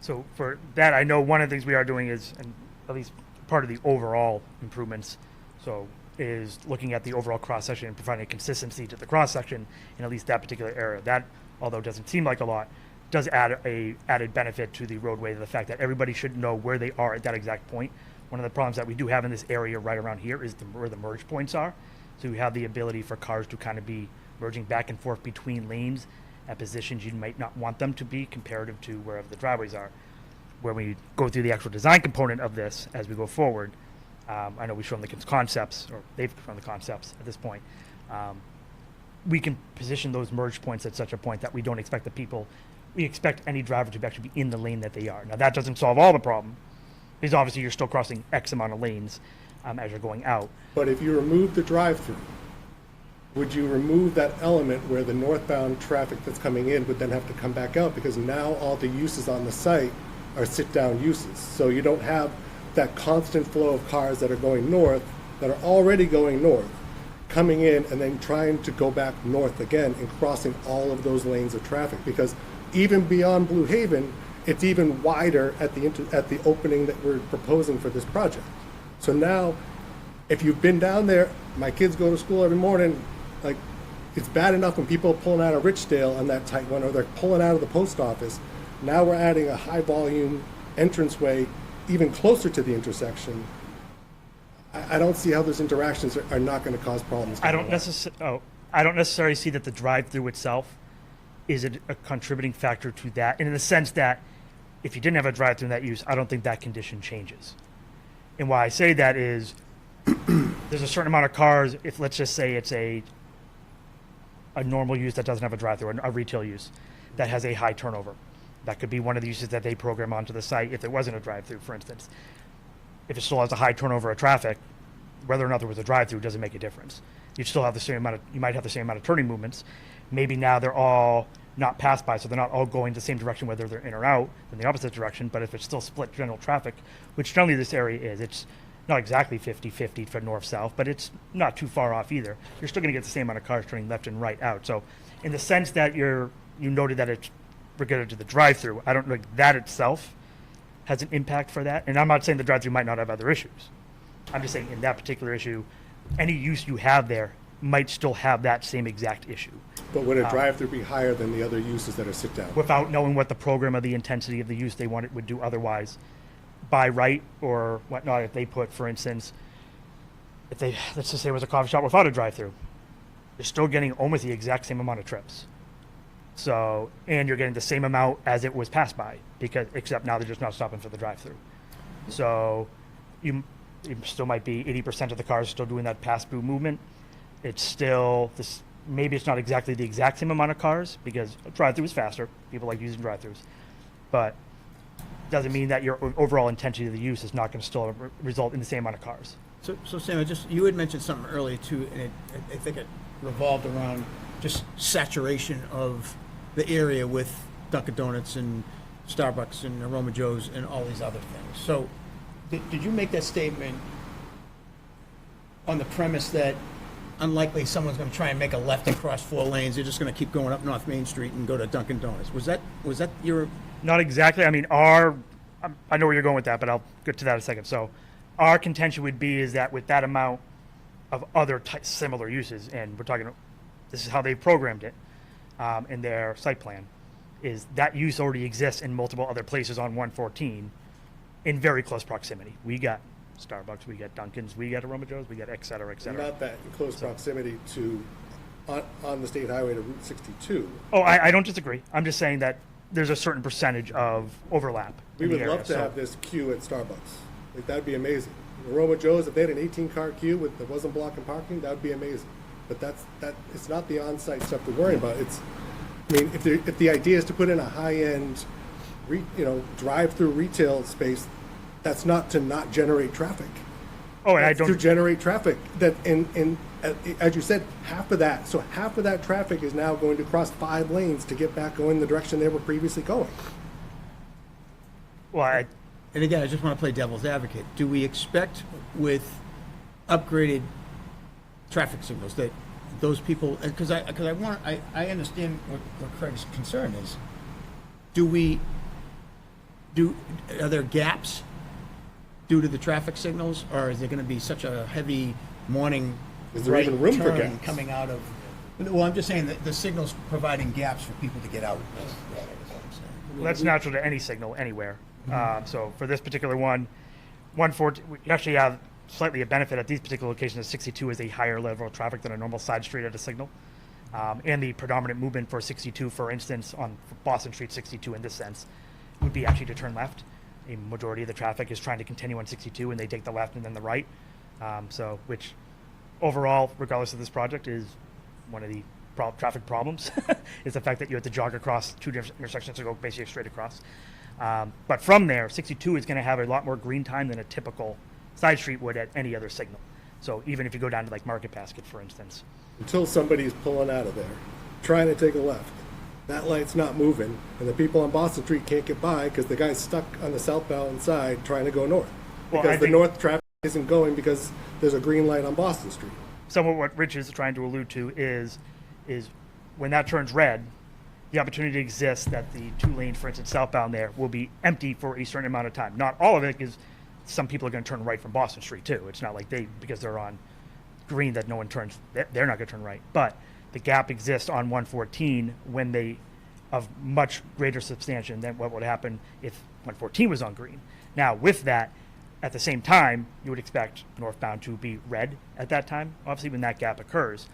So for that, I know one of the things we are doing is, and at least part of the overall improvements, so is looking at the overall cross-section and providing consistency to the cross-section in at least that particular area. That, although it doesn't seem like a lot, does add a added benefit to the roadway, the fact that everybody should know where they are at that exact point. One of the problems that we do have in this area right around here is where the merge points are. So you have the ability for cars to kind of be merging back and forth between lanes at positions you might not want them to be comparative to wherever the driveways are. When we go through the actual design component of this as we go forward, I know we've shown the concepts, or they've shown the concepts at this point. We can position those merge points at such a point that we don't expect we expect any driver to actually be in the lane that they are. Now that doesn't solve all the problem, because obviously you're still crossing X amount of lanes as you're going out. But if you remove the drive-through, would you remove that element where the northbound traffic that's coming in would then have to come back out, because now all the uses on the site are sit-down uses. So you don't have that constant flow of cars that are going north, that are already going north, coming in and then trying to go back north again and crossing all of those lanes of traffic. Because even beyond Blue Haven, it's even wider at the opening that we're proposing for this project. So now, if you've been down there, my kids go to school every morning, like, it's bad enough when people are pulling out of Richdale on that tight one, or they're pulling out of the post office. Now we're adding a high volume entranceway even closer to the intersection. I don't see how those interactions are not going to cause problems. I don't necessarily see that the drive-through itself is a contributing factor to that, and in the sense that if you didn't have a drive-through in that use, I don't think that condition changes. And why I say that is there's a certain amount of cars, if let's just say it's a normal use that doesn't have a drive-through, a retail use that has a high turnover. That could be one of the uses that they program onto the site if there wasn't a drive-through, for instance. If it still has a high turnover of traffic, whether or not there was a drive-through doesn't make a difference. You still have the same amount of, you might have the same amount of turning movements. Maybe now they're all not passed by, so they're not all going the same direction, whether they're in or out, in the opposite direction. But if it's still split general traffic, which generally this area is, it's not exactly 50-50 for north-south, but it's not too far off either. You're still going to get the same amount of cars turning left and right out. So in the sense that you noted that it's related to the drive-through, I don't know that itself has an impact for that. And I'm not saying the drive-through might not have other issues. I'm just saying in that particular issue, any use you have there might still have that same exact issue. But would a drive-through be higher than the other uses that are sit-down? Without knowing what the program or the intensity of the use they want it would do otherwise. By right or whatnot, if they put, for instance, let's just say it was a coffee shop without a drive-through, you're still getting almost the exact same amount of trips. So, and you're getting the same amount as it was passed by, except now they're just not stopping for the drive-through. So you still might be 80% of the cars still doing that pass-through movement. It's still this. Maybe it's not exactly the exact same amount of cars, because a drive-through is faster. People like using drive-throughs, but doesn't mean that your overall intensity of the use is not going to still result in the same amount of cars. So Sam, you had mentioned something earlier too, and I think it revolved around just saturation of the area with Dunkin' Donuts and Starbucks and Aroma Joe's and all these other things. So did you make that statement on the premise that unlikely someone's going to try and make a left and cross 4 lanes, they're just going to keep going up North Main Street and go to Dunkin' Donuts? Was that your... Not exactly. I mean, I know where you're going with that, but I'll get to that in a second. So our contention would be is that with that amount of other similar uses, and we're talking, this is how they programmed it in their site plan, is that use already exists in multiple other places on 114 in very close proximity. We got Starbucks, we got Dunkin's, we got Aroma Joe's, we got et cetera, et cetera. Not that in close proximity to on the state highway to Route 62. Oh, I don't disagree. I'm just saying that there's a certain percentage of overlap. We would love to have this queue at Starbucks. Like, that'd be amazing. Aroma Joe's, if they had an 18-car queue that wasn't blocking parking, that would be amazing. But it's not the on-site stuff to worry about. If the idea is to put in a high-end, drive-through retail space, that's not to not generate traffic. Oh, and I don't... to generate traffic. That as you said, half of that traffic is now going to cross 5 lanes to get back going the direction they were previously going. Well, and again, I just want to play devil's advocate. Do we expect with upgraded traffic signals that those people, because I understand what Craig's concern is. Are there gaps due to the traffic signals, or is there going to be such a heavy morning Is there even room for turn gaps? coming out of, well, I'm just saying that the signal's providing gaps for people to get out. Well, that's natural to any signal anywhere. So for this particular one, 114, we actually have slightly a benefit at these particular locations. 62 is a higher level of traffic than a normal side street at a signal. And the predominant movement for 62, for instance, on Boston Street 62 in this sense, would be actually to turn left. A majority of the traffic is trying to continue on 62 and they take the left and then the right. Which overall, regardless of this project, is one of the traffic problems, is the fact that you have to jog across two different intersections to go basically straight across. But from there, 62 is going to have a lot more green time than a typical side street would at any other signal. So even if you go down to like Market Basket, for instance. Until somebody's pulling out of there, trying to take a left. That light's not moving, and the people on Boston Street can't get by because the guy's stuck on the southbound side trying to go north. Well, Because I the think- north traffic isn't going because there's a green light on Boston Street. Some of what Rich is trying to allude to is when that turns red, the opportunity exists that the 2 lane, for instance, southbound there, will be empty for a certain amount of time. Not all of it, because some people are going to turn right from Boston Street too. It's not like because they're on green that no one turns, they're not going to turn right. But the gap exists on 114 when they, of much greater substantiation than what would happen if 114 was on green. Now, with that, at the same time, you would expect northbound to be red at that time, obviously, when that gap occurs.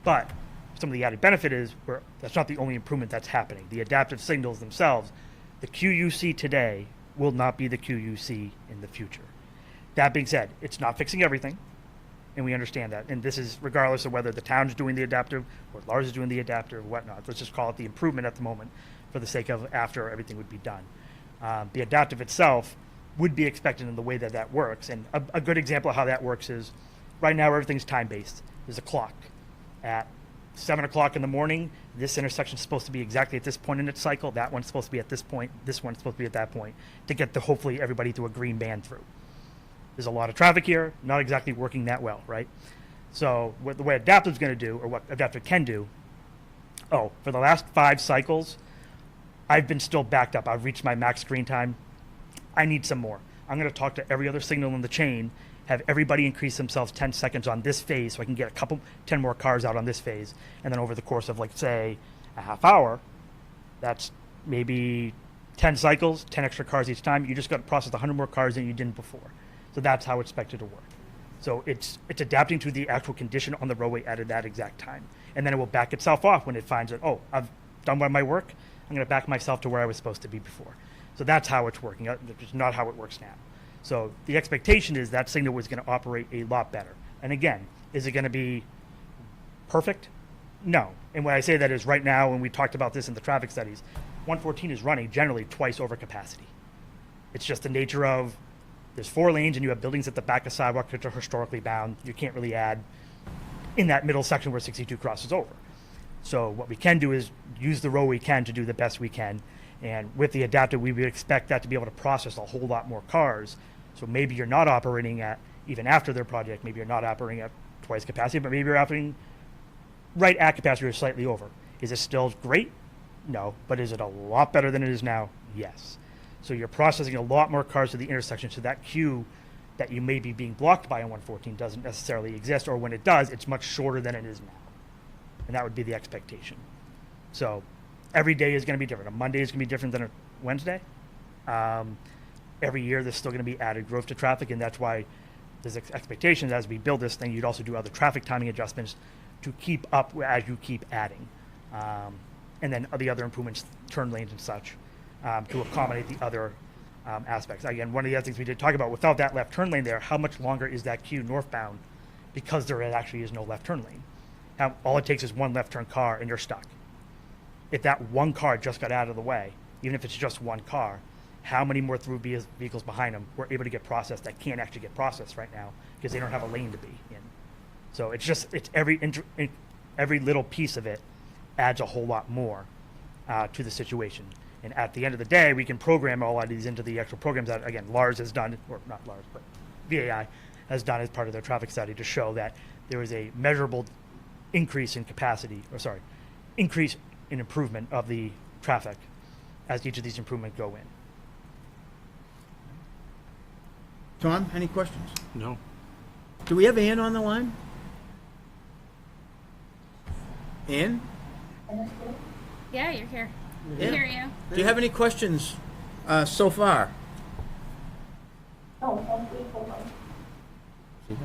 But some of the added benefit is that's not the only improvement that's happening. The adaptive signals themselves, the queue you see today will not be the queue you see in the future. That being said, it's not fixing everything, and we understand that. And this is regardless of whether the town's doing the adaptive or Lars is doing the adaptive or whatnot. Let's just call it the improvement at the moment for the sake of after everything would be done. The adaptive itself would be expected in the way that that works. And a good example of how that works is right now everything's time-based. There's a clock. At 7 o'clock in the morning, this intersection is supposed to be exactly at this point in its cycle. That one's supposed to be at this point. This one's supposed to be at that point to get hopefully everybody through a green band through. There's a lot of traffic here, not exactly working that well, right? So the way adaptive's going to do, or what adaptive can do, for the last 5 cycles, I've been still backed up. I've reached my max screen time. I need some more. I'm going to talk to every other signal in the chain, have everybody increase themselves 10 seconds on this phase so I can get 10 more cars out on this phase. And then over the course of, like, say, a half hour, that's maybe 10 cycles, 10 extra cars each time. You just got to process 100 more cars than you did before. So that's how it's expected to work. So it's adapting to the actual condition on the roadway at that exact time. And then it will back itself off when it finds that, I've done my work. I'm going to back myself to where I was supposed to be before. So that's how it's working. It's not how it works now. So the expectation is that signal was going to operate a lot better. And again, is it going to be perfect? No. And when I say that is right now, when we talked about this in the traffic studies, 114 is running generally twice over capacity. It's just the nature of there's 4 lanes and you have buildings at the back of sidewalk that are historically bound. You can't really add in that middle section where 62 crosses over. So what we can do is use the row we can to do the best we can. And with the adaptive, we would expect that to be able to process a whole lot more cars. So maybe you're not operating at, even after their project, maybe you're not operating at twice capacity, but maybe you're operating right at capacity or slightly over. Is it still great? No. But is it a lot better than it is now? Yes. So you're processing a lot more cars to the intersection, so that queue that you may be being blocked by on 114 doesn't necessarily exist, or when it does, it's much shorter than it is now. And that would be the expectation. So every day is going to be different. A Monday is going to be different than a Wednesday. Every year there's still going to be added growth to traffic, and that's why there's expectations as we build this thing, you'd also do other traffic timing adjustments to keep up as you keep adding. And then the other improvements, turn lanes and such, to accommodate the other aspects. Again, one of the other things we did talk about, without that left turn lane there, how much longer is that queue northbound because there actually is no left turn lane? All it takes is one left turn car and you're stuck. If that one car just got out of the way, even if it's just one car, how many more through vehicles behind them were able to get processed that can't actually get processed right now because they don't have a lane to be in? So it's every little piece of it adds a whole lot more to the situation. And at the end of the day, we can program all of these into the actual programs that, again, Lars has done, or not Lars, but VAI has done as part of their traffic study to show that there is a measurable increase in capacity, increase in improvement of the traffic as each of these improvements go in. Tom, any questions? No. Do we have Ann on the line? Ann? Yeah, you're here. We Yeah. hear you. Do you have any questions so far? Oh, thank you so much.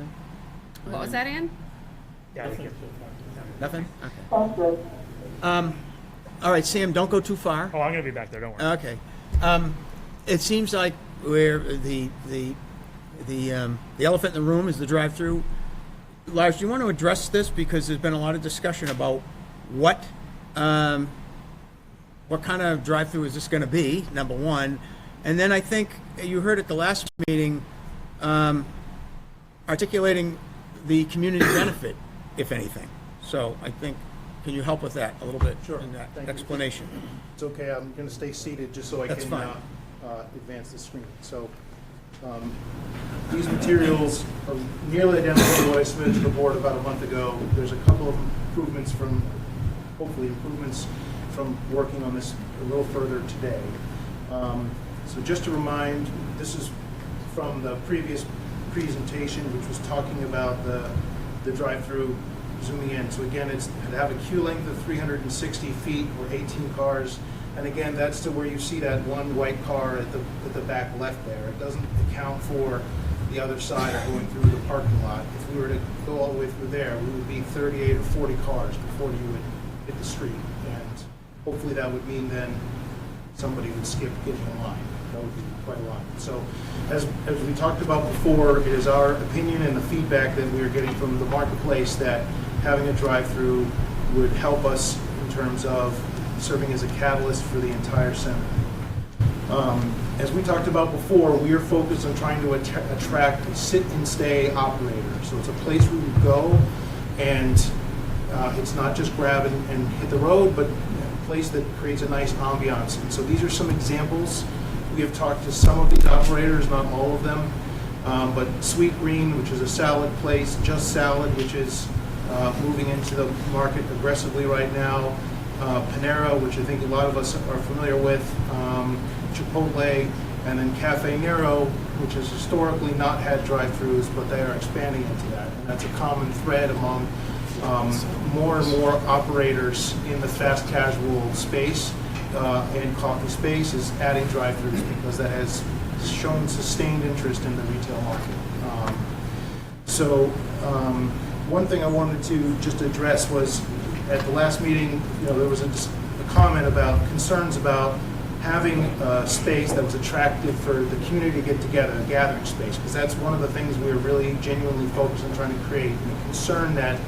What was that, Ann? Yeah, I think Nothing? Okay. Sounds good. All right, Sam, don't go too far. Oh, I'm going to be back there. Don't worry. Okay. It seems like where the elephant in the room is the drive-through. Lars, do you want to address this, because there's been a lot of discussion about what kind of drive-through is this going to be? Number one, and then I think you heard at the last meeting articulating the community benefit, if anything. So I think, can you help with that a little bit? Sure. In that Thank you. explanation. It's okay, I'm going to stay seated just so I That's can fine. advance the screen. So these materials are nearly identical to what I submitted to the board about a month ago. There's a couple of improvements hopefully improvements from working on this a little further today. So just to remind, this is from the previous presentation, which was talking about the drive-through zooming in. So again, it's to have a queue length of 360 feet or 18 cars. And again, that's to where you see that one white car at the back left there. It doesn't account for the other side or going through the parking lot. If we were to go all the way through there, we would be 38 or 40 cars before you would hit the street. And hopefully that would mean then somebody would skip getting in line. That would be quite a lot. So as we talked about before, it is our opinion and the feedback that we are getting from the marketplace that having a drive-through would help us in terms of serving as a catalyst for the entire center. As we talked about before, we are focused on trying to attract a sit-and-stay operator. So it's a place where you go and it's not just grab and hit the road, but a place that creates a nice ambiance. And so these are some examples. We have talked to some of these operators, not all of them, but Sweet Green, which is a salad place, Just Salad, which is moving into the market aggressively right now, Panera, which I think a lot of us are familiar with, Chipotle, and then Cafe Nero, which has historically not had drive-thrus, but they are expanding into that. And that's a common thread among more and more operators in the fast casual space and coffee space is adding drive-thrus, because that has shown sustained interest in the retail market. One thing I wanted to just address was at the last meeting, there was a comment about concerns about having a space that was attractive for the community to get together, a gathering space, because that's one of the things we're really genuinely focused on trying to create, and a concern that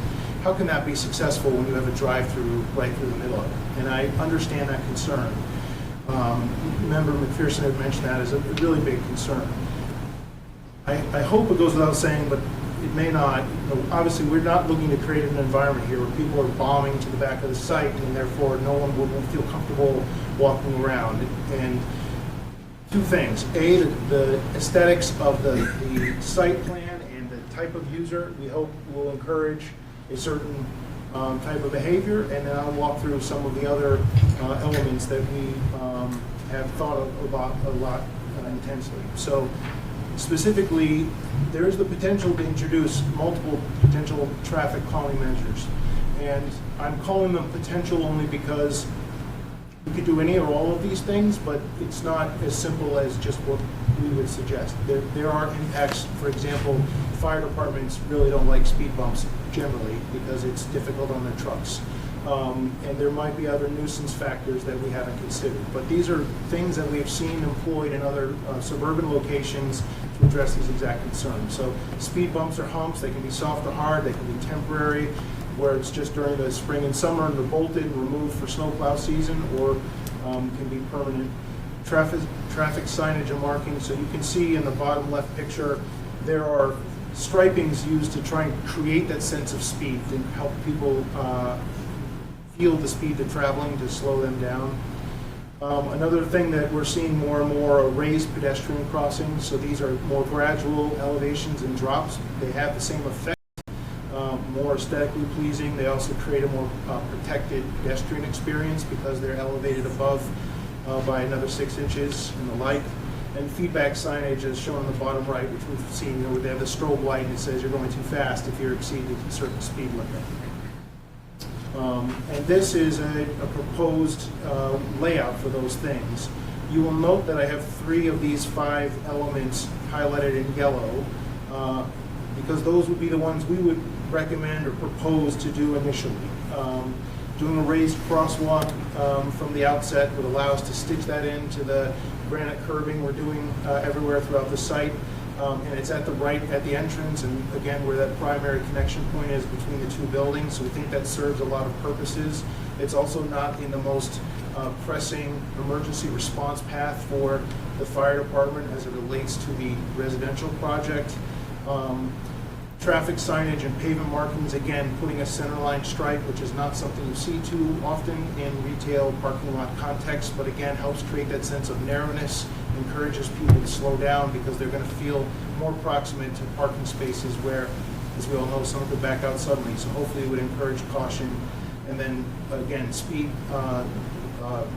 how can that be successful when you have a drive-through right through the middle of it? And I understand that concern. Member McPherson had mentioned that as a really big concern. I hope it goes without saying, but it may not. Obviously, we're not looking to create an environment here where people are bombing to the back of the site, and therefore no one will feel comfortable walking around. And two things. A, the aesthetics of the site plan and the type of user, we hope will encourage a certain type of behavior, and then I'll walk through some of the other elements that we have thought about a lot intensely. So specifically, there's the potential to introduce multiple potential traffic calming measures. And I'm calling them potential only because we could do any or all of these things, but it's not as simple as just what we would suggest. There are impacts. For example, fire departments really don't like speed bumps generally because it's difficult on their trucks. And there might be other nuisance factors that we haven't considered. But these are things that we have seen employed in other suburban locations to address these exact concerns. So speed bumps or humps, they can be soft or hard, they can be temporary, where it's just during the spring and summer and they're bolted and removed for snowplow season, or can be permanent. Traffic signage and marking. So you can see in the bottom left picture, there are stripings used to try and create that sense of speed and help people feel the speed they're traveling, to slow them down. Another thing that we're seeing more and more are raised pedestrian crossings. So these are more gradual elevations and drops. They have the same effect, more aesthetically pleasing. They also create a more protected pedestrian experience because they're elevated above by another 6 inches and the like. And feedback signage is shown on the bottom right, which we've seen, where they have the strobe light and it says you're going too fast if you're exceeding a certain speed limit. And this is a proposed layout for those things. You will note that I have 3 of these 5 elements highlighted in yellow, because those would be the ones we would recommend or propose to do initially. Doing a raised crosswalk from the outset would allow us to stitch that into the granite curbing we're doing everywhere throughout the site. And it's at the entrance, and again, where that primary connection point is between the 2 buildings. So we think that serves a lot of purposes. It's also not in the most pressing emergency response path for the fire department as it relates to the residential project. Traffic signage and pavement markings, again, putting a centerline stripe, which is not something you see too often in retail parking lot context, but again, helps create that sense of narrowness, encourages people to slow down because they're going to feel more proximate to parking spaces where, as we all know, some could back out suddenly. So hopefully it would encourage caution. And then, again, speed,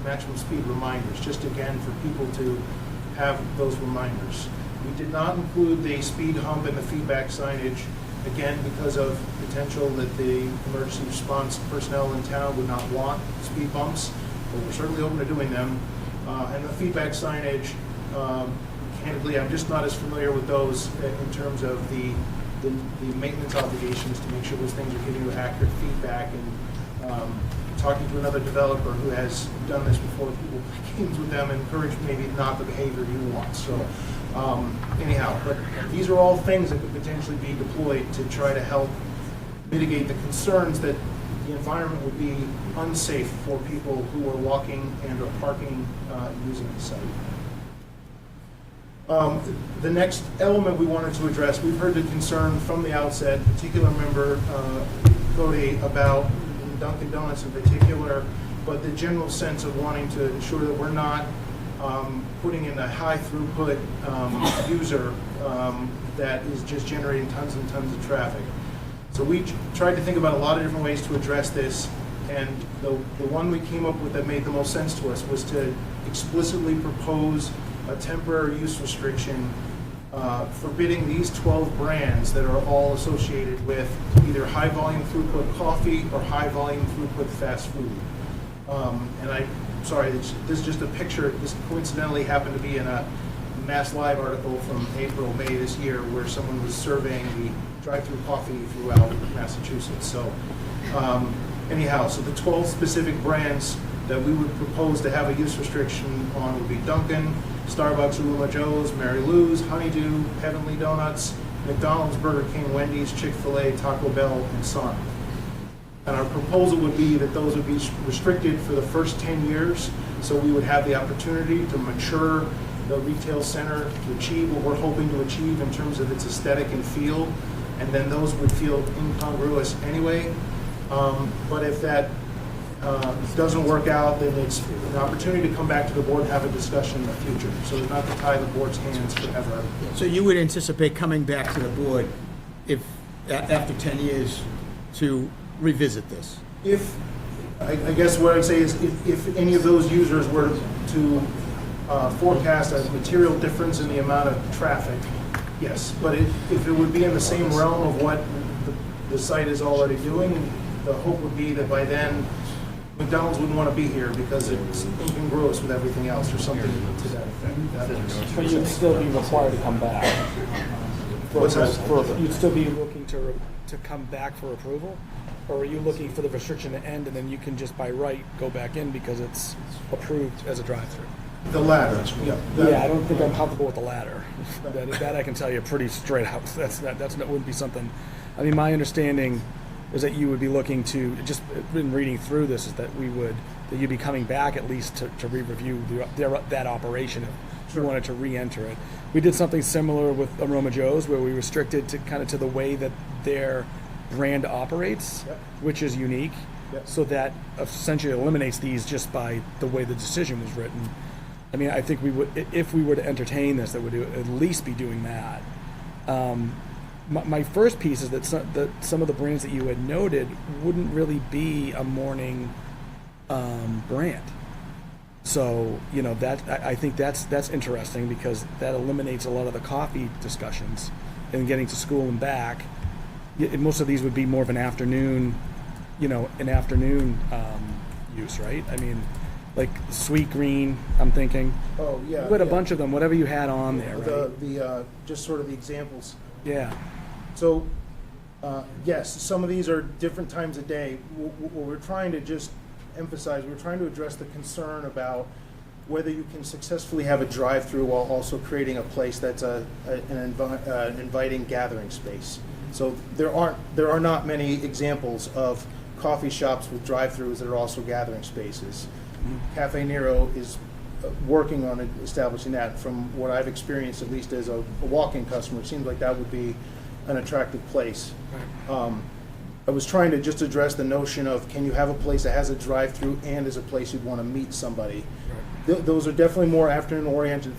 maximum speed reminders, just again for people to have those reminders. We did not include the speed hump and the feedback signage, again, because of potential that the emergency response personnel in town would not want speed bumps, but we're certainly open to doing them. And the feedback signage, candidly, I'm just not as familiar with those in terms of the maintenance obligations to make sure those things are giving you accurate feedback. And talking to another developer who has done this before, people play games with them and encourage maybe not the behavior you want. So anyhow, but these are all things that could potentially be deployed to try to help mitigate the concerns that the environment would be unsafe for people who are walking and or parking using the site. The next element we wanted to address, we've heard the concern from the outset, particular member Cody, about Dunkin' Donuts in particular, but the general sense of wanting to ensure that we're not putting in a high throughput user that is just generating tons and tons of traffic. So we tried to think about a lot of different ways to address this, and the one we came up with that made the most sense to us was to explicitly propose a temporary use restriction forbidding these 12 brands that are all associated with either high volume throughput coffee or high volume throughput fast food. And I'm sorry, this is just a picture. This coincidentally happened to be in a Mass Live article from April, May this year, where someone was surveying the drive-through coffee throughout Massachusetts. So anyhow, so the 12 specific brands that we would propose to have a use restriction on would be Dunkin', Starbucks, Aroma Joe's, Mary Lou's, Honeydew, Heavenly Donuts, McDonald's, Burger King, Wendy's, Chick-fil-A, Taco Bell, and Sonic. And our proposal would be that those would be restricted for the first 10 years, so we would have the opportunity to mature the retail center to achieve what we're hoping to achieve in terms of its aesthetic and feel, and then those would feel incongruous anyway. But if that doesn't work out, then it's an opportunity to come back to the board and have a discussion in the future, so as not to tie the board's hands forever. So you would anticipate coming back to the board if, after 10 years, to revisit this? If, I guess what I'd say is if any of those users were to forecast a material difference in the amount of traffic, yes. But if it would be in the same realm of what the site is already doing, the hope would be that by then McDonald's wouldn't want to be here because it's incongruous with everything else or something to that effect. But you'd still be required to come back. What's that? You'd still be looking to come back for approval? Or are you looking for the restriction to end and then you can just by right go back in because it's approved as a drive-through? The latter, yeah. Yeah, I don't think I'm comfortable with the latter. That I can tell you pretty straight out. That wouldn't be something. I mean, my understanding is that you would be looking to, just in reading through this, is that you'd be coming back at least to re-review that operation if you wanted to re-enter it. We did something similar with Aroma Joe's where we restricted to the way that their brand operates, which is unique, so that essentially eliminates these just by the way the decision was written. I mean, I think we would, if we were to entertain this, that would at least be doing that. My first piece is that some of the brands that you had noted wouldn't really be a morning brand. So I think that's interesting because that eliminates a lot of the coffee discussions and getting to school and back. Most of these would be more of an afternoon an afternoon use, right? I mean, like Sweet Green, I'm thinking. Oh, yeah. You had a yeah. bunch of them, whatever you had on there, right? Just sort of the examples. Yeah. So, yes, some of these are different times of day. What we're trying to just emphasize, we're trying to address the concern about whether you can successfully have a drive-through while also creating a place that's an inviting gathering space. So there are not many examples of coffee shops with drive-throughs that are also gathering spaces. Cafe Nero is working on establishing that. From what I've experienced, at least as a walk-in customer, it seems like that would be an attractive place. I was trying to just address the notion of, can you have a place that has a drive-through and is a place you'd want to meet somebody? Those are definitely more afternoon-oriented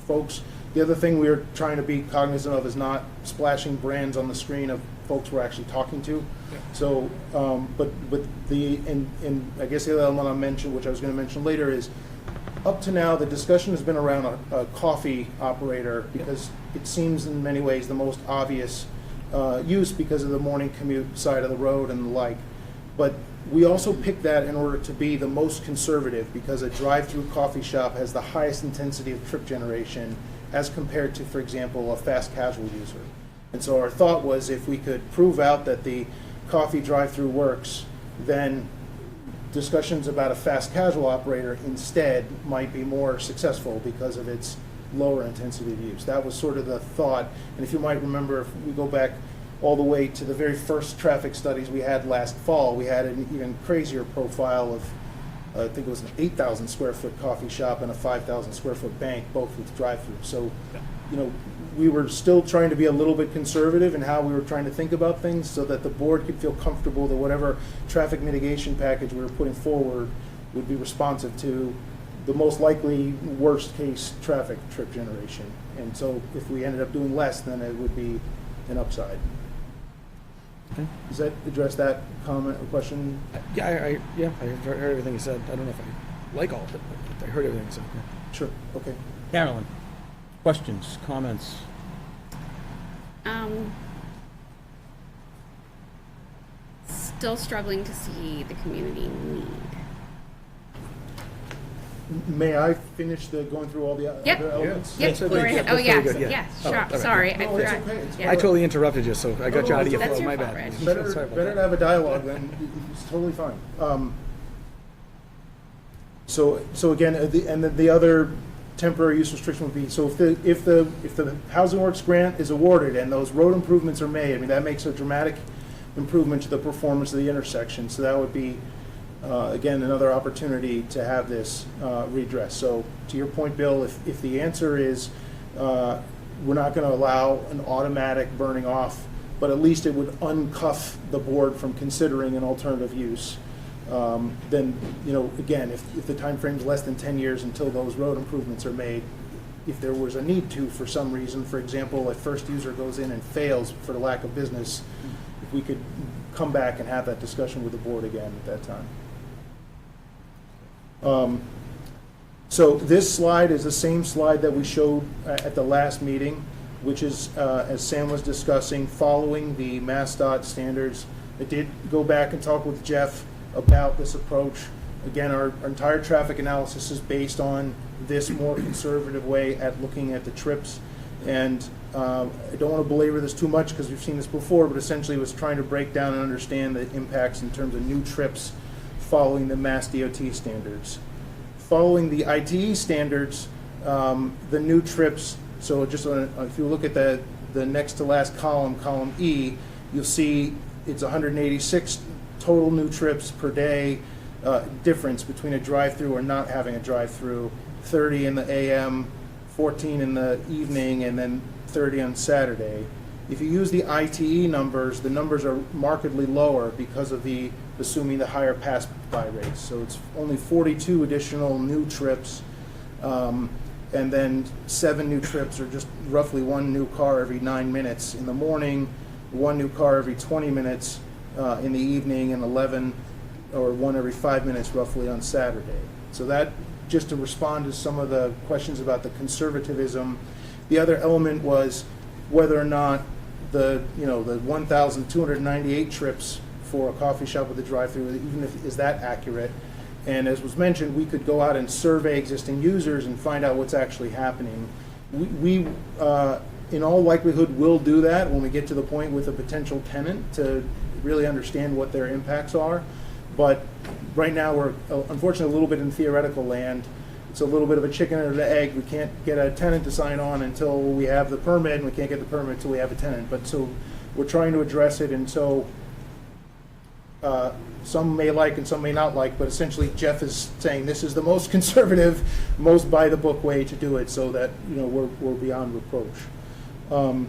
folks. The other thing we are trying to be cognizant of is not splashing brands on the screen of folks we're actually talking to. So, but I guess the other element I mentioned, which I was going to mention later, is up to now the discussion has been around a coffee operator because it seems in many ways the most obvious use because of the morning commute side of the road and the like. But we also picked that in order to be the most conservative because a drive-through coffee shop has the highest intensity of trip generation as compared to, for example, a fast casual user. And so our thought was if we could prove out that the coffee drive-through works, then discussions about a fast casual operator instead might be more successful because of its lower intensity of use. That was sort of the thought. And if you might remember, if we go back all the way to the very first traffic studies we had last fall, we had an even crazier profile of, I think it was an 8,000 square foot coffee shop and a 5,000 square foot bank, both with drive-through. So, we were still trying to be a little bit conservative in how we were trying to think about things so that the board could feel comfortable that whatever traffic mitigation package we were putting forward would be responsive to the most likely worst case traffic trip generation. And so if we ended up doing less, then it would be an upside. Okay. Does that address that comment or question? Yeah, I heard everything you said. I don't know if I like all of it, but I heard everything you said. Yeah. Sure, okay. Carolyn, questions, comments? Still struggling to see the community need. May I finish going through all the other elements? Yep, go right ahead. Oh, yes, sorry, I forgot. It's okay. Yeah. I totally interrupted you, so I got you out of your That's flow. your My fault, bad. Rich. Better to have a dialogue then. It's totally fine. So again, and the other temporary use restriction would be, so if the Housing Works grant is awarded and those road improvements are made, I mean, that makes a dramatic improvement to the performance of the intersection. So that would be, again, another opportunity to have this redressed. So to your point, Bill, if the answer is we're not going to allow an automatic burning off, but at least it would uncuff the board from considering an alternative use, then, again, if the time frame is less than 10 years until those road improvements are made, if there was a need to, for some reason, for example, a first user goes in and fails for the lack of business, if we could come back and have that discussion with the board again at that time. So this slide is the same slide that we showed at the last meeting, which is, as Sam was discussing, following the MassDOT standards. I did go back and talk with Jeff about this approach. Again, our entire traffic analysis is based on this more conservative way at looking at the trips. And I don't want to belabor this too much because we've seen this before, but essentially it was trying to break down and understand the impacts in terms of new trips following the Mass DOT standards. Following the ITE standards, the new trips, so just if you look at the next to last column, column E, you'll see it's 186 total new trips per day, difference between a drive-through or not having a drive-through, 30 in the AM, 14 in the evening, and then 30 on Saturday. If you use the ITE numbers, the numbers are markedly lower because of assuming the higher pass-by rates. So it's only 42 additional new trips, and then 7 new trips, or just roughly 1 new car every 9 minutes in the morning, 1 new car every 20 minutes in the evening, and 11 or 1 every 5 minutes roughly on Saturday. So that, just to respond to some of the questions about the conservatism. The other element was whether or not the 1,298 trips for a coffee shop with a drive-through, even if, is that accurate? And as was mentioned, we could go out and survey existing users and find out what's actually happening. We in all likelihood, will do that when we get to the point with a potential tenant to really understand what their impacts are. But right now, we're unfortunately a little bit in theoretical land. It's a little bit of a chicken or the egg. We can't get a tenant to sign on until we have the permit, and we can't get the permit until we have a tenant. But so we're trying to address it, and so some may like and some may not like, but essentially Jeff is saying this is the most conservative, most by-the-book way to do it, so that we're beyond reproach.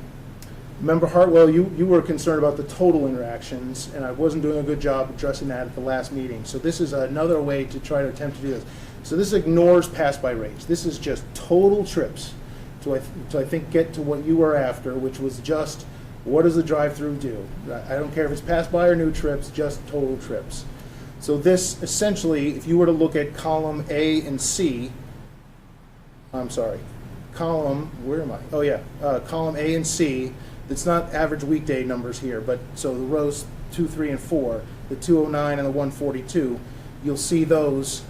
Member Hartwell, you were concerned about the total interactions, and I wasn't doing a good job addressing that at the last meeting. So this is another way to try to attempt to do this. So this ignores pass-by rates. This is just total trips to I think get to what you were after, which was just what does the drive-through do? I don't care if it's pass-by or new trips, just total trips. So this essentially, if you were to look at column A and C, I'm sorry, column, where am I? Oh yeah, column A and C. It's not average weekday numbers here, but so the rows 2, 3, and 4, the 209 and the 142, you'll see those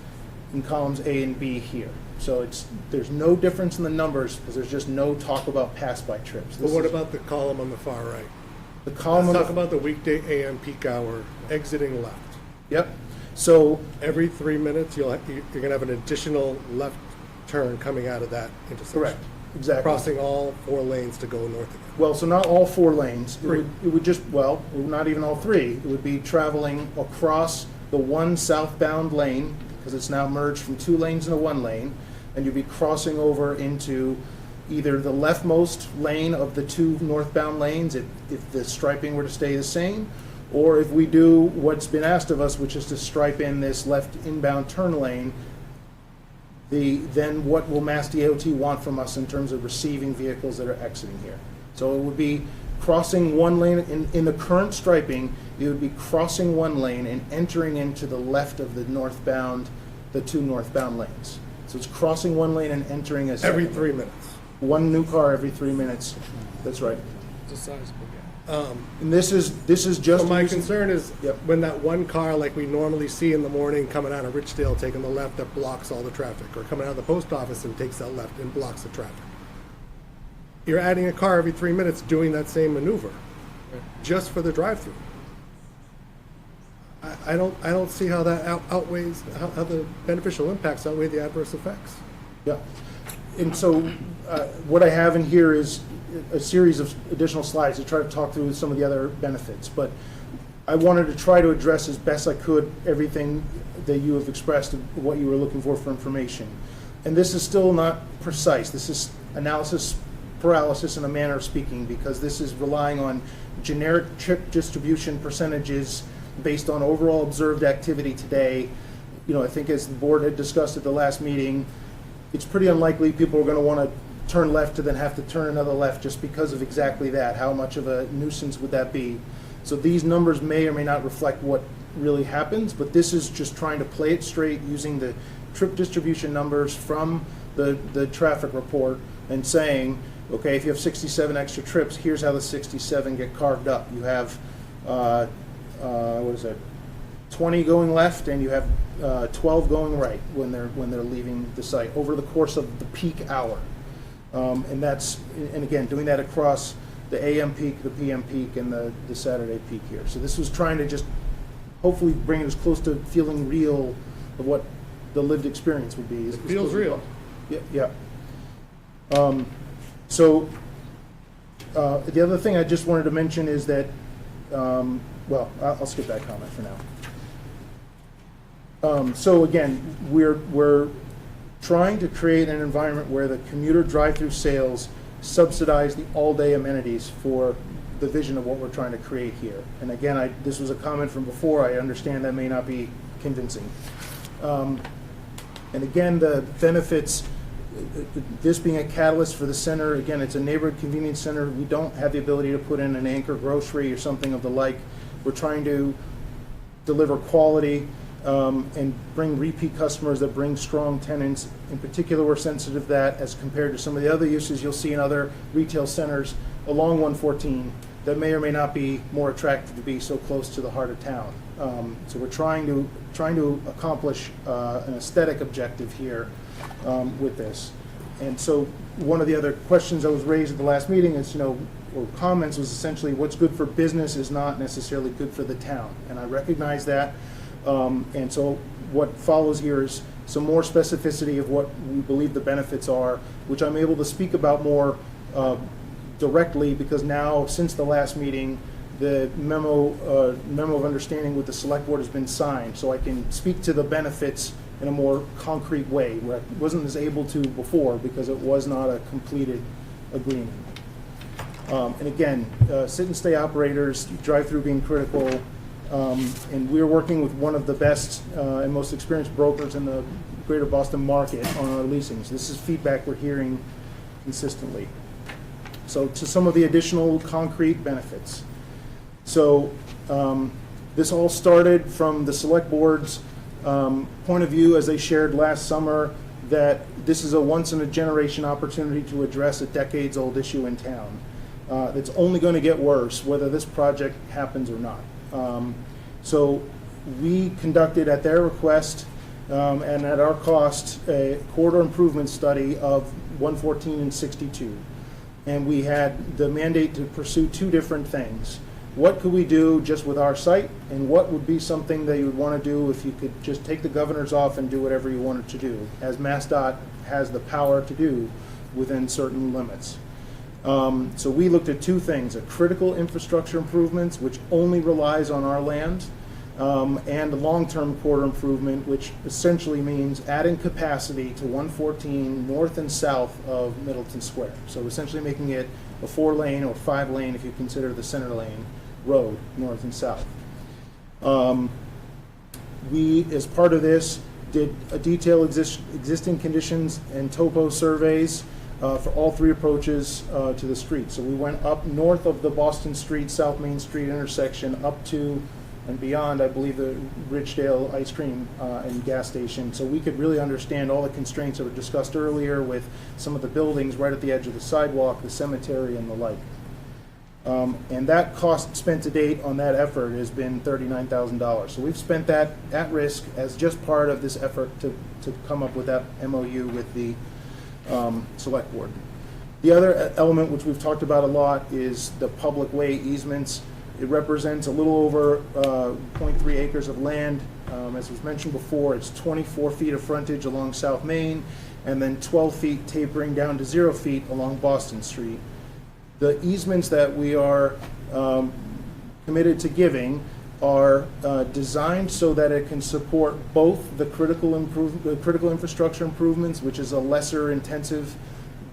in columns A and B here. So there's no difference in the numbers because there's just no talk about pass-by trips. But what about the column on the far right? The column. Let's talk about the weekday AM peak hour exiting left. Yep. So every 3 minutes, you're going to have an additional left turn coming out of that intersection. Correct. Exactly. Crossing all 4 lanes to go north again. Well, so not all 4 lanes. It would just, well, not even all 3. It would be traveling across the one southbound lane, because it's now merged from 2 lanes into 1 lane, and you'd be crossing over into either the leftmost lane of the 2 northbound lanes, if the striping were to stay the same, or if we do what's been asked of us, which is to stripe in this left inbound turn lane, then what will Mass DOT want from us in terms of receiving vehicles that are exiting here? So it would be crossing 1 lane, in the current striping, it would be crossing 1 lane and entering into the left of the 2 northbound lanes. So it's crossing 1 lane and entering every 3 minutes. 1 new car every 3 minutes. That's right. It's a sizable gap. And this is just. So my concern is when that 1 car, like we normally see in the morning, coming out of Richdale, taking the left, that blocks all the traffic, or coming out of the post office and takes that left and blocks the traffic. You're adding a car every 3 minutes doing that same maneuver, just for the drive-through. I don't see how that outweighs how the beneficial impacts outweigh the adverse effects. Yeah, and so what I have in here is a series of additional slides to try to talk through some of the other benefits. But I wanted to try to address as best I could everything that you have expressed of what you were looking for information. And this is still not precise. This is analysis paralysis in a manner of speaking, because this is relying on generic trip distribution percentages based on overall observed activity today. I think as the board had discussed at the last meeting, it's pretty unlikely people are going to want to turn left to then have to turn another left just because of exactly that. How much of a nuisance would that be? So these numbers may or may not reflect what really happens, but this is just trying to play it straight using the trip distribution numbers from the traffic report and saying, okay, if you have 67 extra trips, here's how the 67 get carved up. You have 20 going left, and you have 12 going right when they're leaving the site over the course of the peak hour. And again, doing that across the AM peak, the PM peak, and the Saturday peak here. So this was trying to just hopefully bring it as close to feeling real of what the lived experience would be. It feels real. Yeah. So the other thing I just wanted to mention is that, well, I'll skip that comment for now. So again, we're trying to create an environment where the commuter drive-through sales subsidize the all-day amenities for the vision of what we're trying to create here. And again, this was a comment from before. I understand that may not be convincing. And again, the benefits, this being a catalyst for the center, again, it's a neighborhood convenience center. We don't have the ability to put in an anchor grocery or something of the like. We're trying to deliver quality and bring repeat customers that bring strong tenants. In particular, we're sensitive to that as compared to some of the other uses you'll see in other retail centers. along 114 that may or may not be more attractive to be so close to the heart of town. So we're trying to accomplish an aesthetic objective here with this. And so one of the other questions that was raised at the last meeting is, or comments, was essentially what's good for business is not necessarily good for the town. And I recognize that. And so what follows here is some more specificity of what we believe the benefits are, which I'm able to speak about more directly, because now, since the last meeting, the memo of understanding with the select board has been signed, so I can speak to the benefits in a more concrete way, where I wasn't as able to before because it was not a completed agreement. And again, sit and stay operators, drive-through being critical, and we're working with one of the best and most experienced brokers in the greater Boston market on our leasings. This is feedback we're hearing consistently. So to some of the additional concrete benefits. So this all started from the select board's point of view, as they shared last summer, that this is a once-in-a-generation opportunity to address a decades-old issue in town. That's only going to get worse whether this project happens or not. So we conducted, at their request and at our cost, a corridor improvement study of 114 and 62. And we had the mandate to pursue two different things. What could we do just with our site, and what would be something that you would want to do if you could just take the governors off and do whatever you wanted to do, as MassDOT has the power to do within certain limits. So we looked at two things: a critical infrastructure improvements, which only relies on our land, and a long-term corridor improvement, which essentially means adding capacity to 114 north and south of Middleton Square. So essentially making it a 4-lane or 5-lane, if you consider the center lane, road, north and south. We, as part of this, did a detailed existing conditions and topo surveys for all three approaches to the street. So we went up north of the Boston Street, South Main Street intersection up to and beyond, I believe, the Ridgedale ice cream and gas station. So we could really understand all the constraints that were discussed earlier with some of the buildings right at the edge of the sidewalk, the cemetery, and the like. And that cost spent to date on that effort has been $39,000. So we've spent that at risk as just part of this effort to come up with that MOU with the select board. The other element, which we've talked about a lot, is the public way easements. It represents a little over 0.3 acres of land. As was mentioned before, it's 24 feet of frontage along South Main, and then 12 feet tapering down to 0 feet along Boston Street. The easements that we are committed to giving are designed so that it can support both the critical infrastructure improvements, which is a lesser intensive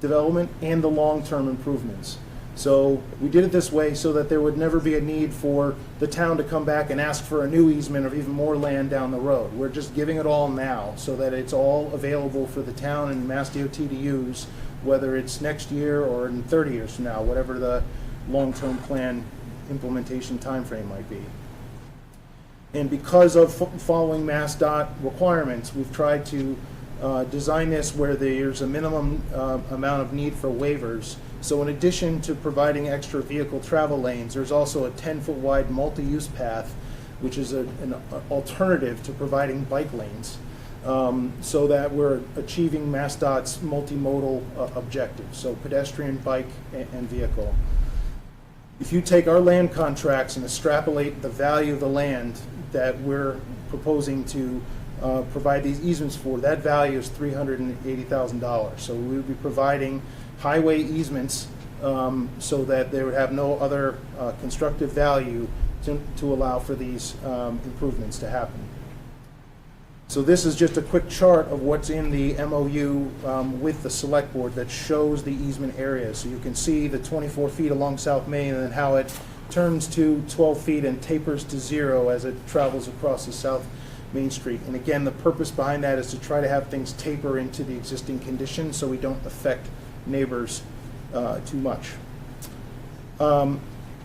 development, and the long-term improvements. So we did it this way so that there would never be a need for the town to come back and ask for a new easement or even more land down the road. We're just giving it all now so that it's all available for the town and MassDOT to use, whether it's next year or in 30 years from now, whatever the long-term plan implementation timeframe might be. And because of following MassDOT requirements, we've tried to design this where there's a minimum amount of need for waivers. So in addition to providing extra vehicle travel lanes, there's also a 10-foot wide multi-use path, which is an alternative to providing bike lanes, so that we're achieving MassDOT's multimodal objectives, so pedestrian, bike, and vehicle. If you take our land contracts and extrapolate the value of the land that we're proposing to provide these easements for, that value is $380,000. So we would be providing highway easements so that they would have no other constructive value to allow for these improvements to happen. So this is just a quick chart of what's in the MOU with the select board that shows the easement areas. So you can see the 24 feet along South Main and then how it turns to 12 feet and tapers to 0 as it travels across the South Main Street. And again, the purpose behind that is to try to have things taper into the existing conditions so we don't affect neighbors too much.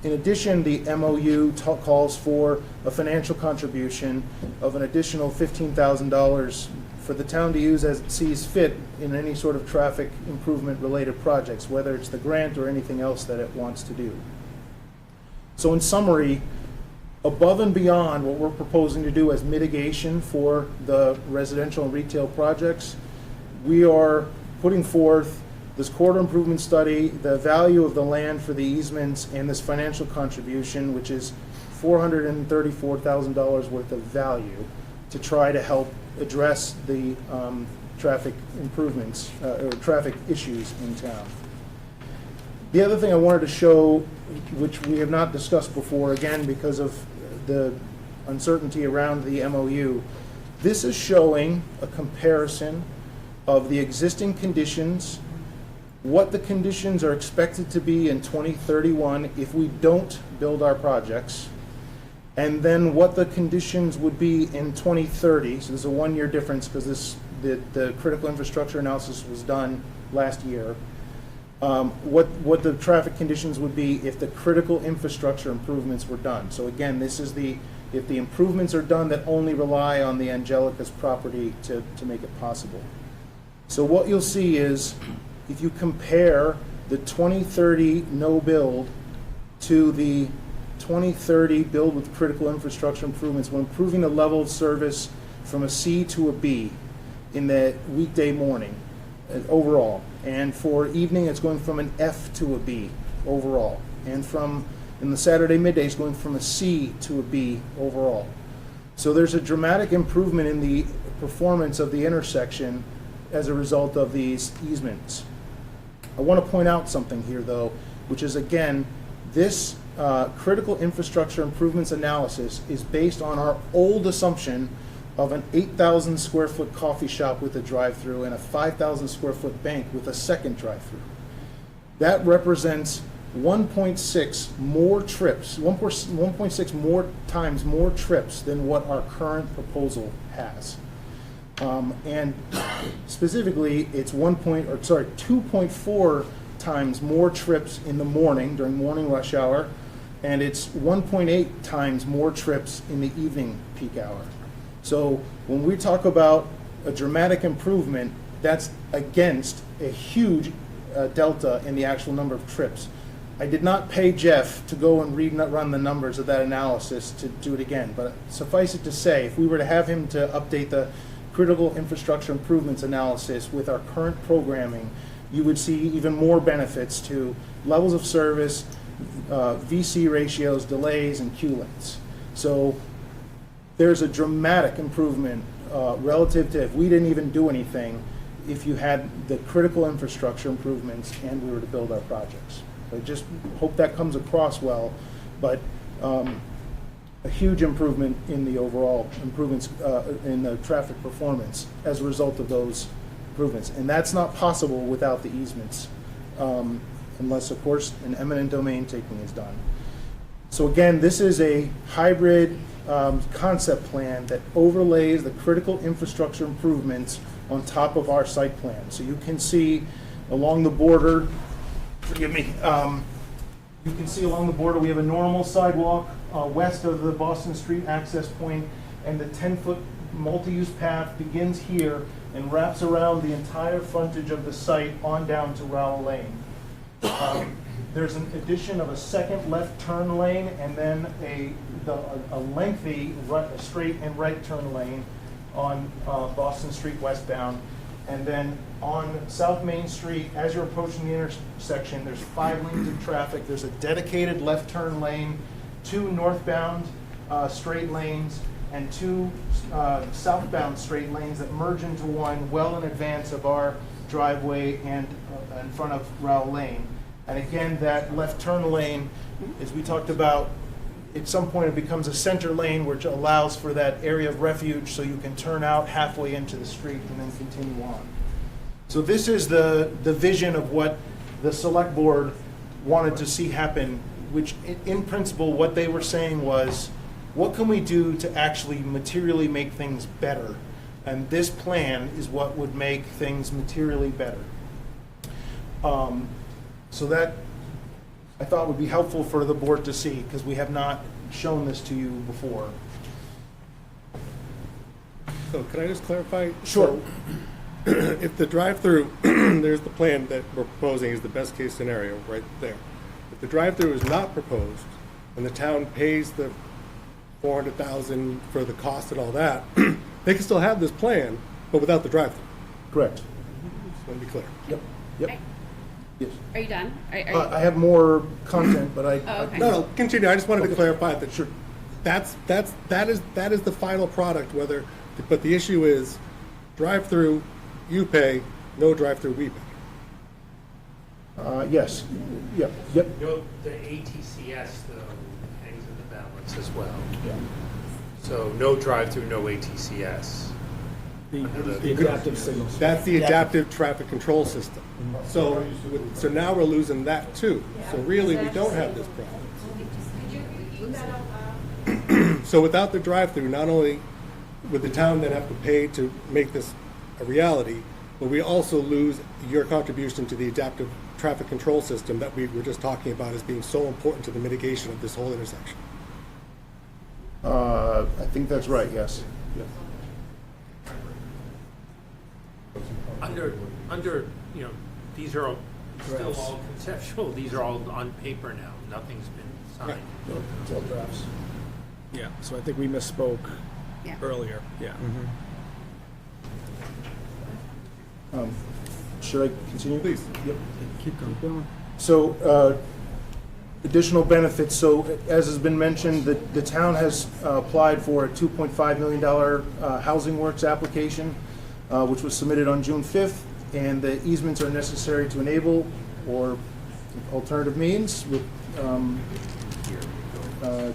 In addition, the MOU calls for a financial contribution of an additional $15,000 for the town to use as it sees fit in any sort of traffic improvement-related projects, whether it's the grant or anything else that it wants to do. So in summary, above and beyond what we're proposing to do as mitigation for the residential and retail projects, we are putting forth this corridor improvement study, the value of the land for the easements, and this financial contribution, which is $434,000 worth of value to try to help address the traffic improvements or traffic issues in town. The other thing I wanted to show, which we have not discussed before, again because of the uncertainty around the MOU, this is showing a comparison of the existing conditions, what the conditions are expected to be in 2031 if we don't build our projects, and then what the conditions would be in 2030. So there's a 1-year difference because the critical infrastructure analysis was done last year. What the traffic conditions would be if the critical infrastructure improvements were done. So again, this is if the improvements are done that only rely on the Angelica's property to make it possible. So what you'll see is if you compare the 2030 no build to the 2030 build with critical infrastructure improvements, we're improving the level of service from a C to a B in the weekday morning overall. And for evening, it's going from an F to a B overall. And in the Saturday midday, it's going from a C to a B overall. So there's a dramatic improvement in the performance of the intersection as a result of these easements. I want to point out something here, though, which is, again, this critical infrastructure improvements analysis is based on our old assumption of an 8,000 square foot coffee shop with a drive-through and a 5,000 square foot bank with a second drive-through. That represents 1.6 more trips, 1.6 more times more trips than what our current proposal has. And specifically, it's 2.4 times more trips in the morning during morning rush hour, and it's 1.8 times more trips in the evening peak hour. So when we talk about a dramatic improvement, that's against a huge delta in the actual number of trips. I did not pay Jeff to go and run the numbers of that analysis to do it again, but suffice it to say, if we were to have him to update the critical infrastructure improvements analysis with our current programming, you would see even more benefits to levels of service, VC ratios, delays, and queue lengths. So there's a dramatic improvement relative to if we didn't even do anything, if you had the critical infrastructure improvements and we were to build our projects. I just hope that comes across well, but a huge improvement in the overall improvements in the traffic performance as a result of those improvements. And that's not possible without the easements, unless, of course, an eminent domain taking is done. So again, this is a hybrid concept plan that overlays the critical infrastructure improvements on top of our site plan. So you can see along the border, forgive me, you can see along the border we have a normal sidewalk west of the Boston Street access point, and the 10-foot multi-use path begins here and wraps around the entire frontage of the site on down to Rowell Lane. There's an addition of a second left turn lane and then a lengthy straight and right turn lane on Boston Street westbound. And then on South Main Street, as you're approaching the intersection, there's 5 lanes of traffic. There's a dedicated left turn lane, 2 northbound straight lanes, and 2 southbound straight lanes that merge into one well in advance of our driveway and in front of Rowell Lane. And again, that left turn lane, as we talked about, at some point it becomes a center lane which allows for that area of refuge so you can turn out halfway into the street and then continue on. So this is the vision of what the select board wanted to see happen, which in principle what they were saying was, what can we do to actually materially make things better? And this plan is what would make things materially better. So that I thought would be helpful for the board to see, because we have not shown this to you before. So can I just clarify? Sure. So, if the drive-through, there's the plan that we're proposing is the best case scenario right there. If the drive-through is not proposed and the town pays the $400,000 for the cost and all that, they can still have this plan, but without the drive-through. Correct. Just want to be clear. Yep. Yep. Are you done? I have more content, but I. Oh, okay. No, continue. I just wanted to clarify that. Sure. That is the final product. But the issue is, drive-through, you pay. No drive-through, we pay. Yes. Yep. Yep. No, the ATCS though hangs in the balance as well. Yeah. So no drive-through, no ATCS. The adaptive signals. That's the adaptive traffic control system. So now we're losing that too. So really, we don't have this problem. So without the drive-through, not only would the town then have to pay to make this a reality, but we also lose your contribution to the adaptive traffic control system that we were just talking about as being so important to the mitigation of this whole intersection. I think that's right, yes. Under, you know, these are all still all conceptual. These are all on paper now. Nothing's been signed. It's all drafts. Yeah, so I think we misspoke earlier. Yeah. Should I continue? Please. Yep. Keep going. So, additional benefits. So, as has been mentioned, the town has applied for a $2.5 million Housing Works application, which was submitted on June 5th, and the easements are necessary to enable or alternative means with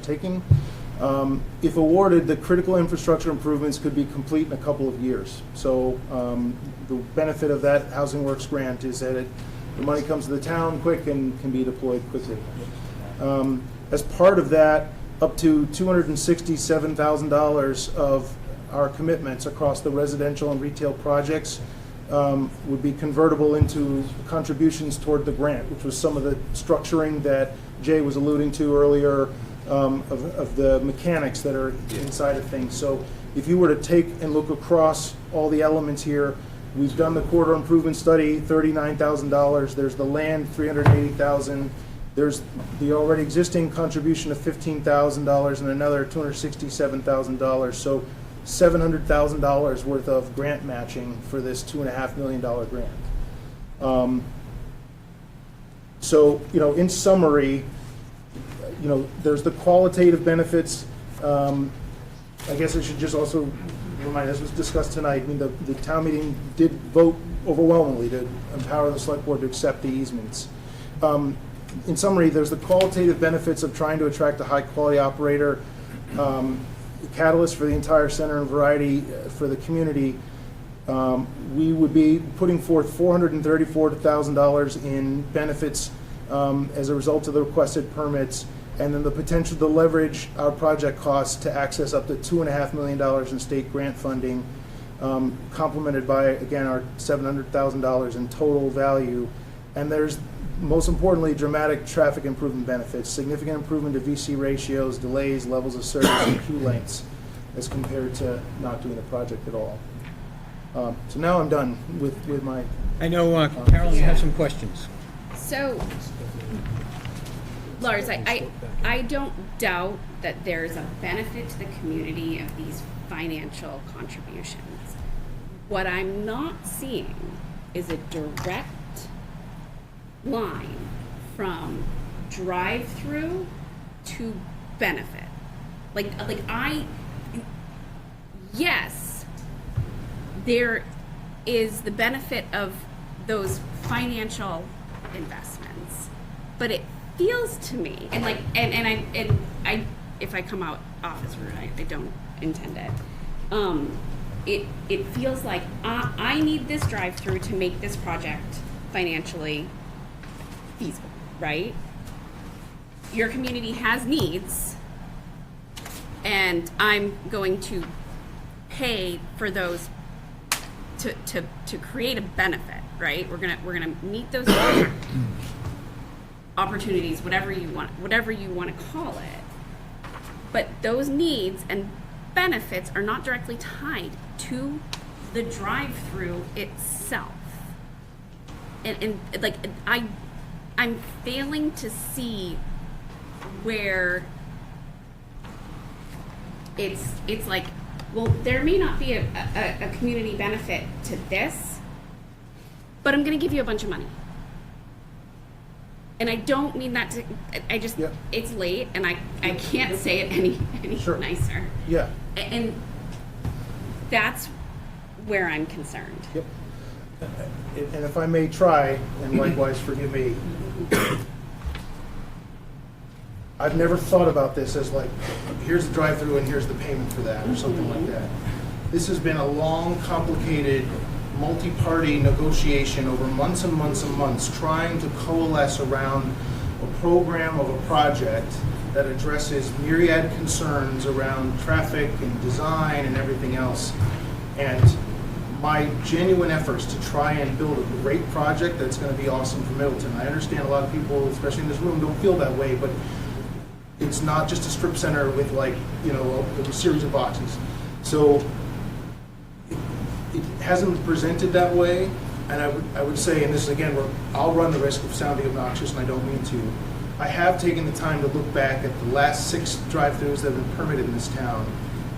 taking. If awarded, the critical infrastructure improvements could be complete in a couple of years. So the benefit of that Housing Works grant is that the money comes to the town quick and can be deployed quickly. As part of that, up to $267,000 of our commitments across the residential and retail projects would be convertible into contributions toward the grant, which was some of the structuring that Jay was alluding to earlier of the mechanics that are inside of things. So if you were to take and look across all the elements here, we've done the corridor improvement study, $39,000. There's the land, $380,000. There's the already existing contribution of $15,000 and another $267,000. So $700,000 worth of grant matching for this $2.5 million grant. So, you know, in summary, you know, there's the qualitative benefits. I guess I should just also remind, as was discussed tonight, I mean, the town meeting did vote overwhelmingly to empower the select board to accept the easements. In summary, there's the qualitative benefits of trying to attract a high-quality operator, catalyst for the entire center and variety for the community. We would be putting forth $434,000 in benefits as a result of the requested permits, and then the potential to leverage our project costs to access up to $2.5 million in state grant funding, complemented by, again, our $700,000 in total value. And there's, most importantly, dramatic traffic improvement benefits, significant improvement to VC ratios, delays, levels of service, and queue lengths as compared to not doing the project at all. So now I'm done with my... I know, Carolyn, you have some questions. So, Lars, I don't doubt that there's a benefit to the community of these financial contributions. What I'm not seeing is a direct line from drive-through to benefit. Yes, there is the benefit of those financial investments, but it feels to me, and I if I come out office rude, I don't intend it. It feels like I need this drive-through to make this project financially feasible, right? Your community has needs, and I'm going to pay for those to create a benefit, right? We're gonna meet those opportunities, whatever you want to call it. But those needs and benefits are not directly tied to the drive-through itself. And like, I'm failing to see where it's like, well, there may not be a community benefit to this, but I'm going to give you a bunch of money. And I don't mean that to, I just, it's late, and I can't say it any nicer. Yeah. And that's where I'm concerned. Yep. And if I may try, and likewise forgive me, I've never thought about this as like, here's the drive-through and here's the payment for that, or something like that. This has been a long, complicated, multi-party negotiation over months and months and months, trying to coalesce around a program of a project that addresses myriad concerns around traffic and design and everything else. And my genuine efforts to try and build a great project that's going to be awesome for Middleton. I understand a lot of people, especially in this room, don't feel that way, but it's not just a strip center with, like, you know, a series of boxes. So it hasn't presented that way, and I would say, and this is again where I'll run the risk of sounding obnoxious, and I don't mean to. I have taken the time to look back at the last 6 drive-thrus that have been permitted in this town,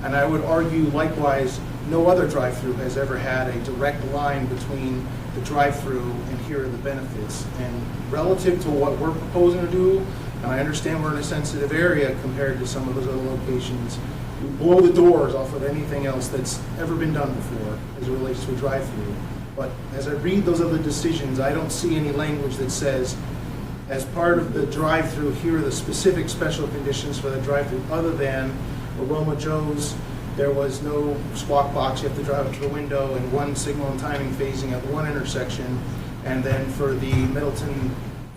and I would argue likewise, no other drive-through has ever had a direct line between the drive-through and here are the benefits. And relative to what we're proposing to do, and I understand we're in a sensitive area compared to some of those other locations, we blow the doors off of anything else that's ever been done before as it relates to a drive-through. But as I read those other decisions, I don't see any language that says, as part of the drive-through, here are the specific special conditions for the drive-through, other than Aroma Joe's, there was no squawk box, you have to drive up to the window, and one signal and timing phasing at one intersection, and then for the Middleton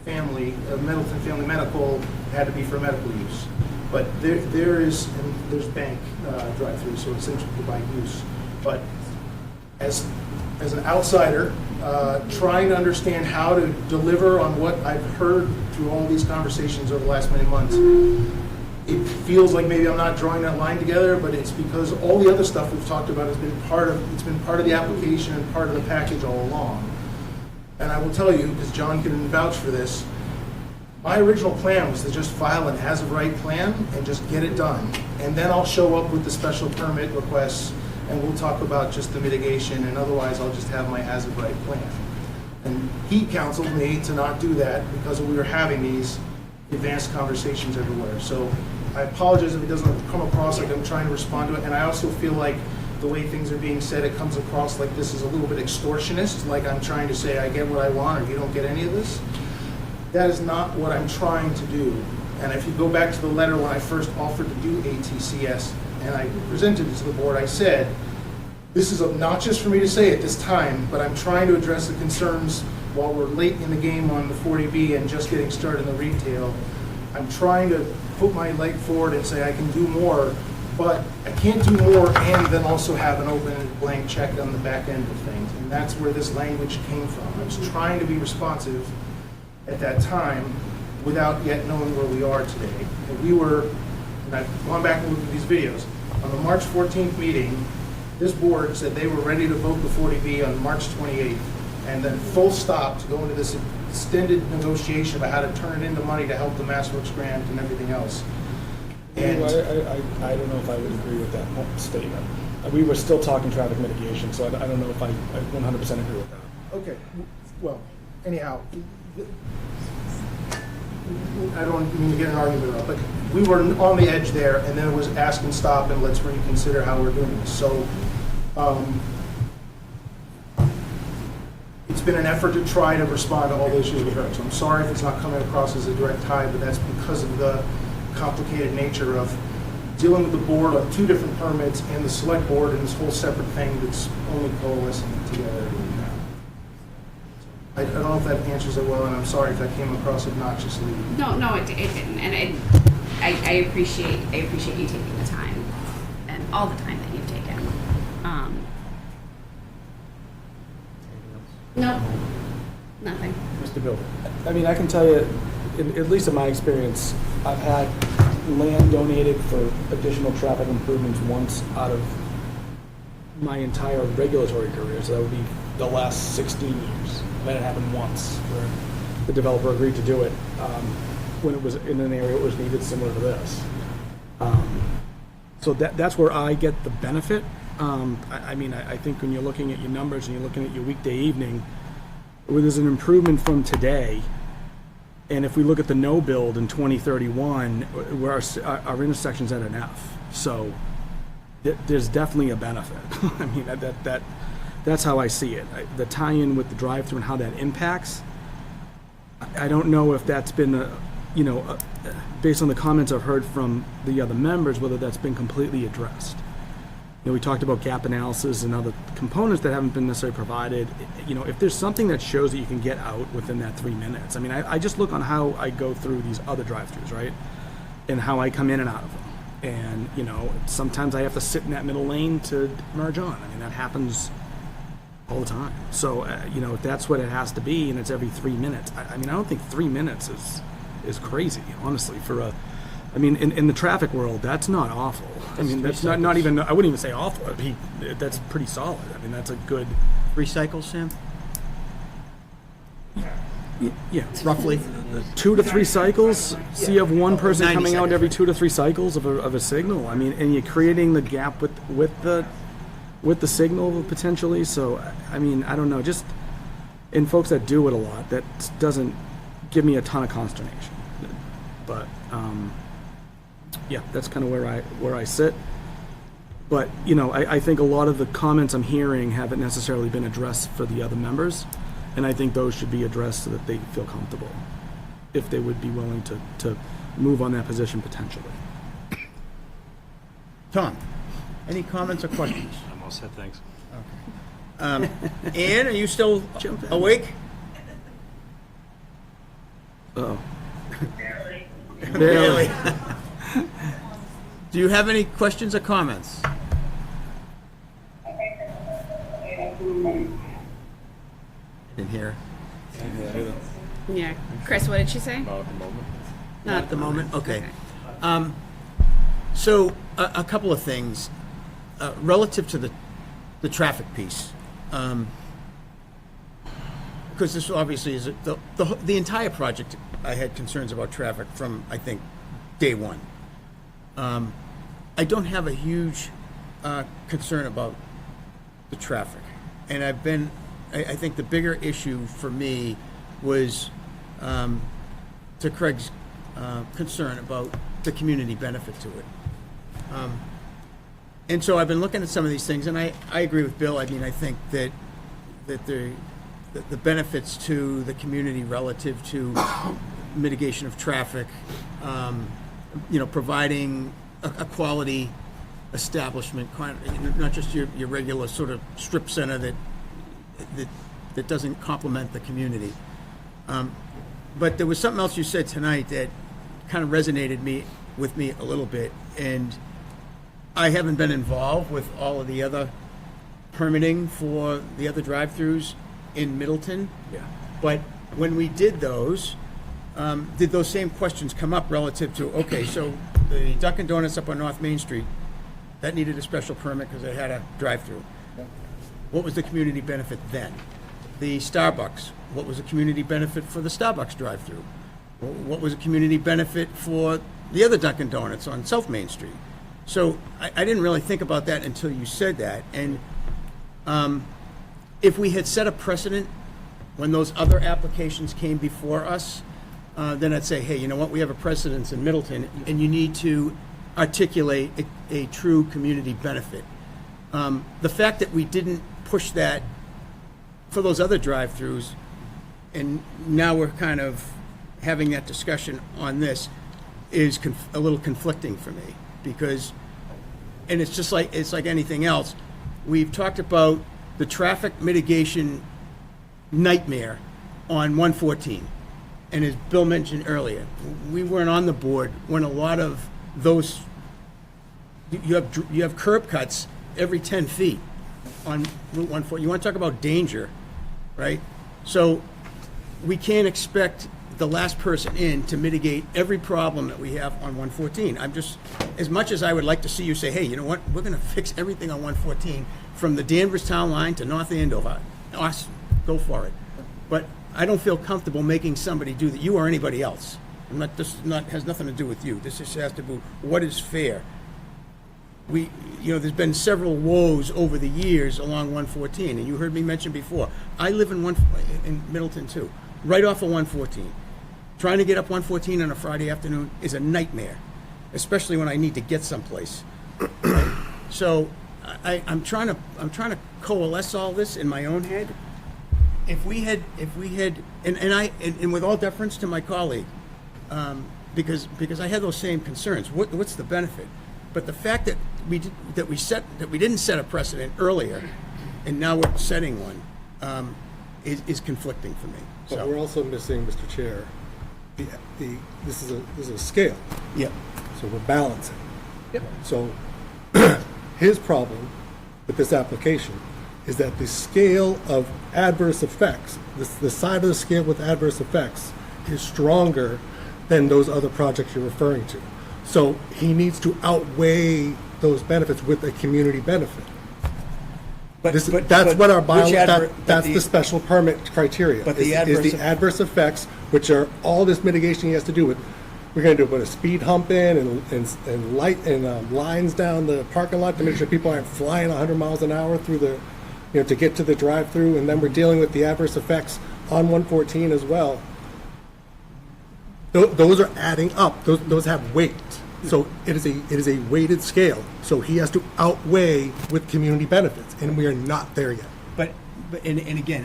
Family Medical, it had to be for medical use. But there's bank drive-through, so essentially by use. But as an outsider, trying to understand how to deliver on what I've heard through all these conversations over the last many months, it feels like maybe I'm not drawing that line together, but it's because all the other stuff we've talked about has been part of the application and part of the package all along. And I will tell you, because John can vouch for this, my original plan was to just file an as-of-right plan and just get it done. And then I'll show up with the special permit requests, and we'll talk about just the mitigation, and otherwise I'll just have my as-of-right plan. And he counseled me to not do that because we were having these advanced conversations everywhere. So I apologize if it doesn't come across like I'm trying to respond to it, and I also feel like the way things are being said, it comes across like this is a little bit extortionist, like I'm trying to say I get what I want or you don't get any of this. That is not what I'm trying to do. And if you go back to the letter when I first offered to do ATCS and I presented it to the board, I said, this is obnoxious for me to say at this time, but I'm trying to address the concerns while we're late in the game on the 40B and just getting started in the retail. I'm trying to put my leg forward and say I can do more, but I can't do more and then also have an open and blank check on the back end of things. And that's where this language came from. I was trying to be responsive at that time without yet knowing where we are today. And we were, and I've gone back and looked at these videos, on the March 14th meeting, this board said they were ready to vote the 40B on March 28th, and then full stop to go into this extended negotiation about how to turn it into money to help the MassWorks grant and everything else. And I don't know if I would agree with that statement. We were still talking traffic mitigation, so I don't know if I 100% agree with that. okay, well, anyhow, I don't mean to get an argument up, but we were on the edge there, and then it was ask and stop and let's reconsider how we're doing this. So it's been an effort to try to respond to all the issues we heard. So I'm sorry if it's not coming across as a direct tie, but that's because of the complicated nature of dealing with the board on 2 different permits and the select board and this whole separate thing that's only coalescing together. I don't know if that answers it well, and I'm sorry if that came across obnoxiously. No, it didn't, and I appreciate you taking the time and all the time that you've taken. No, nothing. Mr. Bill. I mean, I can tell you, at least in my experience, I've had land donated for additional traffic improvements once out of my entire regulatory career, so that would be the last 16 years. That had happened once, where the developer agreed to do it when it was in an area it was needed, similar to this. So that's where I get the benefit. I mean, I think when you're looking at your numbers and you're looking at your weekday evening, where there's an improvement from today, and if we look at the no build in 2031, where our intersection's at an F, so there's definitely a benefit. I mean, that's how I see it. The tie-in with the drive-through and how that impacts, I don't know if that's been, based on the comments I've heard from the other members, whether that's been completely addressed. We talked about gap analysis and other components that haven't been necessarily provided. If there's something that shows that you can get out within that 3 minutes. I mean, I just look on how I go through these other drive-throughs, right? And how I come in and out of them. And, sometimes I have to sit in that middle lane to merge on. I mean, that happens all the time. So, if that's what it has to be and it's every 3 minutes, I mean, I don't think 3 minutes is crazy, honestly, in the traffic world, that's not awful. I mean, that's not even, I wouldn't even say awful. That's pretty solid. I mean, that's a good... 3 cycles, Sam? Yeah. Roughly? 2 to 3 cycles. So you have one person 90 coming out seconds. every 2 to 3 cycles of a signal. I mean, and you're creating the gap with the signal potentially. So, I mean, I don't know. Just, and folks that do it a lot, that doesn't give me a ton of consternation. But, yeah, that's kind of where I sit. But, I think a lot of the comments I'm hearing haven't necessarily been addressed for the other members. And I think those should be addressed so that they feel comfortable, if they would be willing to move on that position potentially. Tom, any comments or questions? I'm all set, thanks. Ann, are you still awake? Uh-oh. Barely. Do you have any questions or comments? Didn't hear. Yeah. Chris, what did she say? Not at the moment. Not at the moment? Okay. So, a couple of things. Relative to the traffic piece, because this obviously is, the entire project, I had concerns about traffic from, I think, day one. I don't have a huge concern about the traffic. And I think the bigger issue for me was to Craig's concern about the community benefit to it. And so I've been looking at some of these things, and I agree with Bill. I mean, I think that the benefits to the community relative to mitigation of traffic, providing a quality establishment, not just your regular sort of strip center that doesn't complement the community. But there was something else you said tonight that kind of resonated with me a little bit, and I haven't been involved with all of the other permitting for the other drive-throughs in Middleton. Yeah. But when we did those same questions come up relative to, okay, so the Dunkin' Donuts up on North Main Street, that needed a special permit because they had a drive-through. What was the community benefit then? The Starbucks, what was the community benefit for the Starbucks drive-through? What was the community benefit for the other Dunkin' Donuts on South Main Street? So I didn't really think about that until you said that. And if we had set a precedent when those other applications came before us, then I'd say, hey, you know what, we have a precedence in Middleton, and you need to articulate a true community benefit. The fact that we didn't push that for those other drive-throughs, and now we're kind of having that discussion on this, is a little conflicting for me, because, and it's like anything else, we've talked about the traffic mitigation nightmare on 114. And as Bill mentioned earlier, we weren't on the board when a lot of those, you have curb cuts every 10 feet on Route 114. You want to talk about danger, right? So we can't expect the last person in to mitigate every problem that we have on 114. I'm just, as much as I would like to see you say, hey, you know what, we're going to fix everything on 114 from the Danvers Town Line to North Andover, awesome, go for it. But I don't feel comfortable making somebody do that, you or anybody else. This has nothing to do with you. This just has to do what is fair. There's been several woes over the years along 114, and you heard me mention before. I live in Middleton too, right off of 114. Trying to get up 114 on a Friday afternoon is a nightmare, especially when I need to get someplace. So I'm trying to coalesce all this in my own head. If we had, and with all deference to my colleague, because I had those same concerns. What's the benefit? But the fact that we didn't set a precedent earlier, and now we're setting one, is conflicting for me. But we're also missing, Mr. Chair, this is a scale. Yep. So we're balancing. Yep. So his problem with this application is that the scale of adverse effects, the side of the scale with adverse effects, is stronger than those other projects you're referring to. So he needs to outweigh those benefits with a community benefit. That's what our bylaw, that's the special permit criteria. But the adverse effects, which are all this mitigation he has to do with. We're going to put a speed hump in and light and lines down the parking lot to make sure people aren't flying 100 miles an hour through the, to get to the drive-through. And then we're dealing with the adverse effects on 114 as well. Those are adding up. Those have weight. So it is a weighted scale. So he has to outweigh with community benefits, and we are not there yet. But again,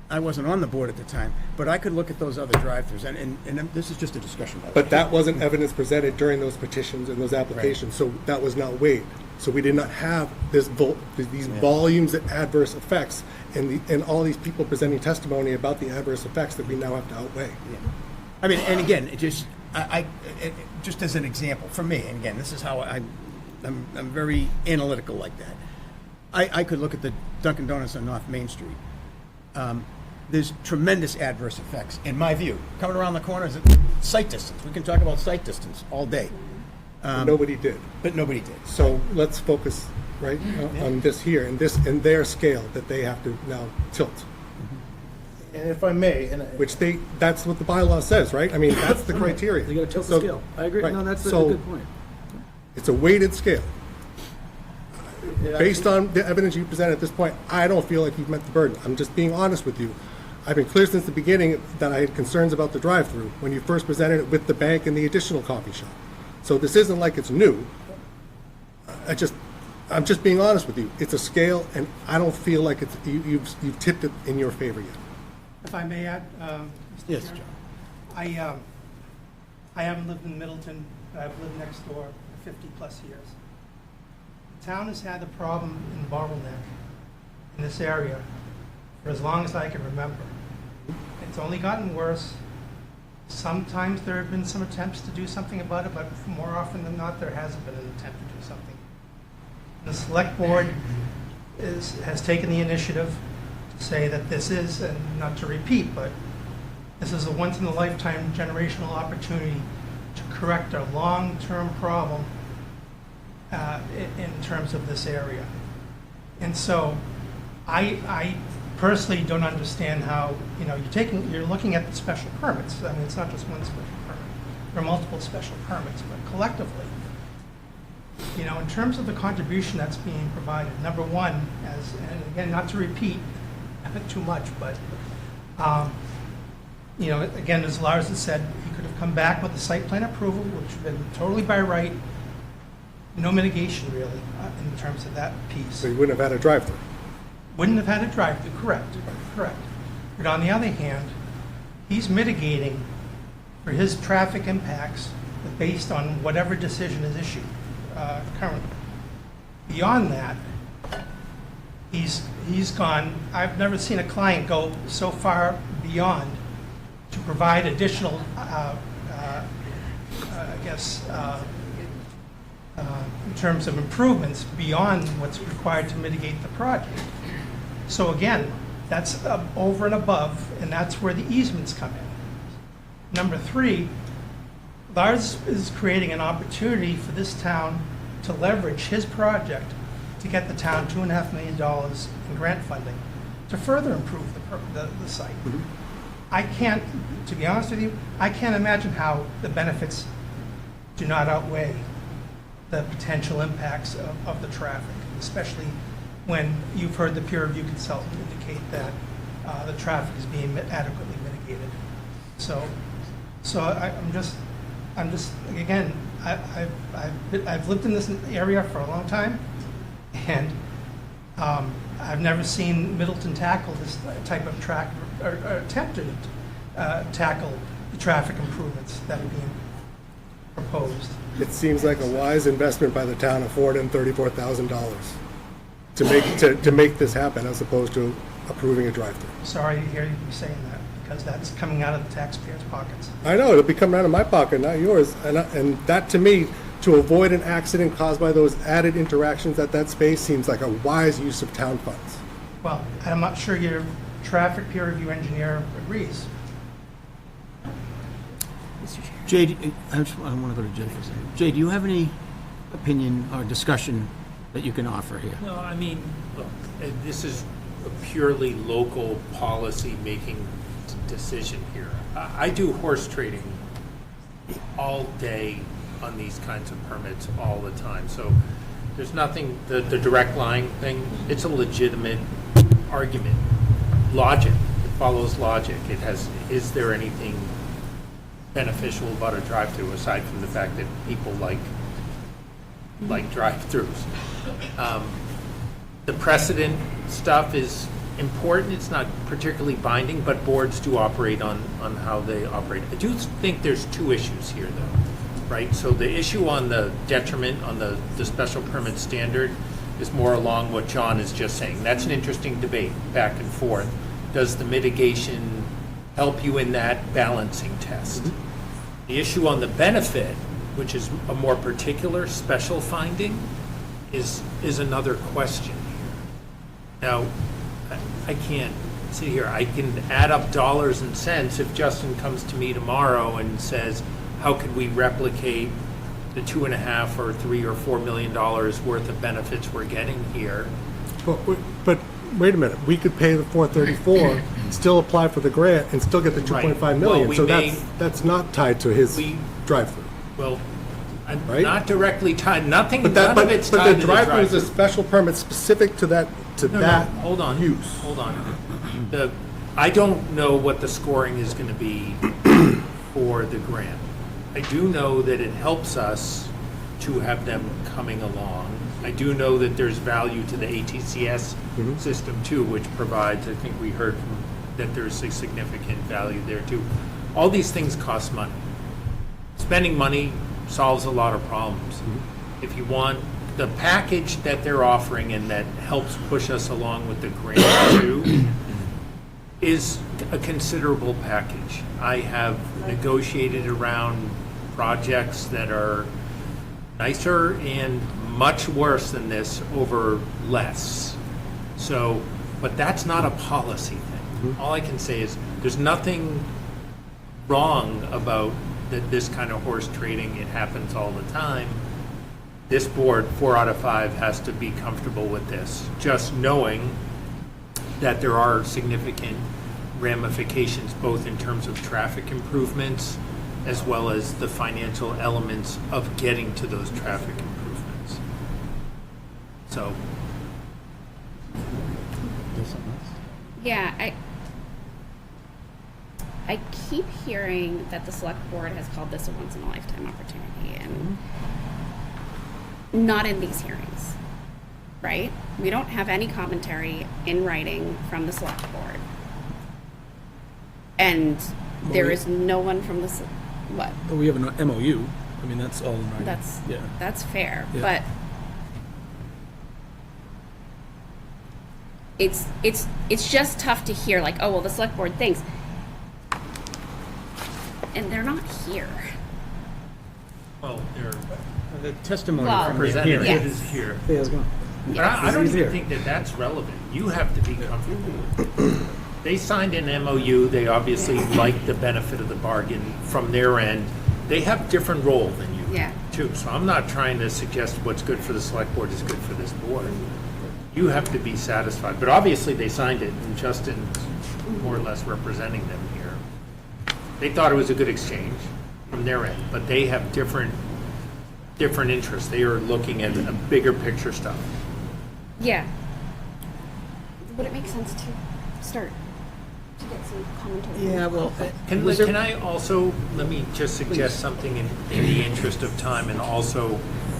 I wasn't on the board at the time, but I could look at those other drive-throughs, and this is just a discussion. But that wasn't evidence presented during those petitions and those applications, so that was not weighed. So we did not have these volumes of adverse effects and all these people presenting testimony about the adverse effects that we now have to outweigh. Yeah. I mean, and again, just as an example, for me, and again, this is how I'm very analytical like that. I could look at the Dunkin' Donuts on North Main Street. There's tremendous adverse effects, in my view. Coming around the corner is sight distance. We can talk about sight distance all day. Nobody did. But nobody did. So let's focus on this here and their scale that they have to now tilt. And if I may, that's what the bylaw says, right? I mean, that's the criteria. You got to tilt the scale. I agree. Right. No, that's a good point. It's a weighted scale. Based on the evidence you present at this point, I don't feel like you've met the burden. I'm just being honest with you. I've been clear since the beginning that I had concerns about the drive-through when you first presented it with the bank and the additional coffee shop. So this isn't like it's new. I'm just being honest with you. It's a scale, and I don't feel like you've tipped it in your favor yet. If I may add, Mr. Yes, Chair. John. I haven't lived in Middleton, but I've lived next door for 50-plus years. The town has had the problem in bottleneck in this area for as long as I can remember. It's only gotten worse. Sometimes there have been some attempts to do something about it, but more often than not, there hasn't been an attempt to do something. The select board has taken the initiative to say that this is, and not to repeat, but this is a once-in-a-lifetime generational opportunity to correct a long-term problem in terms of this area. And so I personally don't understand how, you're looking at the special permits. I mean, it's not just one special permit. There are multiple special permits, but collectively, in terms of the contribution that's being provided, number one, and again, not to repeat too much, but, again, as Lars has said, he could have come back with a site plan approval, which would have been totally by right. No mitigation, really, in terms of that piece. So you wouldn't have had a drive-through. Wouldn't have had a drive-through, correct. But on the other hand, he's mitigating for his traffic impacts based on whatever decision is issued currently. Beyond that, he's gone, I've never seen a client go so far beyond to provide additional, in terms of improvements beyond what's required to mitigate the project. So again, that's over and above, and that's where the easements come in. Number three, Lars is creating an opportunity for this town to leverage his project to get the town $2.5 million in grant funding to further improve the site. I can't, to be honest with you, I can't imagine how the benefits do not outweigh the potential impacts of the traffic, especially when you've heard the peer review consultant indicate that the traffic is being adequately mitigated. So I'm just again, I've lived in this area for a long time, and I've never seen Middleton tackle this type of track or attempt to tackle the traffic improvements that are being proposed. It seems like a wise investment by the town of $434,000 to make this happen, as opposed to approving a drive-through. Sorry to hear you saying that, because that's coming out of the taxpayers' pockets. I know, it'll be coming out of my pocket, not yours. And that, to me, to avoid an accident caused by those added interactions at that space seems like a wise use of town funds. Well, I'm not sure your traffic peer review engineer agrees. Jay, I want to go to Jay for a second. Jay, do you have any opinion or discussion that you can offer here? No, I mean, look, this is a purely local policy-making decision here. I do horse trading all day on these kinds of permits all the time. So there's nothing, the direct line thing, it's a legitimate argument. Logic, it follows logic. It has, is there anything beneficial about a drive-through aside from the fact that people like drive-throughs? The precedent stuff is important. It's not particularly binding, but boards do operate on how they operate. I do think there's two issues here, though, right? So the issue on the detriment, on the special permit standard, is more along what John is just saying. That's an interesting debate, back and forth. Does the mitigation help you in that balancing test? The issue on the benefit, which is a more particular special finding, is another question here. Now, I can't sit here. I can add up dollars and cents if Justin comes to me tomorrow and says, how could we replicate the $2.5 or $3 or $4 million worth of benefits we're getting here? But wait a minute, we could pay the $434, still apply for the grant, and still get the $2.5 million. So that's not tied to his drive-through. Well, right? Not directly tied. Nothing. But None of it's tied the to the drive-through is a drive-through. special permit specific to that Hold on. use. Hold on. I don't know what the scoring is going to be for the grant. I do know that it helps us to have them coming along. I do know that there's value to the ATCS system too, which provides, I think we heard from, that there's a significant value there too. All these things cost money. Spending money solves a lot of problems. If you want the package that they're offering and that helps push us along with the grant too, is a considerable package. I have negotiated around projects that are nicer and much worse than this over less. So, but that's not a policy thing. All I can say is there's nothing wrong about this kind of horse trading. It happens all the time. This board, 4 out of 5, has to be comfortable with this, just knowing that there are significant ramifications both in terms of traffic improvements as well as the financial elements of getting to those traffic improvements. So. Yeah, I keep hearing that the select board has called this a once-in-a-lifetime opportunity, and not in these hearings, right? We don't have any commentary in writing from the select board. And there is no one from the, what? But we have an MOU. I mean, that's all in writing. That's fair, Yeah. but it's just tough to hear, like, oh, well, the select board thinks, and they're not here. Well, the testimony Well, from the representative hearing. is here. Yeah, let's go. But I don't even think that that's relevant. You have to be comfortable with it. They signed an MOU. They obviously like the benefit of the bargain from their end. They have different role than you. Yeah. too. So I'm not trying to suggest what's good for the select board is good for this board. You have to be satisfied. But obviously, they signed it, and Justin's more or less representing them here. They thought it was a good exchange from their end, but they have different interests. They are looking at a bigger picture stuff. Yeah. Would it make sense to start to get some commentary? Yeah, well, Can I also, let me just suggest something in the interest of time and also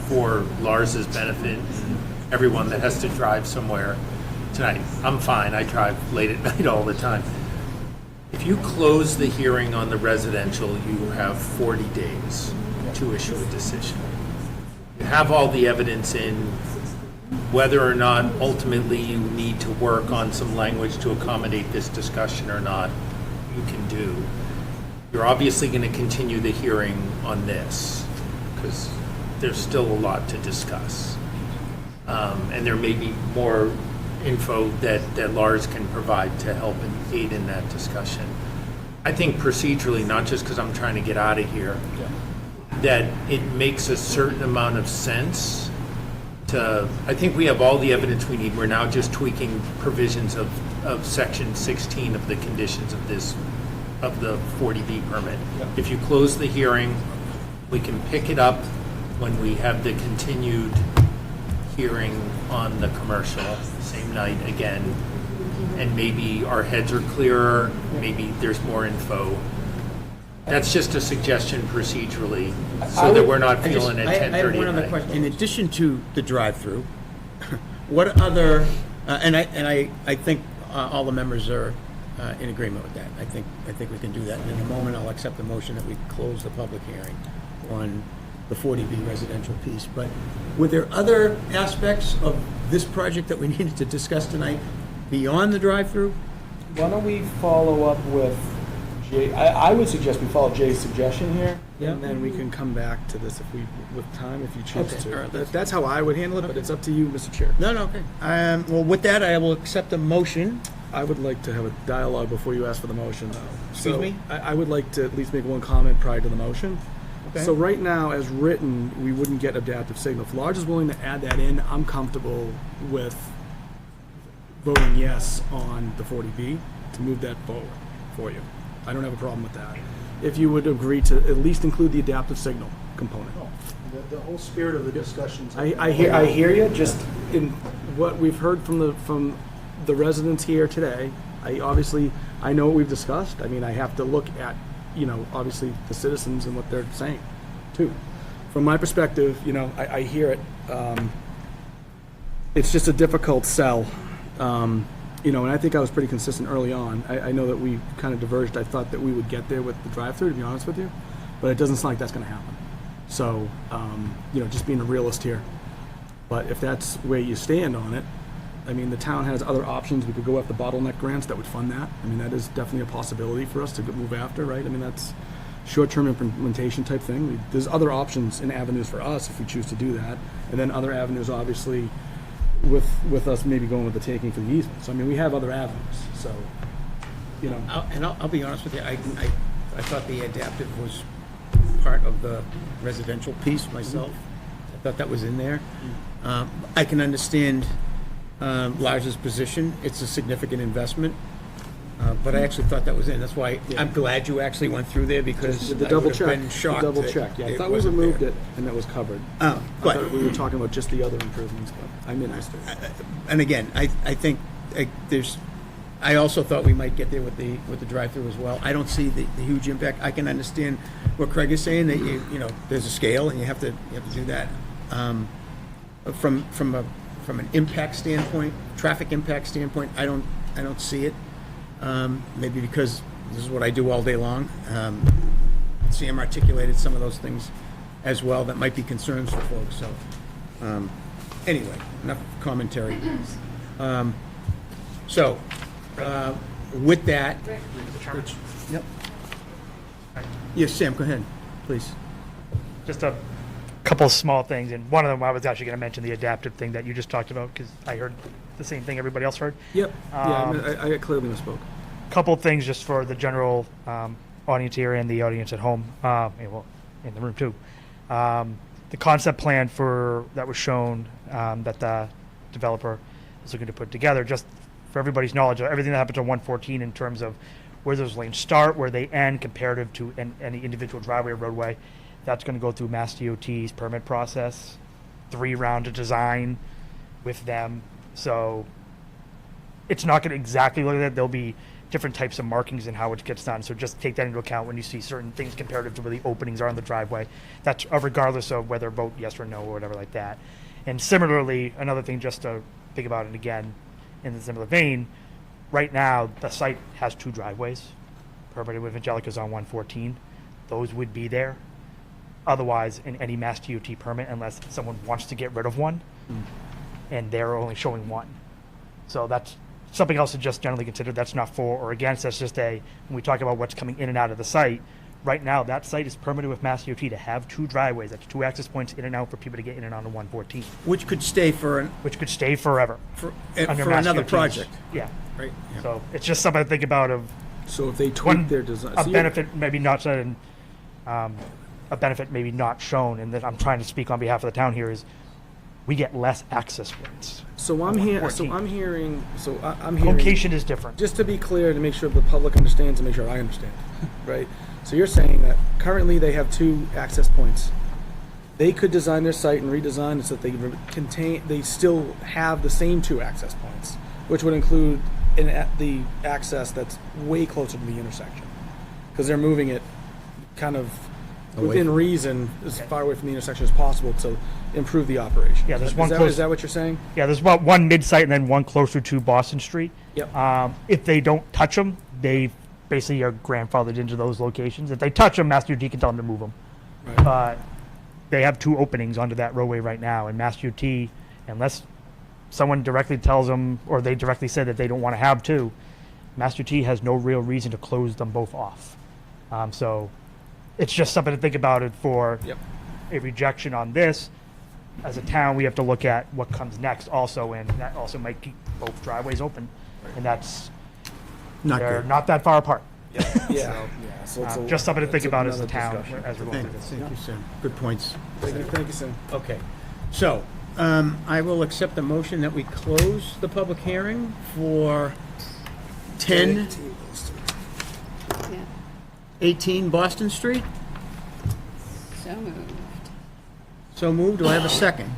for Lars's benefit and everyone that has to drive somewhere tonight. I'm fine, I drive late at night all the time. If you close the hearing on the residential, you have 40 days to issue a decision. You have all the evidence in. Whether or not ultimately you need to work on some language to accommodate this discussion or not, you can do. You're obviously going to continue the hearing on this because there's still a lot to discuss. And there may be more info that Lars can provide to help and aid in that discussion. I think procedurally, not just because I'm trying to get out of here, that it makes a certain amount of sense I think we have all the evidence we need. We're now just tweaking provisions of section 16 of the conditions of the 40B permit. If you close the hearing, we can pick it up when we have the continued hearing on the commercial, same night again, and maybe our heads are clearer, maybe there's more info. That's just a suggestion procedurally, so that we're not feeling at 10:30 I have one at other night. question. In addition to the drive-through, what other, and I think all the members are in agreement with that. I think we can do that. And in a moment, I'll accept the motion that we close the public hearing on the 40B residential piece. But were there other aspects of this project that we needed to discuss tonight beyond the drive-through? Why don't we follow up with Jay? I would suggest we follow Jay's suggestion here, Yeah. and then we can come back to this with time, if you choose Okay, to. all right, That's how I would handle it, but it's up to you, Mr. Chair. No, okay. Well, with that, I will accept the motion. I would like to have a dialogue before you ask for the motion, though. Excuse So me? I would like to at least make one comment prior to the motion. Okay. So right now, as written, we wouldn't get adaptive signal. If Lodge is willing to add that in, I'm comfortable with voting yes on the 40B to move that forward for you. I don't have a problem with that. If you would agree to at least include the adaptive signal component. The whole spirit of the discussions. I hear you. Just in what we've heard from the residents here today, I know what we've discussed. I mean, I have to look at, obviously the citizens and what they're saying too. From my perspective, I hear it. It's just a difficult sell. And I think I was pretty consistent early on. I know that we kind of diverged. I thought that we would get there with the drive-through, to be honest with you, but it doesn't sound like that's going to happen. So, just being a realist here. But if that's where you stand on it, I mean, the town has other options. We could go after bottleneck grants that would fund that. I mean, that is definitely a possibility for us to move after, right? I mean, that's short-term implementation type thing. There's other options and avenues for us if we choose to do that. And then other avenues, obviously, with us maybe going with the taking for the easement. So, I mean, we have other avenues, so, I'll be honest with you, I thought the adaptive was part of the residential piece myself. I thought that was in there. I can understand Lars's position. It's a significant investment. But I actually thought that was in. That's why I'm glad you actually went through there, because the I double would have check. been shocked The double that check. Yeah, I it thought we wasn't removed there. it and that was covered. Oh, I but thought we were talking about just the other improvements, but I understood. And again, I think I also thought we might get there with the drive-through as well. I don't see the huge impact. I can understand what Craig is saying, that there's a scale and you have to do that. From an impact standpoint, traffic impact standpoint, I don't see it. Maybe because this is what I do all day long. Sam articulated some of those things as well that might be concerns for folks. So anyway, enough commentary. With that, yep. Yes, Sam, go ahead, please. Just a couple small things, and one of them I was actually going to mention the adaptive thing that you just talked about, because I heard the same thing everybody else heard. Yep. I clearly misspoke. Couple things just for the general audience here and the audience at home, well, in the room too. The concept plan that was shown that the developer is looking to put together, just for everybody's knowledge, of everything that happens on 114 in terms of where those lanes start, where they end, comparative to any individual driveway or roadway, that's going to go through Mass DOT's permit process, 3-round of design with them. So it's not going to exactly look like that. There'll be different types of markings and how it gets done. So just take that into account when you see certain things comparative to where the openings are on the driveway. That's regardless of whether vote yes or no or whatever like that. And similarly, another thing just to think about it again, in the similar vein, right now the site has 2 driveways permitted with Angelica's on 114. Those would be there. Otherwise, in any Mass DOT permit, unless someone wants to get rid of one, and they're only showing 1. So that's something else to just generally consider. That's not for or against. That's just when we talk about what's coming in and out of the site, right now that site is permitted with Mass DOT to have 2 driveways. That's 2 access points in and out for people to get in and out of 114. Which could stay forever. For Another DOT's. project. Yeah. Right. Yeah. So it's just something to think about of. So if they tweak their design. A benefit maybe not said, a benefit maybe not shown, and that I'm trying to speak on behalf of the town here is, we get less access points. So I'm hearing. Location is different. Just to be clear, to make sure the public understands and make sure I understand, right? So you're saying that currently they have 2 access points. They could design their site and redesign it so that they still have the same 2 access points, which would include the access that's way closer to the intersection, because they're moving it kind of within reason, as far away from the intersection as possible to improve the operation. Yeah, there's one Is that what you're saying? Yeah, there's about 1 mid-site and then 1 closer to Boston Street. Yep. If they don't touch them, they basically are grandfathered into those locations. If they touch them, Mass DOT can tell them to move them. Right. But they have 2 openings onto that roadway right now, and Mass DOT, unless someone directly tells them, or they directly say that they don't want to have 2, Mass DOT has no real reason to close them both off. So it's just something to think about it for a rejection on this. As a town, we have to look at what comes next also, and that also might keep both driveways open. And that's, they're not that far apart. So it's just something to think about as the another town discussion. as we're going through this. Thank you, Sam. Good points. Thank you, Sam. Okay. So, I will accept the motion that we close the public hearing for 18 Boston Street. So moved. So moved. Do I have a second?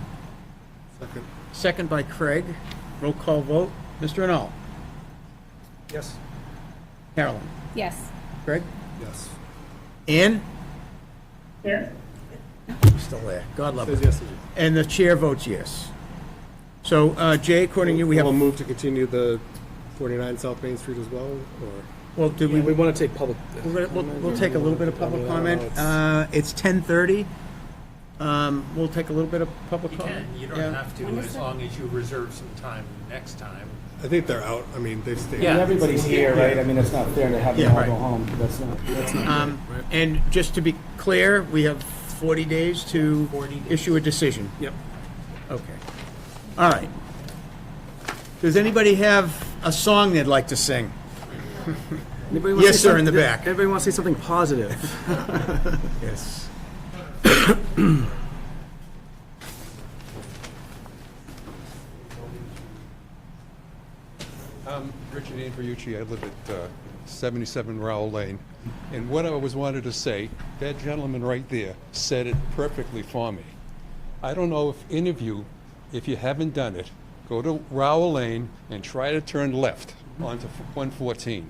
Second. Second by Craig. Roll call vote. Mr. Arnall? Yes. Carolyn? Yes. Craig? Yes. Ann? Yes. Still there. God love Says her. yes. And the chair votes yes. So, Jay, according to you, we have We'll move to continue the 49 South Main Street as well, or? Well, do We want to take public. We'll take a little bit of public comment. It's 10:30. We'll take a little bit of public comment. You don't Yeah. have to, as long as you reserve some time next time. I think they're out. I mean, they've stayed. Yeah. Everybody's here, right? I mean, it's not fair to have them Yeah, all right. go home. That's not right. And just to be clear, we have 40 days to issue a decision. Yep. Okay. All right. Does anybody have a song they'd like to sing? Anybody wanna Yes, say sir, in the something- back. Everybody wants to say something positive. Yes. I'm Richard Andriucci. I live at 77 Rowell Lane. And what I was wanted to say, that gentleman right there said it perfectly for me. I don't know if any of you, if you haven't done it, go to Rowell Lane and try to turn left onto 114.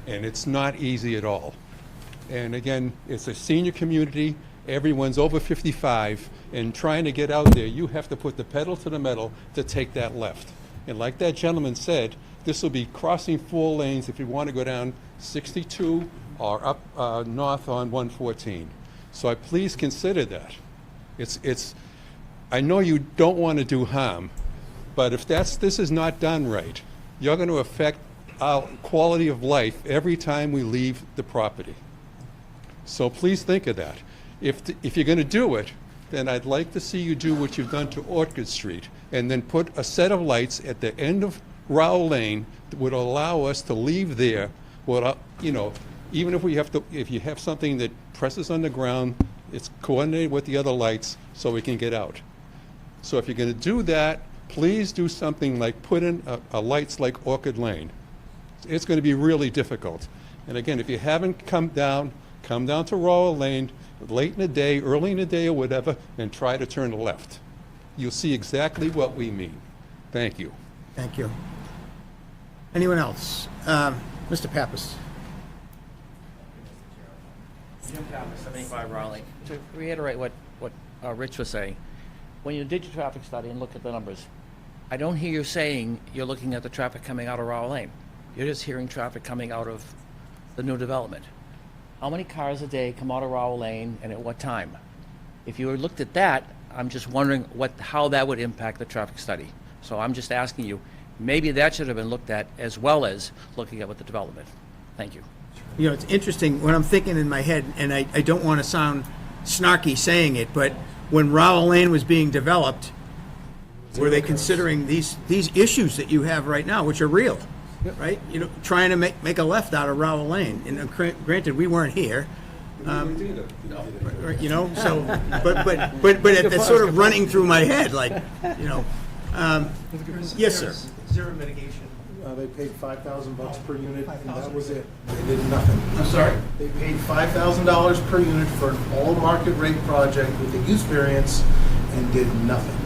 And it's not easy at all. And again, it's a senior community. Everyone's over 55, and trying to get out there, you have to put the pedal to the metal to take that left. And like that gentleman said, this will be crossing 4 lanes if you want to go down 62 or up north on 114. So I please consider that. I know you don't want to do harm, but if this is not done right, you're going to affect our quality of life every time we leave the property. So please think of that. If you're going to do it, then I'd like to see you do what you've done to Orchard Street, and then put a set of lights at the end of Rowell Lane that would allow us to leave there, even if you have something that presses on the ground, it's coordinated with the other lights so we can get out. So if you're going to do that, please do something like put in a lights like Orchid Lane. It's going to be really difficult. And again, if you haven't come down to Rowell Lane late in the day, early in the day or whatever, and try to turn left. You'll see exactly what we mean. Thank you. Thank you. Anyone else? Mr. Pappas. Jim Pappas, 75 Raleigh. To reiterate what Rich was saying, when you did your traffic study and look at the numbers, I don't hear you saying you're looking at the traffic coming out of Rowell Lane. You're just hearing traffic coming out of the new development. How many cars a day come out of Rowell Lane and at what time? If you looked at that, I'm just wondering how that would impact the traffic study. So I'm just asking you, maybe that should have been looked at as well as looking at what the development. Thank you. You know, it's interesting when I'm thinking in my head, and I don't want to sound snarky saying it, but when Rowell Lane was being developed, were they considering these issues that you have right now, which are real, right? You know, trying to make a left out of Rowell Lane. And granted, we weren't here. You know, so but it's sort of running through my head, like, you know. Yes, sir. Zero mitigation. They paid $5,000 per unit, and that was it. They did nothing. I'm sorry? They paid $5,000 per unit for an all-market rate project with a use variance and did nothing.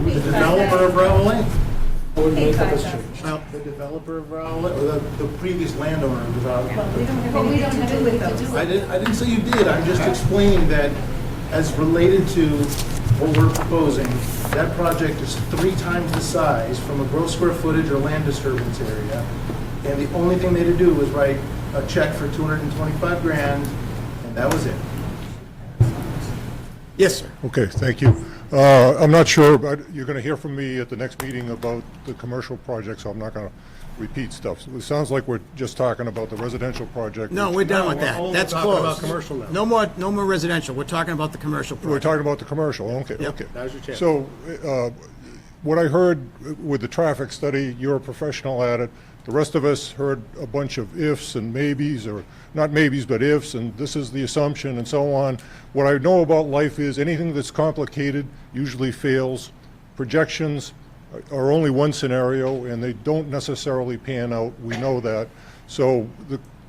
The developer of Rowell Lane. What would make up this change? Well, the developer of Rowell Lane, or the previous landowner of Rowell Lane. But we don't have to do with those. I didn't say you did. I'm just explaining that as related to what we're proposing, that project is 3 times the size from a gross square footage or land disturbance area. And the only thing they had to do was write a check for $225,000, and that was it. Yes, sir. Okay, thank you. I'm not sure, but you're going to hear from me at the next meeting about the commercial project, so I'm not going to repeat stuff. So it sounds like we're just talking about the residential project. No, we're done with that. That's talking about closed. commercial now. No more residential. We're talking about the commercial project. We're talking about the commercial, okay, Yep. okay. Now's your chance. So, what I heard with the traffic study, you're a professional at it. The rest of us heard a bunch of ifs and maybes, or not maybes, but ifs, and this is the assumption and so on. What I know about life is anything that's complicated usually fails. Projections are only one scenario, and they don't necessarily pan out. We know that. So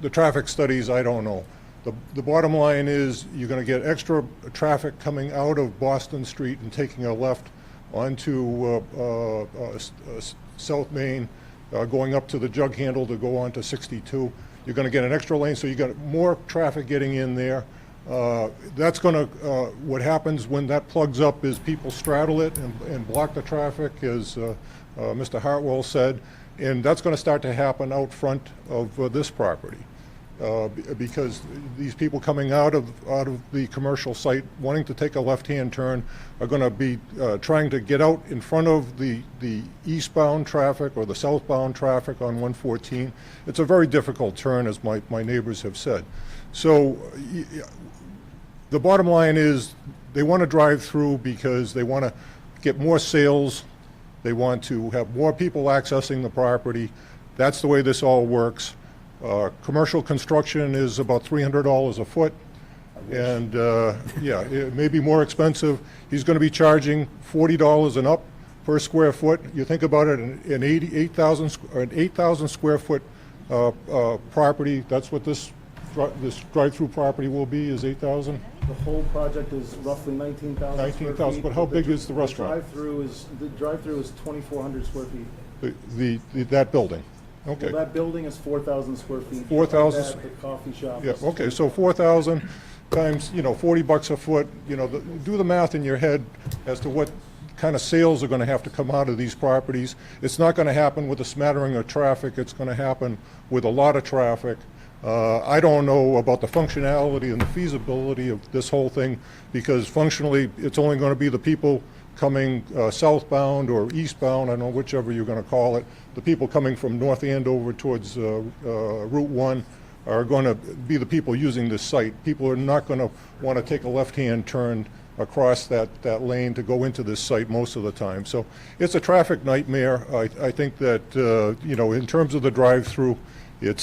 the traffic studies, I don't know. The bottom line is you're going to get extra traffic coming out of Boston Street and taking a left onto South Main, going up to the jug handle to go on to 62. You're going to get an extra lane, so you got more traffic getting in there. That's going to, what happens when that plugs up is people straddle it and block the traffic, as Mr. Hartwell said, and that's going to start to happen out front of this property. Because these people coming out of the commercial site wanting to take a left-hand turn are going to be trying to get out in front of the eastbound traffic or the southbound traffic on 114. It's a very difficult turn, as my neighbors have said. So the bottom line is they want to drive through because they want to get more sales. They want to have more people accessing the property. That's the way this all works. Commercial construction is about $300 a foot, and yeah, it may be more expensive. He's going to be charging $40 and up per square foot. You think about it, an 8,000 square foot property. That's what this drive-through property will be, is 8,000. The whole project is roughly 19,000 19,000, but how big is the restaurant? The drive-through is 2,400 square feet. That building. Okay. Well, that building is 4,000 square feet. 4,000. The coffee shop. Yeah, okay, so 4,000 times, $40 a foot, do the math in your head as to what kind of sales are going to have to come out of these properties. It's not going to happen with a smattering of traffic. It's going to happen with a lot of traffic. I don't know about the functionality and the feasibility of this whole thing, because functionally, it's only going to be the people coming southbound or eastbound, I don't know, whichever you're going to call it. The people coming from North Andover towards Route 1 are going to be the people using this site. People are not going to want to take a left-hand turn across that lane to go into this site most of the time. So it's a traffic nightmare. I think that, in terms of the drive-through, it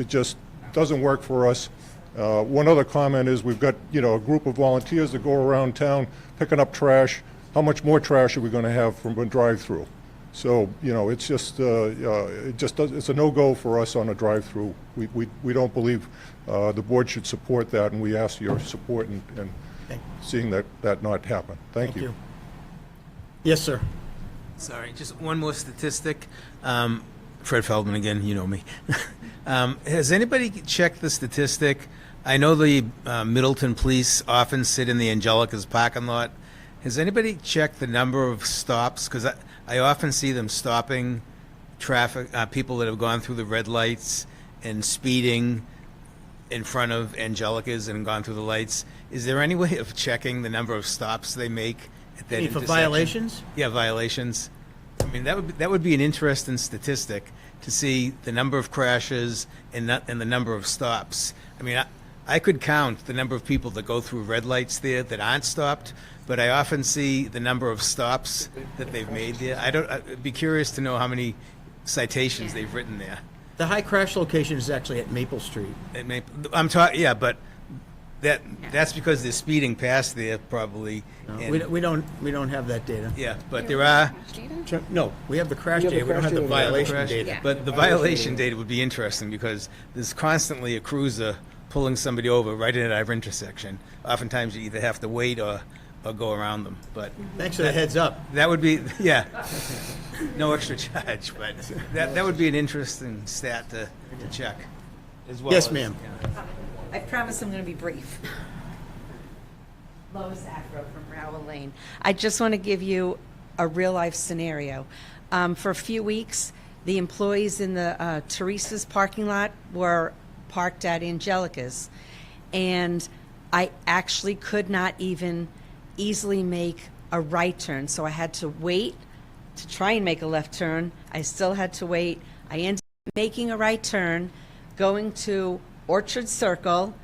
just doesn't work for us. One other comment is we've got, you know, a group of volunteers that go around town picking up trash. How much more trash are we going to have from a drive-through? So, you know, it's just, it's a no-go for us on a drive-through. We don't believe the board should support that, and we ask your support in seeing that not happen. Thank you. Yes, sir. Sorry, just one more statistic. Fred Feldman again, you know me. Has anybody checked the statistic? I know the Middleton police often sit in the Angelica's parking lot. Has anybody checked the number of stops? Because I often see them stopping traffic, people that have gone through the red lights and speeding in front of Angelica's and gone through the lights. Is there any way of checking the number of stops they make at that For intersection? violations? Yeah, violations. I mean, that would be an interesting statistic to see the number of crashes and the number of stops. I mean, I could count the number of people that go through red lights there that aren't stopped, but I often see the number of stops that they've made there. I'd be curious to know how many citations they've written there. The high crash location is actually at Maple Street. I'm talking, yeah, but that's because they're speeding past there probably. No, we don't have that data. Yeah, but there are. No, we have the crash data. We don't have the violation data. But the violation data would be interesting because there's constantly a cruiser pulling somebody over right in our intersection. Oftentimes you either have to wait or go around them. But thanks for the heads up. That would be, yeah, no extra charge, but that would be an interesting stat to check as well. Yes, ma'am. I promise I'm going to be brief. Lois Afro from Rowell Lane. I just want to give you a real-life scenario. For a few weeks, the employees in the Teresa's parking lot were parked at Angelica's, and I actually could not even easily make a right turn, so I had to wait to try and make a left turn. I still had to wait. I ended up making a right turn, going to Orchard Circle,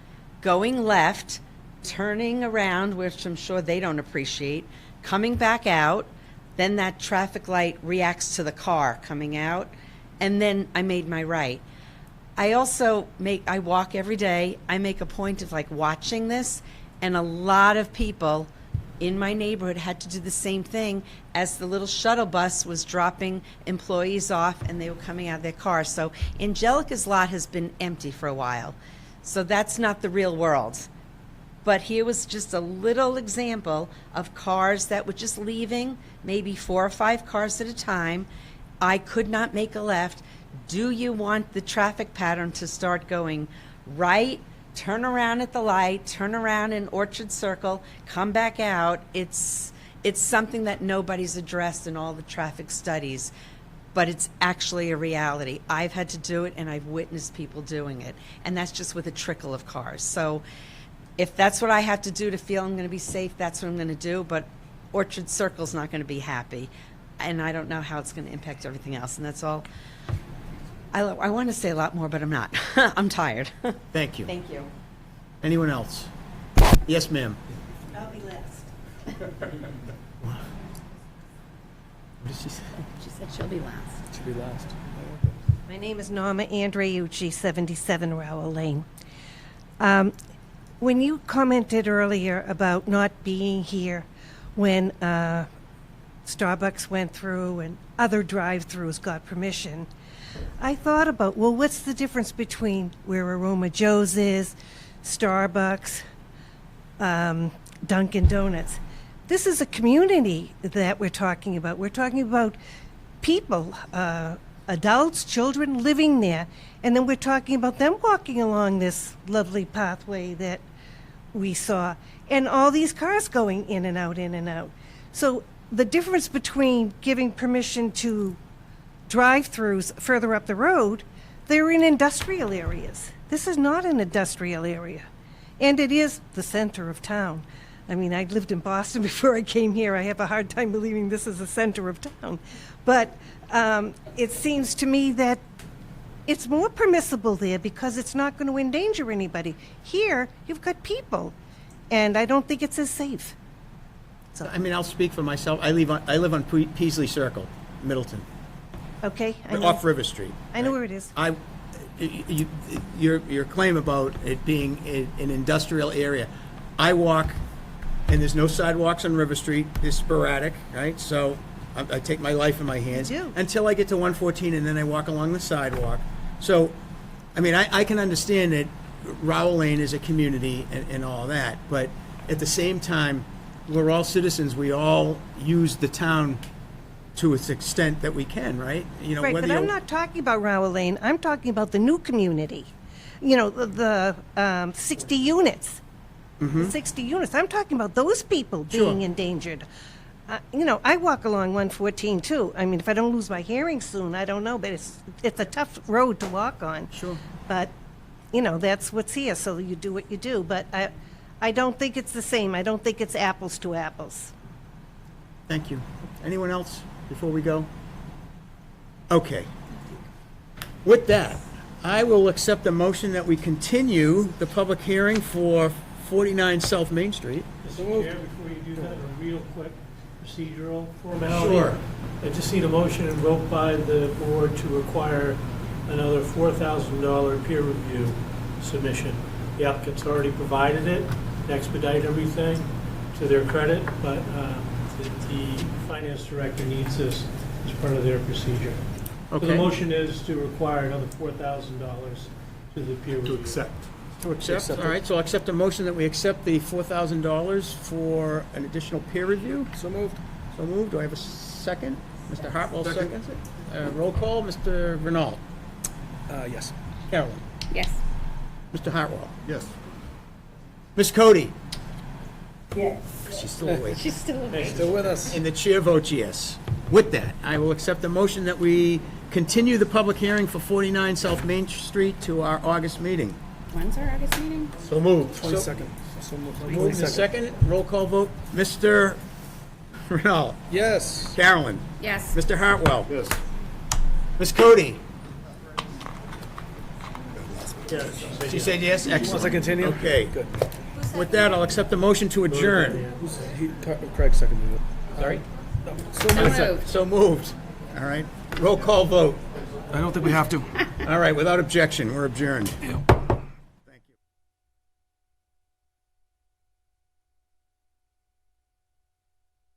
going left, turning around, which I'm sure they don't appreciate, coming back out, then that traffic light reacts to the car coming out, and then I made my right. I also I walk every day. I make a point of like watching this, and a lot of people in my neighborhood had to do the same thing as the little shuttle bus was dropping employees off and they were coming out of their cars. So Angelica's lot has been empty for a while. So that's not the real world. But here was just a little example of cars that were just leaving, maybe 4 or 5 cars at a time. I could not make a left. Do you want the traffic pattern to start going right, turn around at the light, turn around in Orchard Circle, come back out? It's something that nobody's addressed in all the traffic studies, but it's actually a reality. I've had to do it, and I've witnessed people doing it, and that's just with a trickle of cars. So if that's what I have to do to feel I'm going to be safe, that's what I'm going to do, but Orchard Circle's not going to be happy, and I don't know how it's going to impact everything else, and that's all. I want to say a lot more, but I'm not. I'm tired. Thank you. Thank you. Anyone else? Yes, ma'am. I'll be last. What did she say? She said she'll be last. Should be last. My name is Norma Andreucci, 77 Rowell Lane. When you commented earlier about not being here when Starbucks went through and other drive-thrus got permission, I thought about, well, what's the difference between where Aroma Joe's is, Starbucks, Dunkin' Donuts? This is a community that we're talking about. We're talking about people, adults, children living there, and then we're talking about them walking along this lovely pathway that we saw, and all these cars going in and out, in and out. So the difference between giving permission to drive-throughs further up the road, they're in industrial areas. This is not an industrial area, and it is the center of town. I mean, I lived in Boston before I came here. I have a hard time believing this is the center of town. But it seems to me that it's more permissible there because it's not going to endanger anybody. Here, you've got people, and I don't think it's as safe. So, I mean, I'll speak for myself. I live on Peasley Circle, Middleton. Okay. I know. Off River Street. I know where it is. your claim about it being an industrial area, I walk, and there's no sidewalks on River Street, they're sporadic, right? So I take my life in my hands until I get to 114, and then I walk along the sidewalk. So, I mean, I can understand that Rowell Lane is a community and all that, but at the same time, we're all citizens, we all use the town to its extent that we can, right? You know, Right, whether but I'm you- not talking about Rowell Lane, I'm talking about the new community. You know, the 60 units. The 60 units, I'm talking about those people being endangered. You know, I walk along 114 too. I mean, if I don't lose my hearing soon, I don't know, but it's a tough road to walk on. Sure. But, you know, that's what's here, so you do what you do. But I don't think it's the same. I don't think it's apples to apples. Thank you. Anyone else before we go? Okay. With that, I will accept the motion that we continue the public hearing for 49 South Main Street. Mr. Chair, before you do that, a real quick procedural formality. Sure. I just need a motion invoked by the board to require another $4,000 peer review submission. The applicant's already provided it, to expedite everything to their credit, but the finance director needs this as part of their procedure. So the Okay. motion is to require another $4,000 to the peer review. To accept. To accept, all right, so I'll accept a motion that we accept the $4,000 for an additional peer review. So moved. So moved. Do I have a second? Mr. Hartwell seconds it. Roll call, Mr. Renault. Yes. Carolyn. Yes. Mr. Hartwell. Yes. Ms. Cody. Yes. She's still awake. She's still awake. Still with us. And the chair votes yes. With that, I will accept the motion that we continue the public hearing for 49 South Main Street to our August meeting. When's our August meeting? So moved. 22nd. So Moved and second. Roll call vote. Mr. Renault. Yes. Carolyn. Yes. Mr. Hartwell. Yes. Ms. Cody. Yes. She said yes? Excellent. Wants to continue? Okay. Good. With that, I'll accept the motion to adjourn. Craig seconded it. Sorry? So moved. So moved. All right. Roll call vote. I don't think we have to. All right, without objection, we're adjourned.